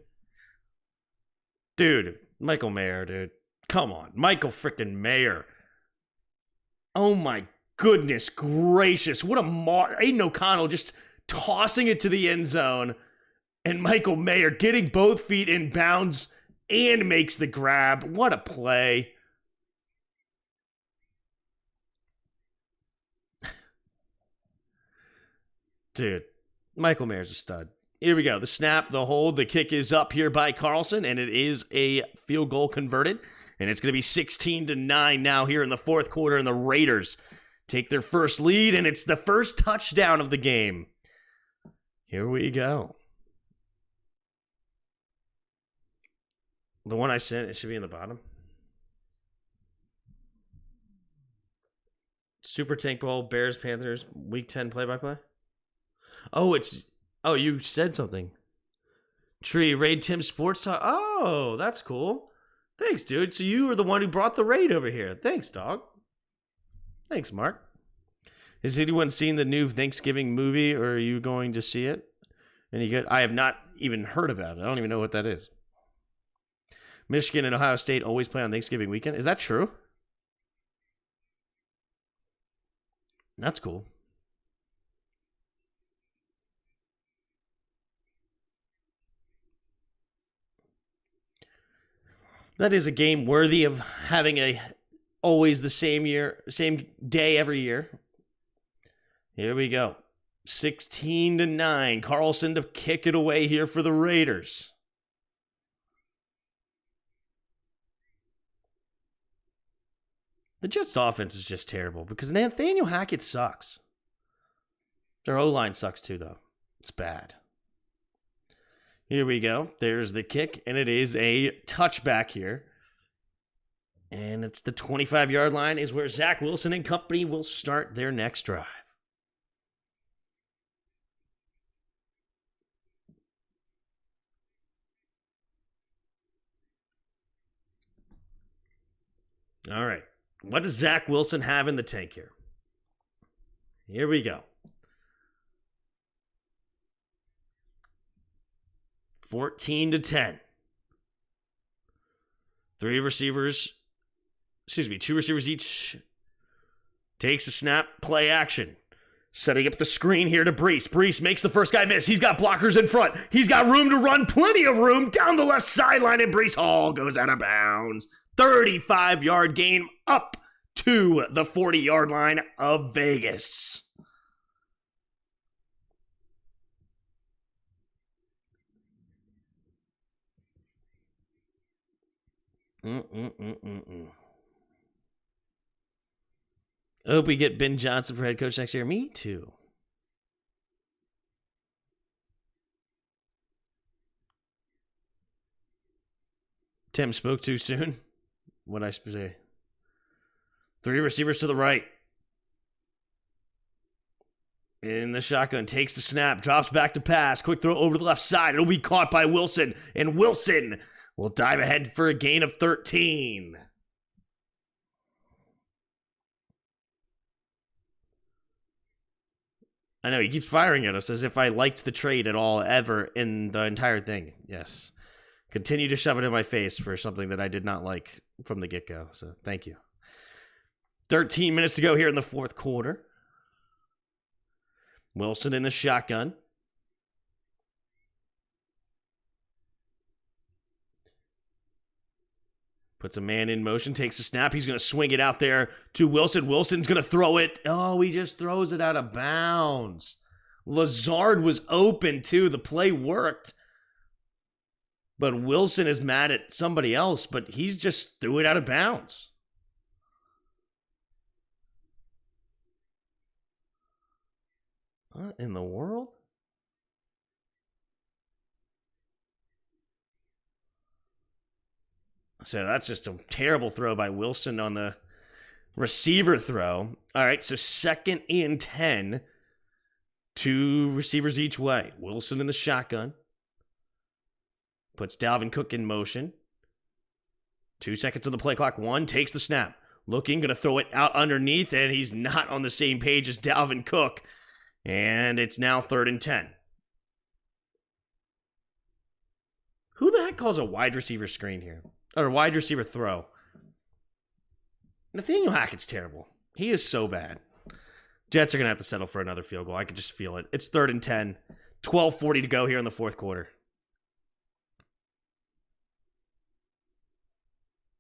Dude, Michael Mayer, dude. Come on, Michael frickin' Mayer. Oh my goodness gracious. What a Aiden O'Connell just tossing it to the end zone, and Michael Mayer getting both feet in bounds and makes the grab. What a play. Dude, Michael Mayer's a stud. Here we go. The snap, the hold, the kick is up here by Carlson, and it is a field goal converted. And it's going to be 16-9 now here in the fourth quarter, and the Raiders take their first lead, and it's the first touchdown of the game. Here we go. The one I sent, it should be in the bottom. Super Tank Bowl, Bears, Panthers, Week 10 play-by-play. Oh, you said something. Tree, Raid Tim Sports Talk. Oh, that's cool. Thanks, dude. So you were the one who brought the raid over here. Thanks, dog. Thanks, Mark. Has anyone seen the new Thanksgiving movie, or are you going to see it? Any good? I have not even heard about it. I don't even know what that is. Michigan and Ohio State always play on Thanksgiving weekend. Is that true? That's cool. That is a game worthy of having always the same day every year. Here we go. 16-9. Carlson to kick it away here for the Raiders. The Jets' offense is just terrible because Nathaniel Hackett sucks. Their O-line sucks too, though. It's bad. Here we go. There's the kick, and it is a touchback here. And it's the 25-yard line is where Zach Wilson and company will start their next drive. All right. What does Zach Wilson have in the tank here? Here we go. 14-10. Two receivers each. Takes a snap, play action. Setting up the screen here to Brees. Brees makes the first guy miss. He's got blockers in front. He's got room to run, plenty of room down the left sideline, and Brees Hall goes out of bounds. 35-yard gain up to the 40-yard line of Vegas. I hope we get Ben Johnson for head coach next year. Me too. Tim spoke too soon. What'd I say? Three receivers to the right. In the shotgun, takes the snap, drops back to pass. Quick throw over the left side. It'll be caught by Wilson. And Wilson will dive ahead for a gain of 13. I know, he keeps firing at us as if I liked the trade at all ever in the entire thing. Yes. Continue to shove it in my face for something that I did not like from the get-go. So, thank you. 13 minutes to go here in the fourth quarter. Wilson in the shotgun. Puts a man in motion, takes a snap. He's going to swing it out there to Wilson. Wilson's going to throw it. Oh, he just throws it out of bounds. Lazard was open, too. The play worked. But Wilson is mad at somebody else, but he's just threw it out of bounds. What in the world? So that's just a terrible throw by Wilson on the receiver throw. All right, so 2nd and 10. 2 receivers each way. Wilson in the shotgun. Puts Dalvin Cook in motion. 2 seconds on the play clock. 1 takes the snap. Looking, going to throw it out underneath, and he's not on the same page as Dalvin Cook. And it's now 3rd and 10. Who the heck calls a wide receiver screen here? Or a wide receiver throw? Nathaniel Hackett's terrible. He is so bad. Jets are going to have to settle for another field goal. I can just feel it. It's 3rd and 10. 12:40 to go here in the fourth quarter.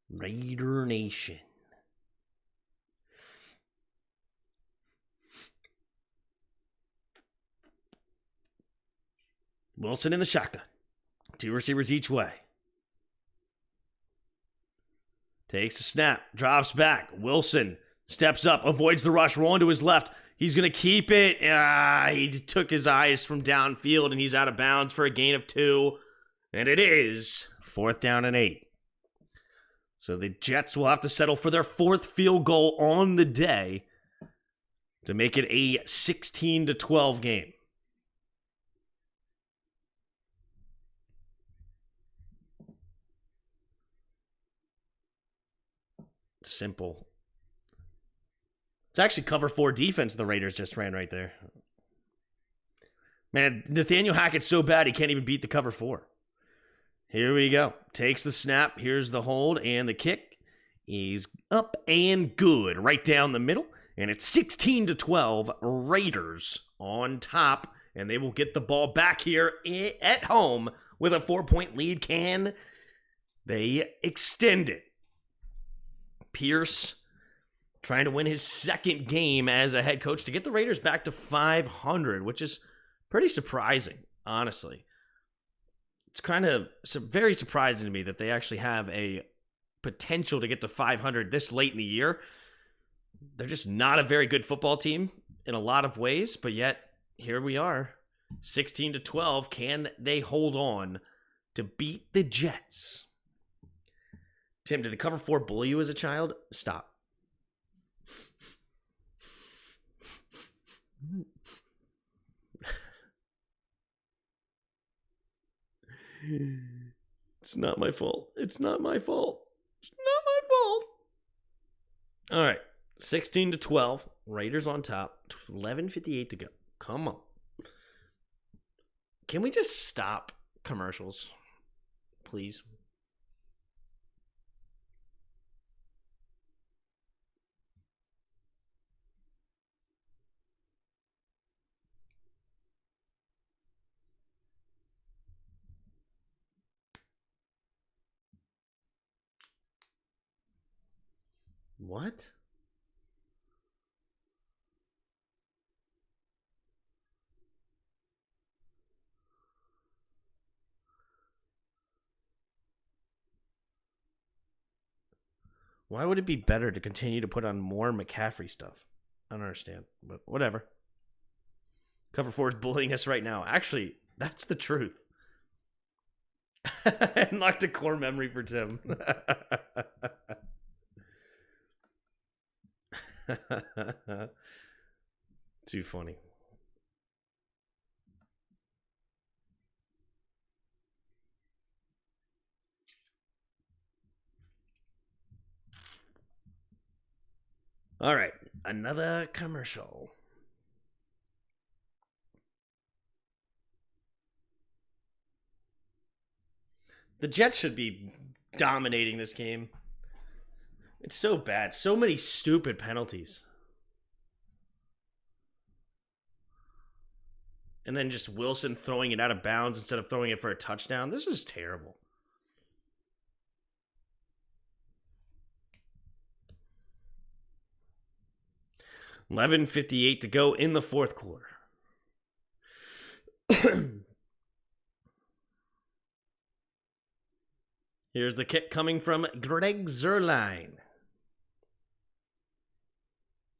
Raider Nation. Wilson in the shotgun. 2 receivers each way. Takes a snap. Drops back. Wilson steps up. Avoids the rush. Rolling to his left. He's going to keep it. He took his eyes from downfield, and he's out of bounds for a gain of 2. And it is 4th down and 8. So the Jets will have to settle for their 4th field goal on the day to make it a 16-12 game. Simple. It's actually cover 4 defense the Raiders just ran right there. Man, Nathaniel Hackett's so bad he can't even beat the cover 4. Here we go. Takes the snap. Here's the hold and the kick. He's up and good right down the middle. And it's 16-12. Raiders on top. And they will get the ball back here at home with a 4-point lead. Can they extend it? Pierce trying to win his 2nd game as a head coach to get the Raiders back to 500, which is pretty surprising, honestly. It's kind of very surprising to me that they actually have a potential to get to 500 this late in the year. They're just not a very good football team in a lot of ways, but yet here we are, 16-12. Can they hold on to beat the Jets? Tim, did the cover 4 bully you as a child? Stop. It's not my fault. It's not my fault. It's not my fault. All right. 16-12. Raiders on top. 11:58 to go. Come on. Can we just stop commercials? Please. What? Why would it be better to continue to put on more McCaffrey stuff? I don't understand, but whatever. Cover 4 is bullying us right now. Actually, that's the truth. Unlocked a core memory for Tim. Too funny. All right, another commercial. The Jets should be dominating this game. It's so bad. So many stupid penalties. And then just Wilson throwing it out of bounds instead of throwing it for a touchdown. This is terrible. $11:58 to go in the fourth quarter. Here's the kick coming from Greg Zuerlein.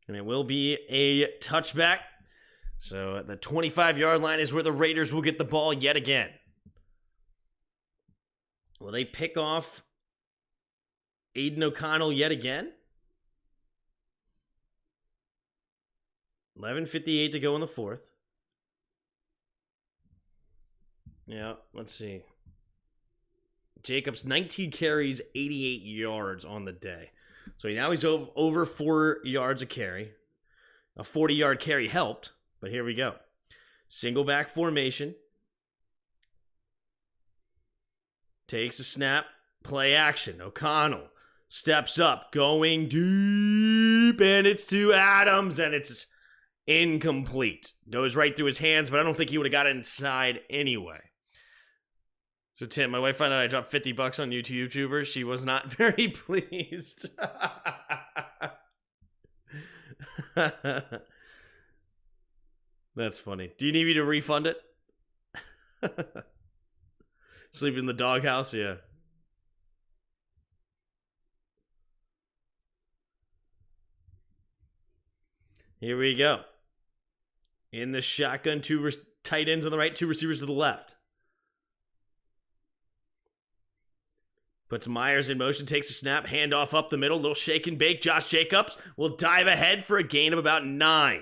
And it will be a touchback. So the 25-yard line is where the Raiders will get the ball yet again. Will they pick off Aiden O'Connell yet again? 11:58 to go in the fourth. Yeah, let's see. Jacobs, 19 carries, 88 yards on the day. So now he's over 4 yards a carry. A 40-yard carry helped, but here we go. Single back formation. Takes a snap. Play action. O'Connell steps up, going deep, and it's to Adams, and it's Incomplete. Goes right through his hands, but I don't think he would have got it inside anyway. So, Tim, my wife found out I dropped $50 on YouTubers. She was not very pleased. That's funny. Do you need me to refund it? Sleep in the doghouse? Yeah. Here we go. In the shotgun, two tight ends on the right, two receivers to the left. Puts Myers in motion, takes a snap, handoff up the middle, little shake and bake. Josh Jacobs will dive ahead for a gain of about 9.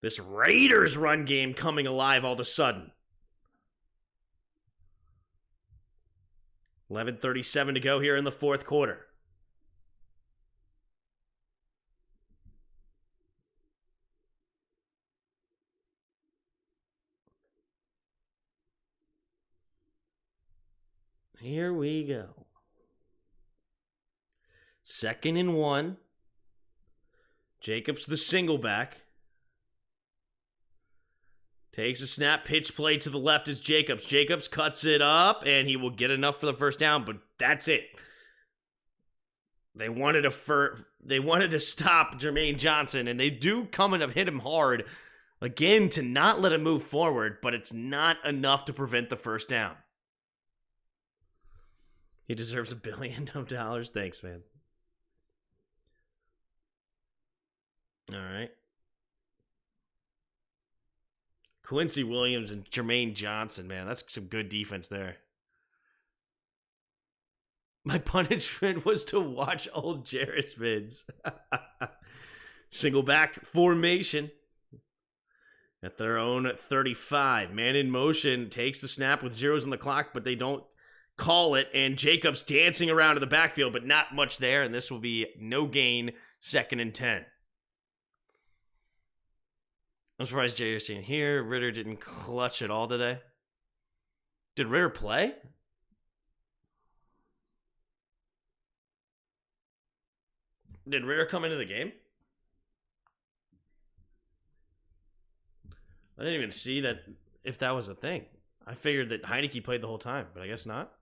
This Raiders run game coming alive all of a sudden. 11:37 to go here in the fourth quarter. Here we go. 2nd and 1. Jacobs the single back. Takes a snap, pitch play to the left is Jacobs. Jacobs cuts it up, and he will get enough for the first down, but that's it. They wanted to stop Jermaine Johnson, and they do come and hit him hard, again, to not let him move forward, but it's not enough to prevent the first down. He deserves $1 billion. Thanks, man. All right. Quincy Williams and Jermaine Johnson, man. That's some good defense there. My punishment was to watch old Jarris vids. Single back formation. At their own 35. Man in motion takes the snap with zeros on the clock, but they don't call it. And Jacobs dancing around in the backfield, but not much there. And this will be no gain, 2nd and 10. I'm surprised Jay is seeing here. Ritter didn't clutch at all today. Did Ritter play? Did Ritter come into the game? I didn't even see that if that was a thing. I figured that Heineke played the whole time, but I guess not.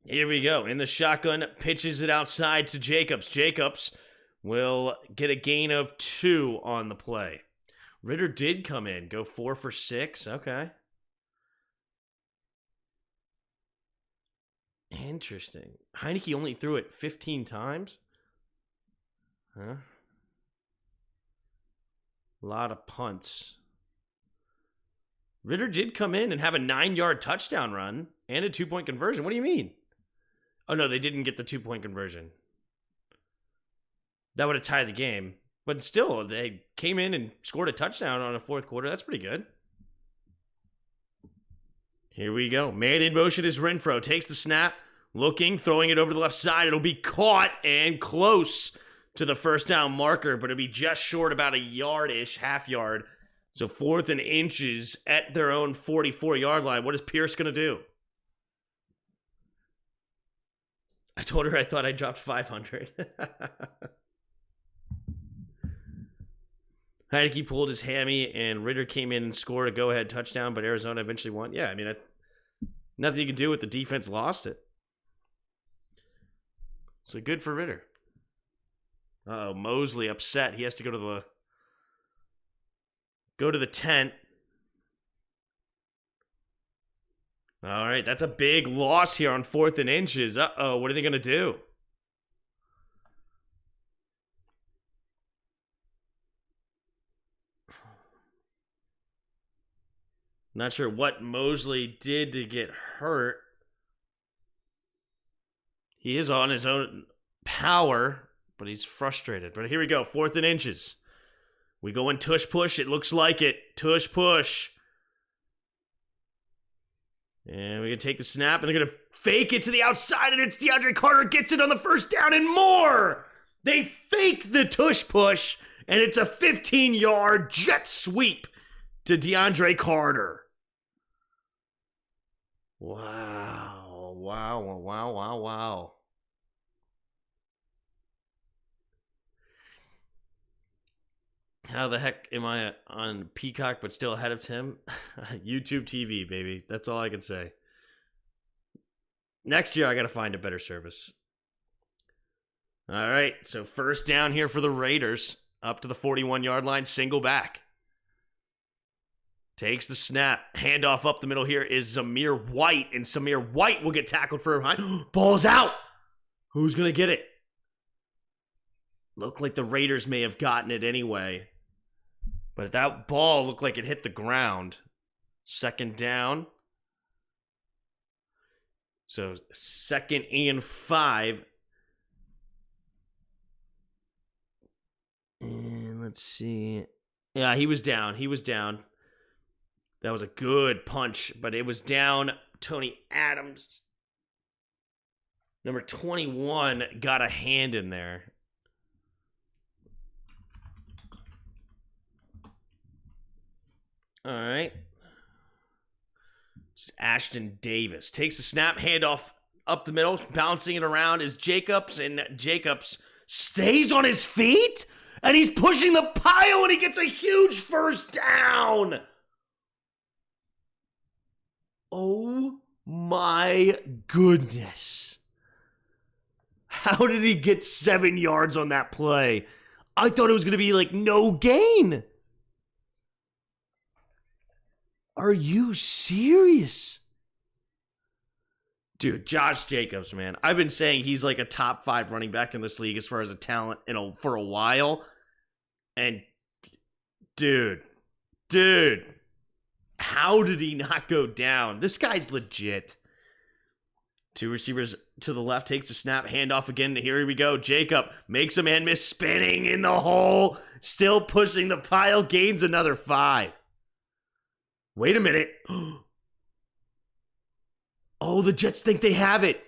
Here we go. In the shotgun, pitches it outside to Jacobs. Jacobs will get a gain of 2 on the play. Ritter did come in. Go 4 for 6. Okay. Interesting. Heineke only threw it 15 times? Huh? A lot of punts. Ritter did come in and have a 9-yard touchdown run and a 2-point conversion. What do you mean? Oh, no, they didn't get the 2-point conversion. That would have tied the game. But still, they came in and scored a touchdown on a fourth quarter. That's pretty good. Here we go. Man in motion is Renfro. Takes the snap. Looking, throwing it over the left side. It'll be caught and close to the first down marker, but it'll be just short, about a yard-ish, half yard. So 4th and inches at their own 44-yard line. What is Pierce going to do? I told her I thought I dropped 500. Heineke pulled his hammy, and Ritter came in and scored a go-ahead touchdown, but Arizona eventually won. Yeah, I mean, nothing you can do with the defense lost it. So good for Ritter. Uh-oh, Mosley upset. He has to go to the tent. All right, that's a big loss here on 4th and inches. Uh-oh, what are they going to do? Not sure what Mosley did to get hurt. He is on his own power, but he's frustrated. But here we go, 4th and inches. We go in tush push. It looks like it. Tush push. And we're going to take the snap, and they're going to fake it to the outside, and it's DeAndre Carter gets it on the first down and more. They fake the tush push, and it's a 15-yard jet sweep to DeAndre Carter. Wow. Wow. How the heck am I on Peacock but still ahead of Tim? YouTube TV, baby. That's all I can say. Next year, I got to find a better service. All right, so first down here for the Raiders. Up to the 41-yard line, single back. Takes the snap. Handoff up the middle here is Zamir White, and Zamir White will get tackled for behind. Ball's out. Who's going to get it? Looked like the Raiders may have gotten it anyway. But that ball looked like it hit the ground. Second down. So 2nd and 5. And let's see. Yeah, he was down. That was a good punch, but it was down. Tony Adams, number 21, got a hand in there. All right. Just Ashton Davis takes the snap, handoff up the middle, bouncing it around is Jacobs, and Jacobs stays on his feet, and he's pushing the pile, and he gets a huge first down. Oh my goodness. How did he get 7 yards on that play? I thought it was going to be like no gain. Are you serious? Dude, Josh Jacobs, man. I've been saying he's like a top 5 running back in this league as far as a talent for a while. And dude. How did he not go down? This guy's legit. 2 receivers to the left, takes the snap, handoff again. Here we go. Jacob makes a man miss, spinning in the hole. Still pushing the pile, gains another 5. Wait a minute. Oh, the Jets think they have it.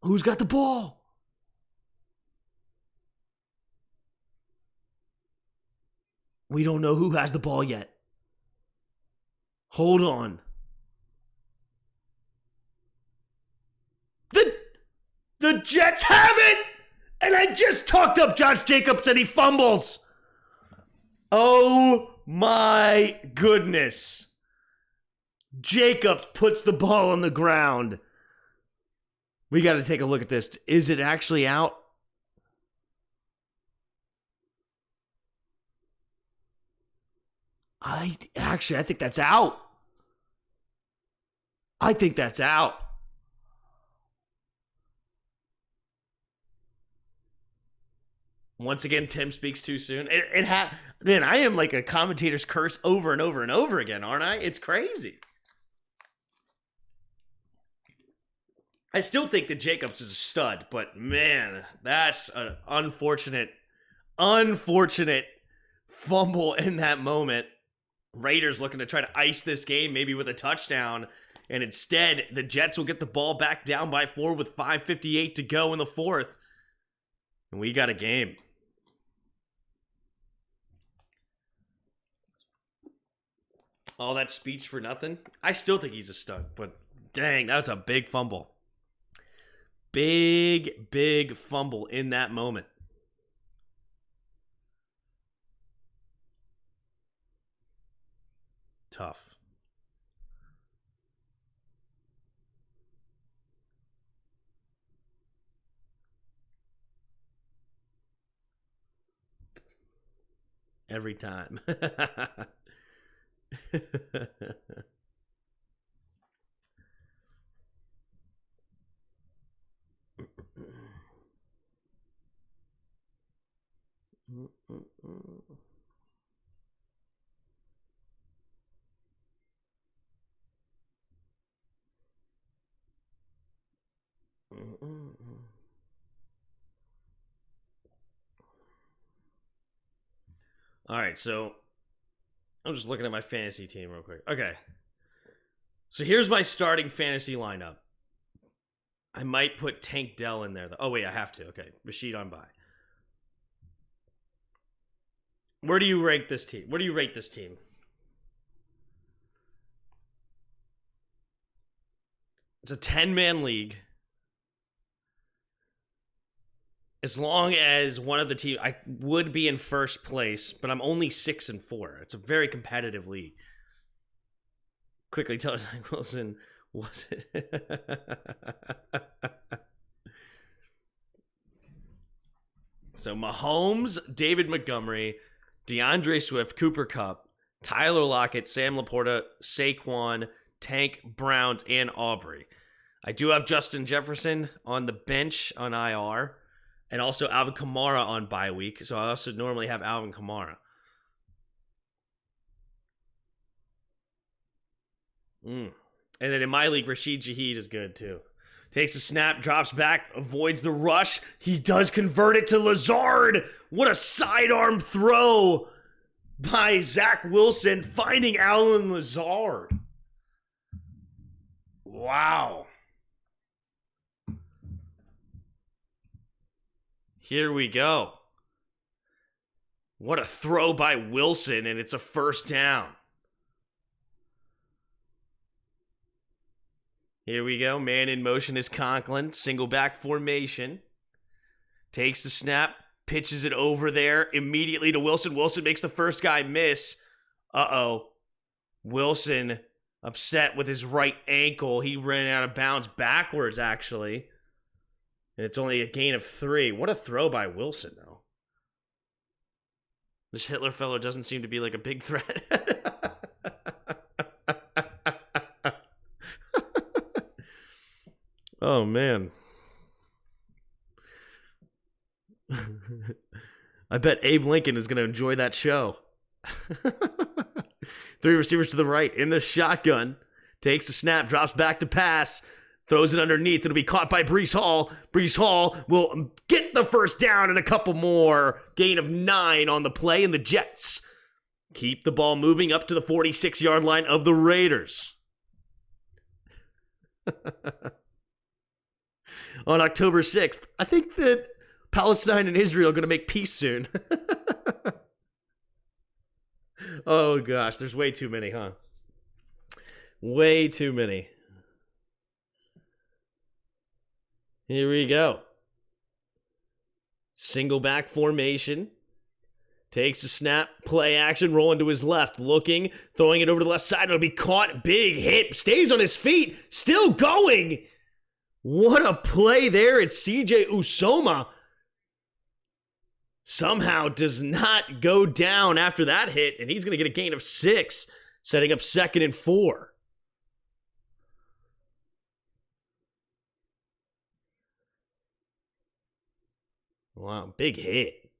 Who's got the ball? We don't know who has the ball yet. Hold on. The Jets have it! And I just talked up Josh Jacobs and he fumbles. Oh my goodness. Jacobs puts the ball on the ground. We got to take a look at this. Is it actually out? I think that's out. I think that's out. Once again, Tim speaks too soon. Man, I am like a commentator's curse over and over and over again, aren't I? It's crazy. I still think that Jacobs is a stud, but man, that's an unfortunate fumble in that moment. Raiders looking to try to ice this game, maybe with a touchdown, and instead, the Jets will get the ball back down by 4 with 5:58 to go in the 4th. And we got a game. All that speech for nothing? I still think he's a stud, but dang, that's a big fumble. Big fumble in that moment. Tough. Every time. All right, so I'm just looking at my fantasy team real quick. Okay. So here's my starting fantasy lineup. I might put Tank Dell in there, though. Oh, wait, I have to. Okay. Rashid on bye. Where do you rank this team? Where do you rate this team? It's a 10-man league. as long as one of the teams, I would be in first place, but I'm only 6-4. It's a very competitive league. Quickly tell us, Zach Wilson, was it? So Mahomes, David Montgomery, DeAndre Swift, Cooper Kupp, Tyler Lockett, Sam Laporta, Saquon, Tank, Browns, and Aubrey. I do have Justin Jefferson on the bench on IR, and also Alvin Kamara on bye week. So I also normally have Alvin Kamara. And then in my league, Rashid Shaheed is good too. Takes a snap, drops back, avoids the rush. He does convert it to Lazard. What a sidearm throw by Zach Wilson, finding Allen Lazard. Wow. Here we go. What a throw by Wilson, and it's a first down. Here we go. Man in motion is Conklin. Single back formation. Takes the snap. Pitches it over there immediately to Wilson. Wilson makes the first guy miss. Uh-oh. Wilson upset with his right ankle. He ran out of bounds backwards, actually. And it's only a gain of 3. What a throw by Wilson, though. This Hitler fellow doesn't seem to be like a big threat. Oh, man. I bet Abe Lincoln is going to enjoy that show. 3 receivers to the right in the shotgun. Takes the snap, drops back to pass. Throws it underneath. It'll be caught by Breece Hall. Breece Hall will get the first down and a couple more. Gain of 9 on the play, and the Jets keep the ball moving up to the 46-yard line of the Raiders. On October 6th, I think that Palestine and Israel are going to make peace soon. Oh, gosh. There's way too many, huh? Way too many. Here we go. Single back formation. Takes a snap. Play action. Rolling to his left. Looking. Throwing it over to the left side. It'll be caught. Big hit. Stays on his feet. Still going. What a play there. It's CJ Usoma. Somehow does not go down after that hit, and he's going to get a gain of 6, setting up 2nd and 4. Wow, big hit.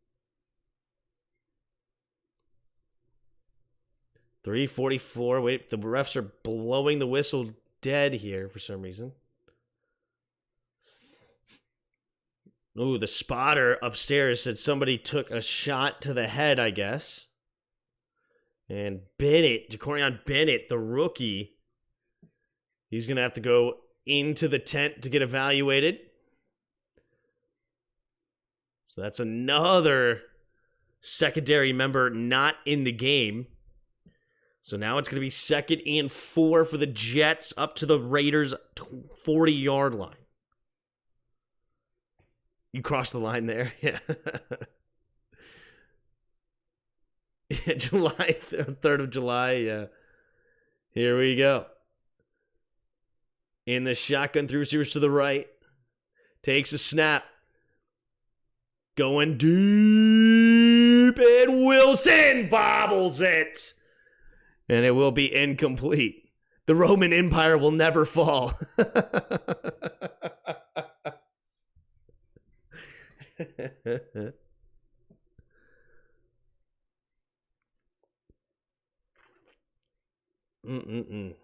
3:44. Wait, the refs are blowing the whistle dead here for some reason. Ooh, the spotter upstairs said somebody took a shot to the head, I guess. And Bennett, Jacorian Bennett, the rookie, he's going to have to go into the tent to get evaluated. So that's another secondary member not in the game. So now it's going to be 2nd and 4 for the Jets up to the Raiders' 40-yard line. You crossed the line there, yeah. Yeah, July 3rd of July, yeah. Here we go. In the shotgun, 3 receivers to the right. Takes a snap. Going deep, and Wilson bobbles it. And it will be incomplete. The Roman Empire will never fall. Mm-mm-mm.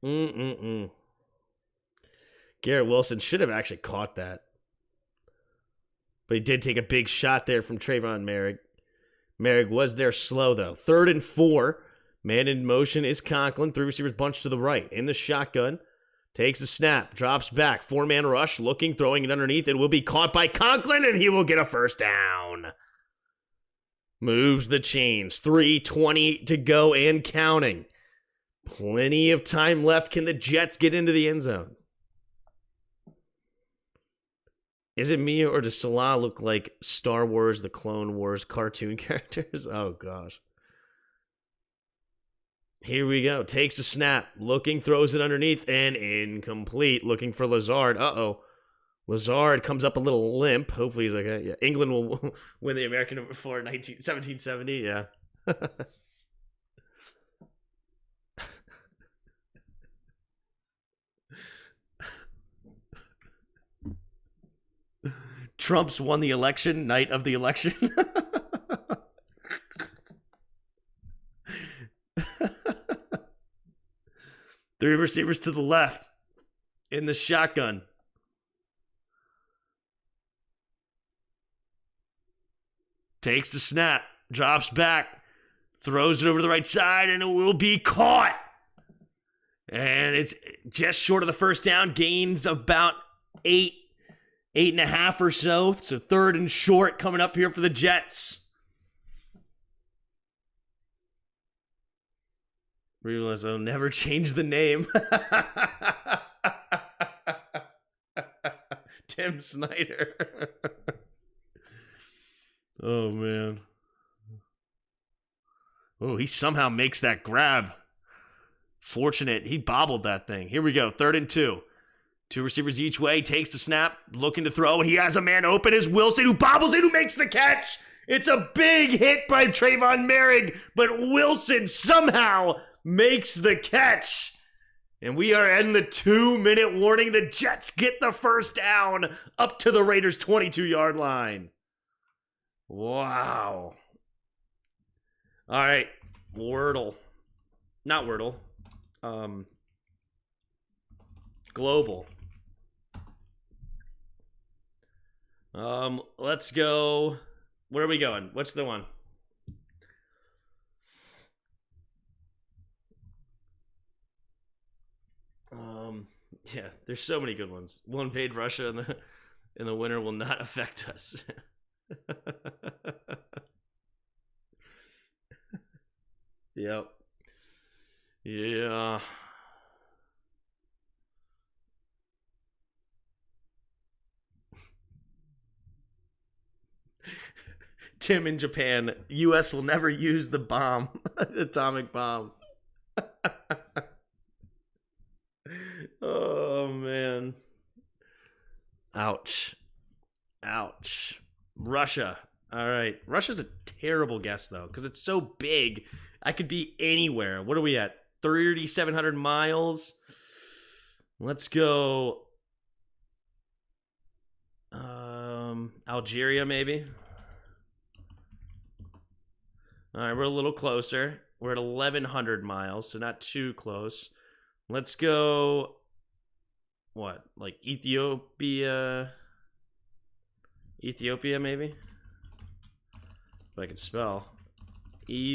Mm-mm-mm. Garrett Wilson should have actually caught that. But he did take a big shot there from Trayvon Merrick. Merrick was there slow, though. 3rd and 4. Man in motion is Conklin. 3 receivers bunched to the right. In the shotgun. Takes the snap. Drops back. 4-man rush. Looking. Throwing it underneath. It will be caught by Conklin, and he will get a first down. Moves the chains. 3:20 to go and counting. Plenty of time left. Can the Jets get into the end zone? Is it me or does Salah look like Star Wars, the Clone Wars cartoon characters? Oh, gosh. Here we go. Takes a snap. Looking, throws it underneath, and incomplete. Looking for Lazard. Uh-oh. Lazard comes up a little limp. Hopefully he's okay. Yeah, England will win the American for 1770. Yeah. Trump's won the election, night of the election. Three receivers to the left in the shotgun. Takes the snap, drops back, throws it over the right side, and it will be caught. And it's just short of the first down, gains about 8.5 or so. So third and short coming up here for the Jets. Realize I'll never change the name. Tim Snyder. Oh, man. Oh, he somehow makes that grab. Fortunate. He bobbled that thing. Here we go. 3rd and 2. 2 receivers each way. Takes the snap. Looking to throw. And he has a man open. Is Wilson, who bobbles in, who makes the catch. It's a big hit by Trayvon Merrick. But Wilson somehow makes the catch. And we are in the 2-minute warning. The Jets get the first down up to the Raiders' 22-yard line. Wow. All right. Wordle. Not Wordle. Global. Let's go. Where are we going? What's the one? Yeah, there's so many good ones. We'll invade Russia and the winter will not affect us. Yep. Yeah. Tim in Japan. U.S. will never use the bomb. Atomic bomb. Oh, man. Ouch. Ouch. Russia. All right. Russia's a terrible guess, though, because it's so big. I could be anywhere. What are we at? 3,700 miles. Let's go. Algeria, maybe. All right, we're a little closer. We're at 1,100 miles, so not too close. Let's go. What? Like Ethiopia? Ethiopia, maybe? If I can spell. Yeah,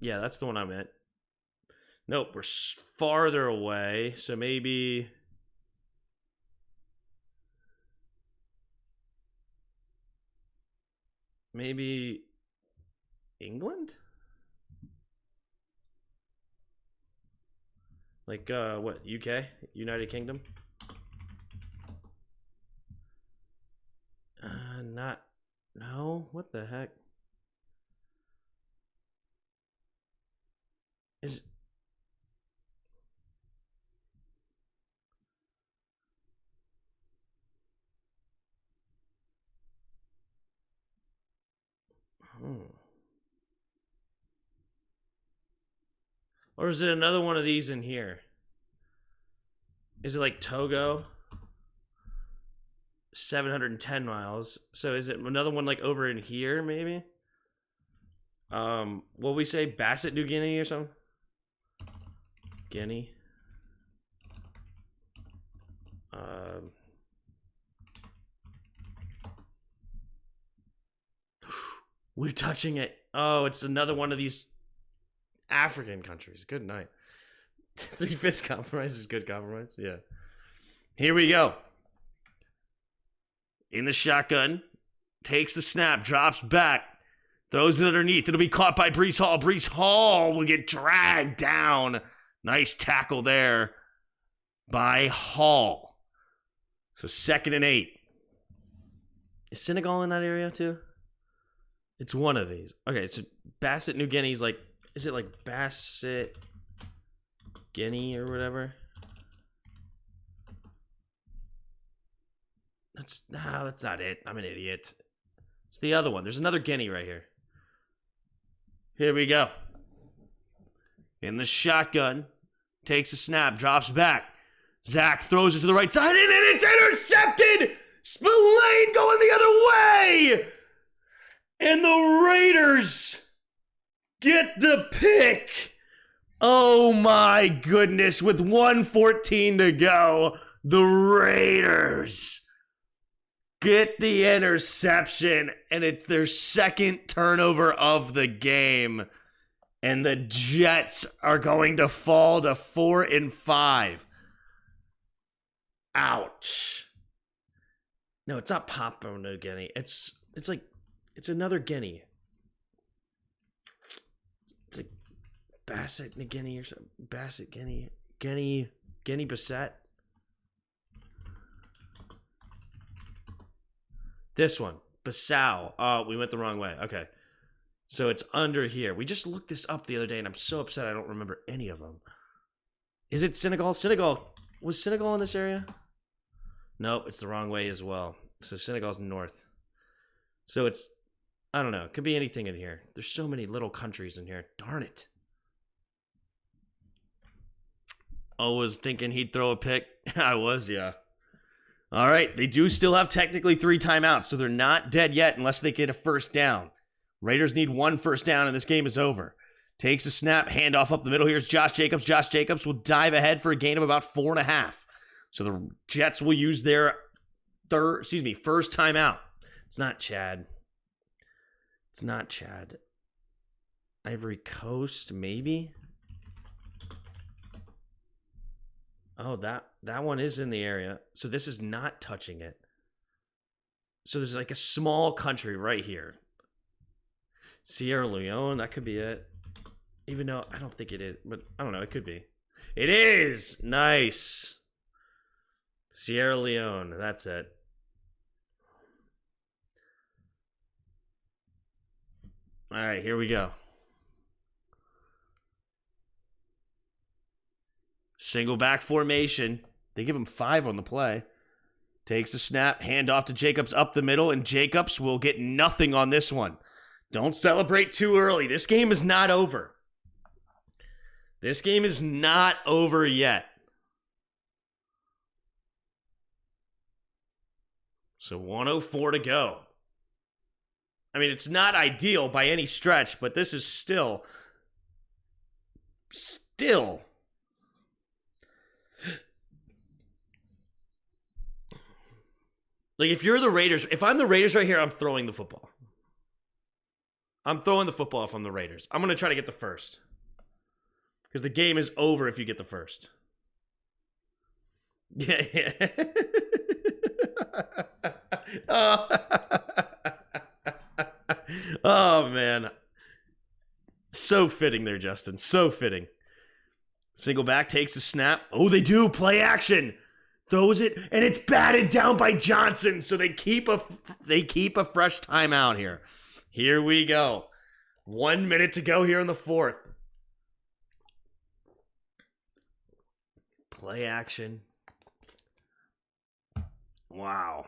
that's the one I meant. Nope, we're farther away, so maybe England? Like what? UK? United Kingdom? No, what the heck? Is Or is it another one of these in here? Is it like Togo? 710 miles. So is it another one like over in here, maybe? What we say? Bassett, New Guinea or something? Guinea. We're touching it. Oh, it's another one of these African countries. Good night. 3/5 compromise is good compromise. Yeah. Here we go. In the shotgun. Takes the snap. Drops back. Throws it underneath. It'll be caught by Breece Hall. Breece Hall will get dragged down. Nice tackle there by Hall. So 2nd and 8. Is Senegal in that area too? It's one of these. Okay, so Bassett, New Guinea's like, is it like Bassett, Guinea or whatever? That's not it. I'm an idiot. It's the other one. There's another Guinea right here. Here we go. In the shotgun. Takes a snap. Drops back. Zach throws it to the right side. And then it's intercepted! Spillane going the other way! And the Raiders get the pick. Oh my goodness. With 1:14 to go, the Raiders get the interception, and it's their 2nd turnover of the game. And the Jets are going to fall to 4-5. Ouch. No, it's not Papua New Guinea. It's another Guinea. It's like Bassett New Guinea or something. Bassett Guinea. Guinea Bassett. This one, Bissau. Oh, we went the wrong way. Okay. So it's under here. We just looked this up the other day, and I'm so upset I don't remember any of them. Is it Senegal? Was Senegal in this area? Nope, it's the wrong way as well. So Senegal's north. So it's, I don't know. It could be anything in here. There's so many little countries in here. Darn it. I was thinking he'd throw a pick. I was, yeah. All right, they do still have technically 3 timeouts, so they're not dead yet unless they get a first down. Raiders need 1 first down, and this game is over. Takes a snap, handoff up the middle. Here's Josh Jacobs. Josh Jacobs will dive ahead for a gain of about 4.5. So the Jets will use their first timeout. It's not Chad. Ivory Coast, maybe? Oh, that one is in the area. So this is not touching it. So there's like a small country right here. Sierra Leone, that could be it. Even though I don't think it is, but I don't know, it could be. It is! Nice. Sierra Leone, that's it. All right, here we go. Single back formation. They give him 5 on the play. Takes a snap, hand off to Jacobs up the middle, and Jacobs will get nothing on this one. Don't celebrate too early. This game is not over. This game is not over yet. So 1:04 to go. I mean, it's not ideal by any stretch, but this is still. Like, if you're the Raiders, if I'm the Raiders right here, I'm throwing the football. I'm throwing the football if I'm the Raiders. I'm going to try to get the first. Because the game is over if you get the first. Yeah. Oh, man. So fitting there, Justin. So fitting. Single back, takes the snap. Oh, they do. Play action. Throws it, and it's batted down by Johnson. So they keep a fresh timeout here. Here we go. 1 minute to go here in the 4th. Play action. Wow.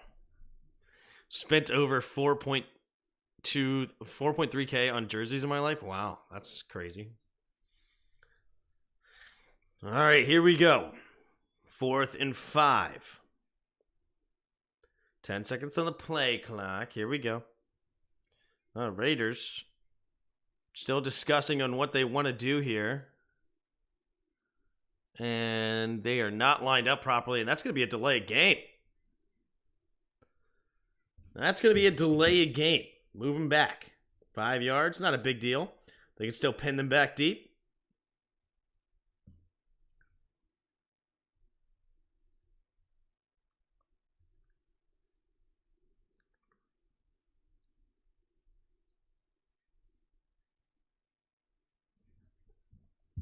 Spent over 4.3K on jerseys in my life. Wow, that's crazy. All right, here we go. 4th and 5. 10 seconds on the play clock. Here we go. Raiders still discussing on what they want to do here. And they are not lined up properly, and that's going to be a delay of game. That's going to be a delay of game. Move them back. 5 yards, not a big deal. They can still pin them back deep.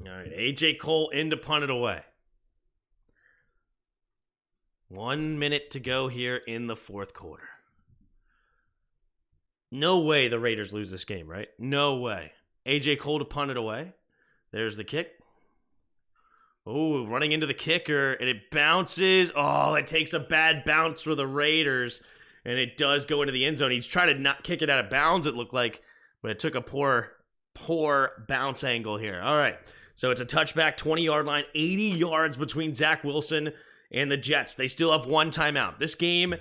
All right, A.J. Cole in to punt it away. 1 minute to go here in the fourth quarter. No way the Raiders lose this game, right? No way. A.J. Cole to punt it away. There's the kick. Oh, running into the kicker, and it bounces. Oh, it takes a bad bounce for the Raiders, and it does go into the end zone. He's trying to not kick it out of bounds, it looked like, but it took a poor bounce angle here. All right, so it's a touchback, 20-yard line, 80 yards between Zach Wilson and the Jets. They still have one timeout. This game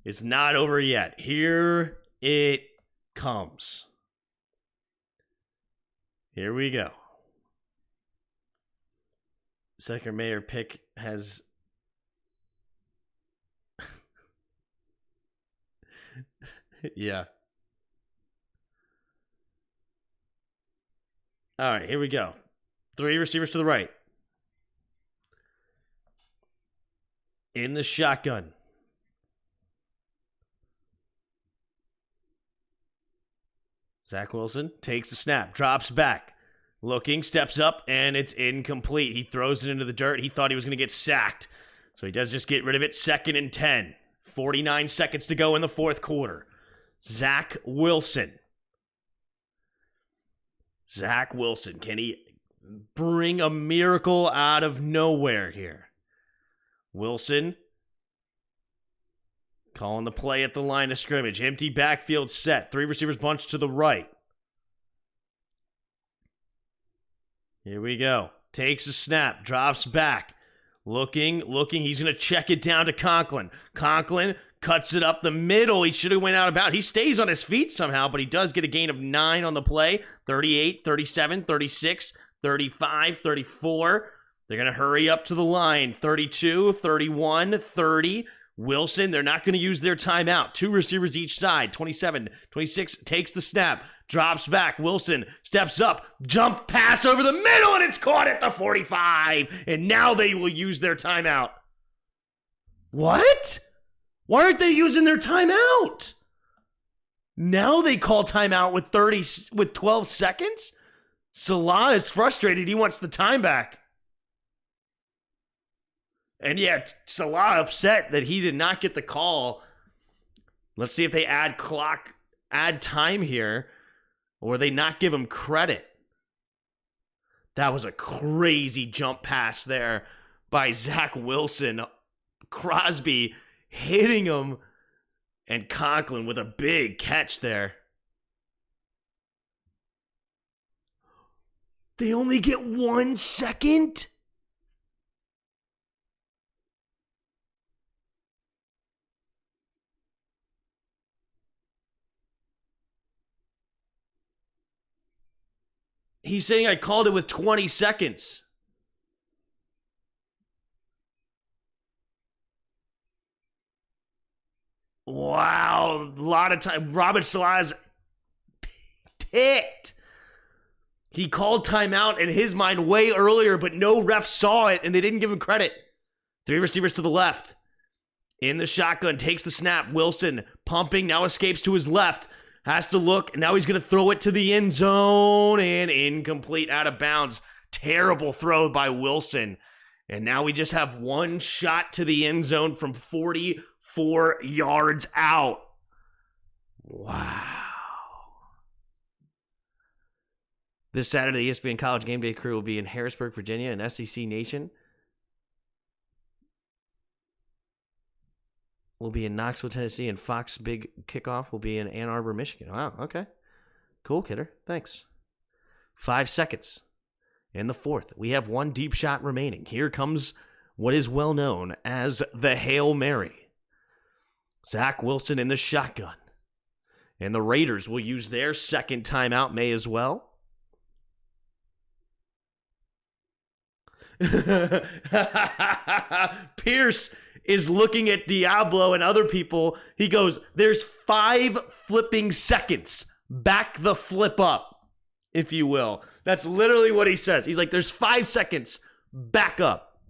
is not over yet. Here it comes. Here we go. Second Mayor pick has yeah. All right, here we go. 3 receivers to the right. In the shotgun. Zach Wilson takes the snap, drops back. Looking, steps up, and it's incomplete. He throws it into the dirt. He thought he was going to get sacked. So he does just get rid of it. 2nd and 10. 49 seconds to go in the fourth quarter. Zach Wilson. Zach Wilson. Can he bring a miracle out of nowhere here? Wilson calling the play at the line of scrimmage. Empty backfield set. 3 receivers bunched to the right. Here we go. Takes a snap. Drops back. Looking. He's going to check it down to Conklin. Conklin cuts it up the middle. He should have went out of bounds. He stays on his feet somehow, but he does get a gain of 9 on the play. 38, 37, 36, 35, 34. They're going to hurry up to the line. 32, 31, 30. Wilson, they're not going to use their timeout. 2 receivers each side. 27, 26, takes the snap. Drops back. Wilson steps up. Jump pass over the middle, and it's caught at the 45. And now they will use their timeout. What? Why aren't they using their timeout? Now they call timeout with 12 seconds? Salah is frustrated. He wants the time back. And yet, Salah upset that he did not get the call. Let's see if they add time here, or they not give him credit. That was a crazy jump pass there by Zach Wilson. Crosby hitting him, and Conklin with a big catch there. They only get 1 second? He's saying I called it with 20 seconds. Wow, a lot of time. Robert Salah's ticked. He called timeout in his mind way earlier, but no ref saw it, and they didn't give him credit. 3 receivers to the left. In the shotgun, takes the snap. Wilson pumping, now escapes to his left. Has to look. Now he's going to throw it to the end zone, and incomplete, out of bounds. Terrible throw by Wilson. And now we just have 1 shot to the end zone from 44 yards out. Wow. This Saturday, the ESPN College Game Day crew will be in Harrisburg, Virginia, and SEC Nation will be in Knoxville, Tennessee, and Fox Big Kickoff will be in Ann Arbor, Michigan. Wow, okay. Cool, Kidder. Thanks. 5 seconds in the fourth. We have 1 deep shot remaining. Here comes what is well known as the Hail Mary. Zach Wilson in the shotgun. And the Raiders will use their second timeout, may as well. Pierce is looking at Diablo and other people. He goes, there's 5 flipping seconds. Back the flip up, if you will. That's literally what he says. He's like, there's 5 seconds. Back up.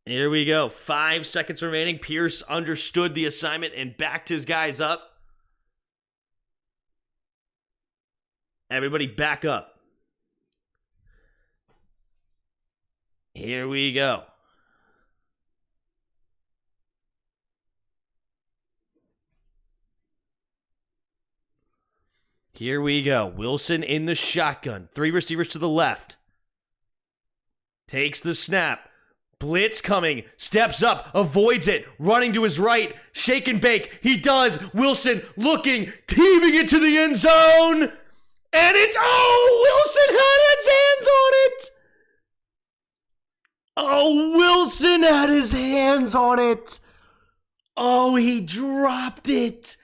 Here we go. 5 seconds remaining. Pierce understood the assignment and backed his guys up. Everybody back up. Here we go. Here we go. Wilson in the shotgun. 3 receivers to the left. Takes the snap. Blitz coming. Steps up. Avoids it. Running to his right. Shake and bake. He does. Wilson looking. Heaving it to the end zone. And it's... Oh! Wilson had his hands on it! Oh, Wilson had his hands on it. Oh, he dropped it.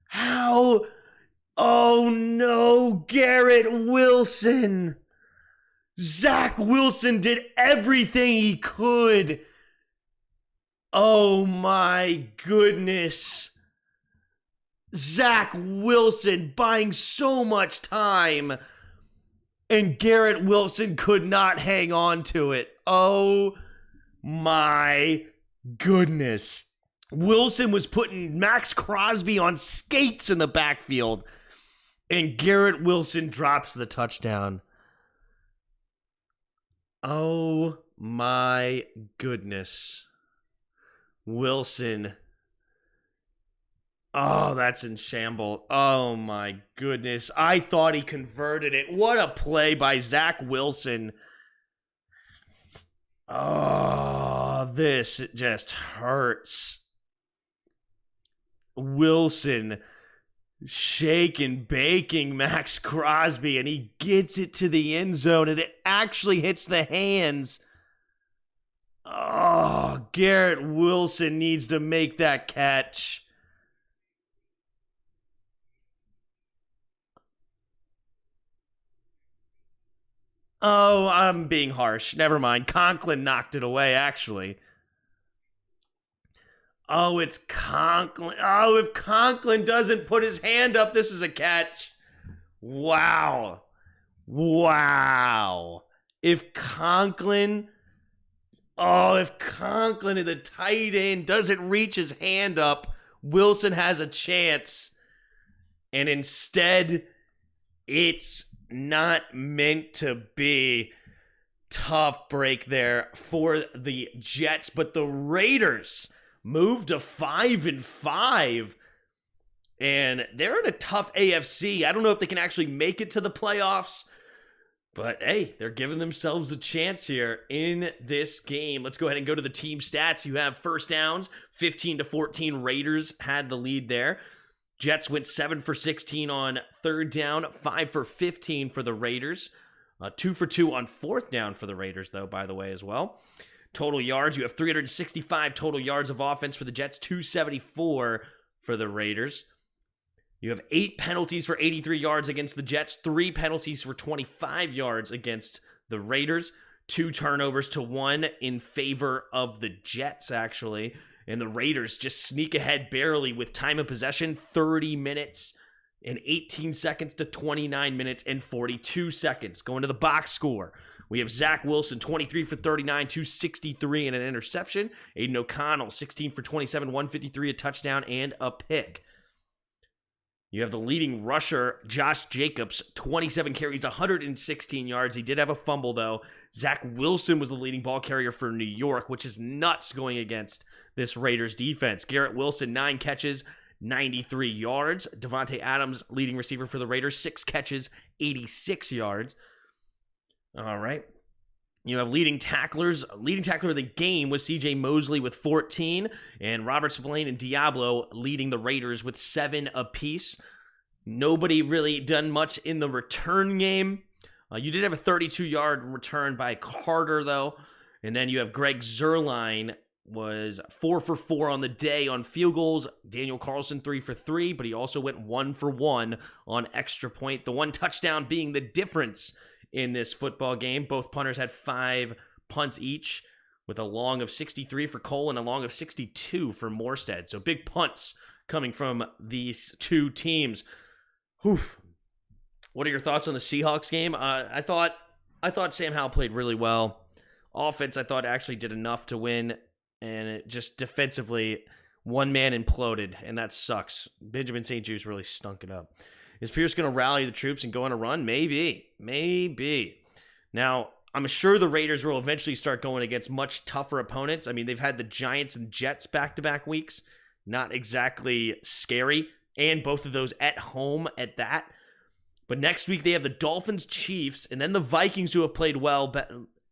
How? Oh, no. Garrett Wilson. Zach Wilson did everything he could. Oh, my goodness. Zach Wilson buying so much time. And Garrett Wilson could not hang on to it. Oh, my goodness. Wilson was putting Max Crosby on skates in the backfield. And Garrett Wilson drops the touchdown. Oh, my goodness. Wilson. Oh, that's in shambles. Oh, my goodness. I thought he converted it. What a play by Zach Wilson. Oh, this just hurts. Wilson shaking, baking Max Crosby, and he gets it to the end zone, and it actually hits the hands. Oh, Garrett Wilson needs to make that catch. Oh, I'm being harsh. Never mind. Conklin knocked it away, actually. Oh, it's Conklin. Oh, if Conklin doesn't put his hand up, this is a catch. Wow. Wow. If Conklin, the tight end, doesn't reach his hand up, Wilson has a chance. And instead, it's not meant to be. Tough break there for the Jets, but the Raiders moved to 5-5, and they're in a tough AFC. I don't know if they can actually make it to the playoffs, but hey, they're giving themselves a chance here in this game. Let's go ahead and go to the team stats. You have first downs, 15-14. Raiders had the lead there. Jets went 7 for 16 on third down, 5 for 15 for the Raiders. 2 for 2 on fourth down for the Raiders, though, by the way, as well. Total yards, you have 365 total yards of offense for the Jets, 274 for the Raiders. You have 8 penalties for 83 yards against the Jets, 3 penalties for 25 yards against the Raiders, 2 turnovers to 1 in favor of the Jets, actually. And the Raiders just sneak ahead barely with time of possession, 30 minutes and 18 seconds to 29 minutes and 42 seconds. Going to the box score, we have Zach Wilson, 23 for 39, 263 and an interception. Aiden O'Connell, 16 for 27, 153, a touchdown and a pick. You have the leading rusher, Josh Jacobs, 27 carries, 116 yards. He did have a fumble, though. Zach Wilson was the leading ball carrier for New York, which is nuts going against this Raiders defense. Garrett Wilson, 9 catches, 93 yards. Devontae Adams, leading receiver for the Raiders, 6 catches, 86 yards. All right. You have leading tacklers. Leading tackler of the game was C.J. Mosley with 14, and Robert Spillane and Diablo leading the Raiders with 7 apiece. Nobody really done much in the return game. You did have a 32-yard return by Carter, though. And then you have Greg Zuerlein was 4 for 4 on the day on field goals. Daniel Carlson 3 for 3, but he also went 1 for 1 on extra point. The one touchdown being the difference in this football game. Both punters had 5 punts each, with a long of 63 for Cole and a long of 62 for Morstead. So big punts coming from these two teams. Whew. What are your thoughts on the Seahawks game? I thought Sam Howell played really well. Offense, I thought, actually did enough to win, and it just defensively, one man imploded, and that sucks. Benjamin St. Juste really stunk it up. Is Pierce going to rally the troops and go on a run? Maybe. Now, I'm sure the Raiders will eventually start going against much tougher opponents. I mean, they've had the Giants and Jets back-to-back weeks. Not exactly scary. And both of those at home at that. But next week they have the Dolphins, Chiefs, and then the Vikings, who have played well.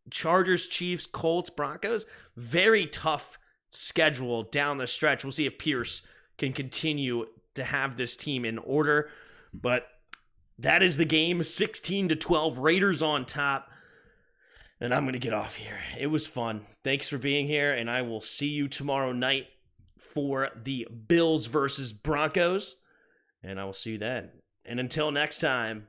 Chargers, Chiefs, Colts, Broncos. Very tough schedule down the stretch. We'll see if Pierce can continue to have this team in order. But that is the game. 16-12, Raiders on top. And I'm going to get off here. It was fun. Thanks for being here, and I will see you tomorrow night for the Bills versus Broncos. And I will see you then. And until next time,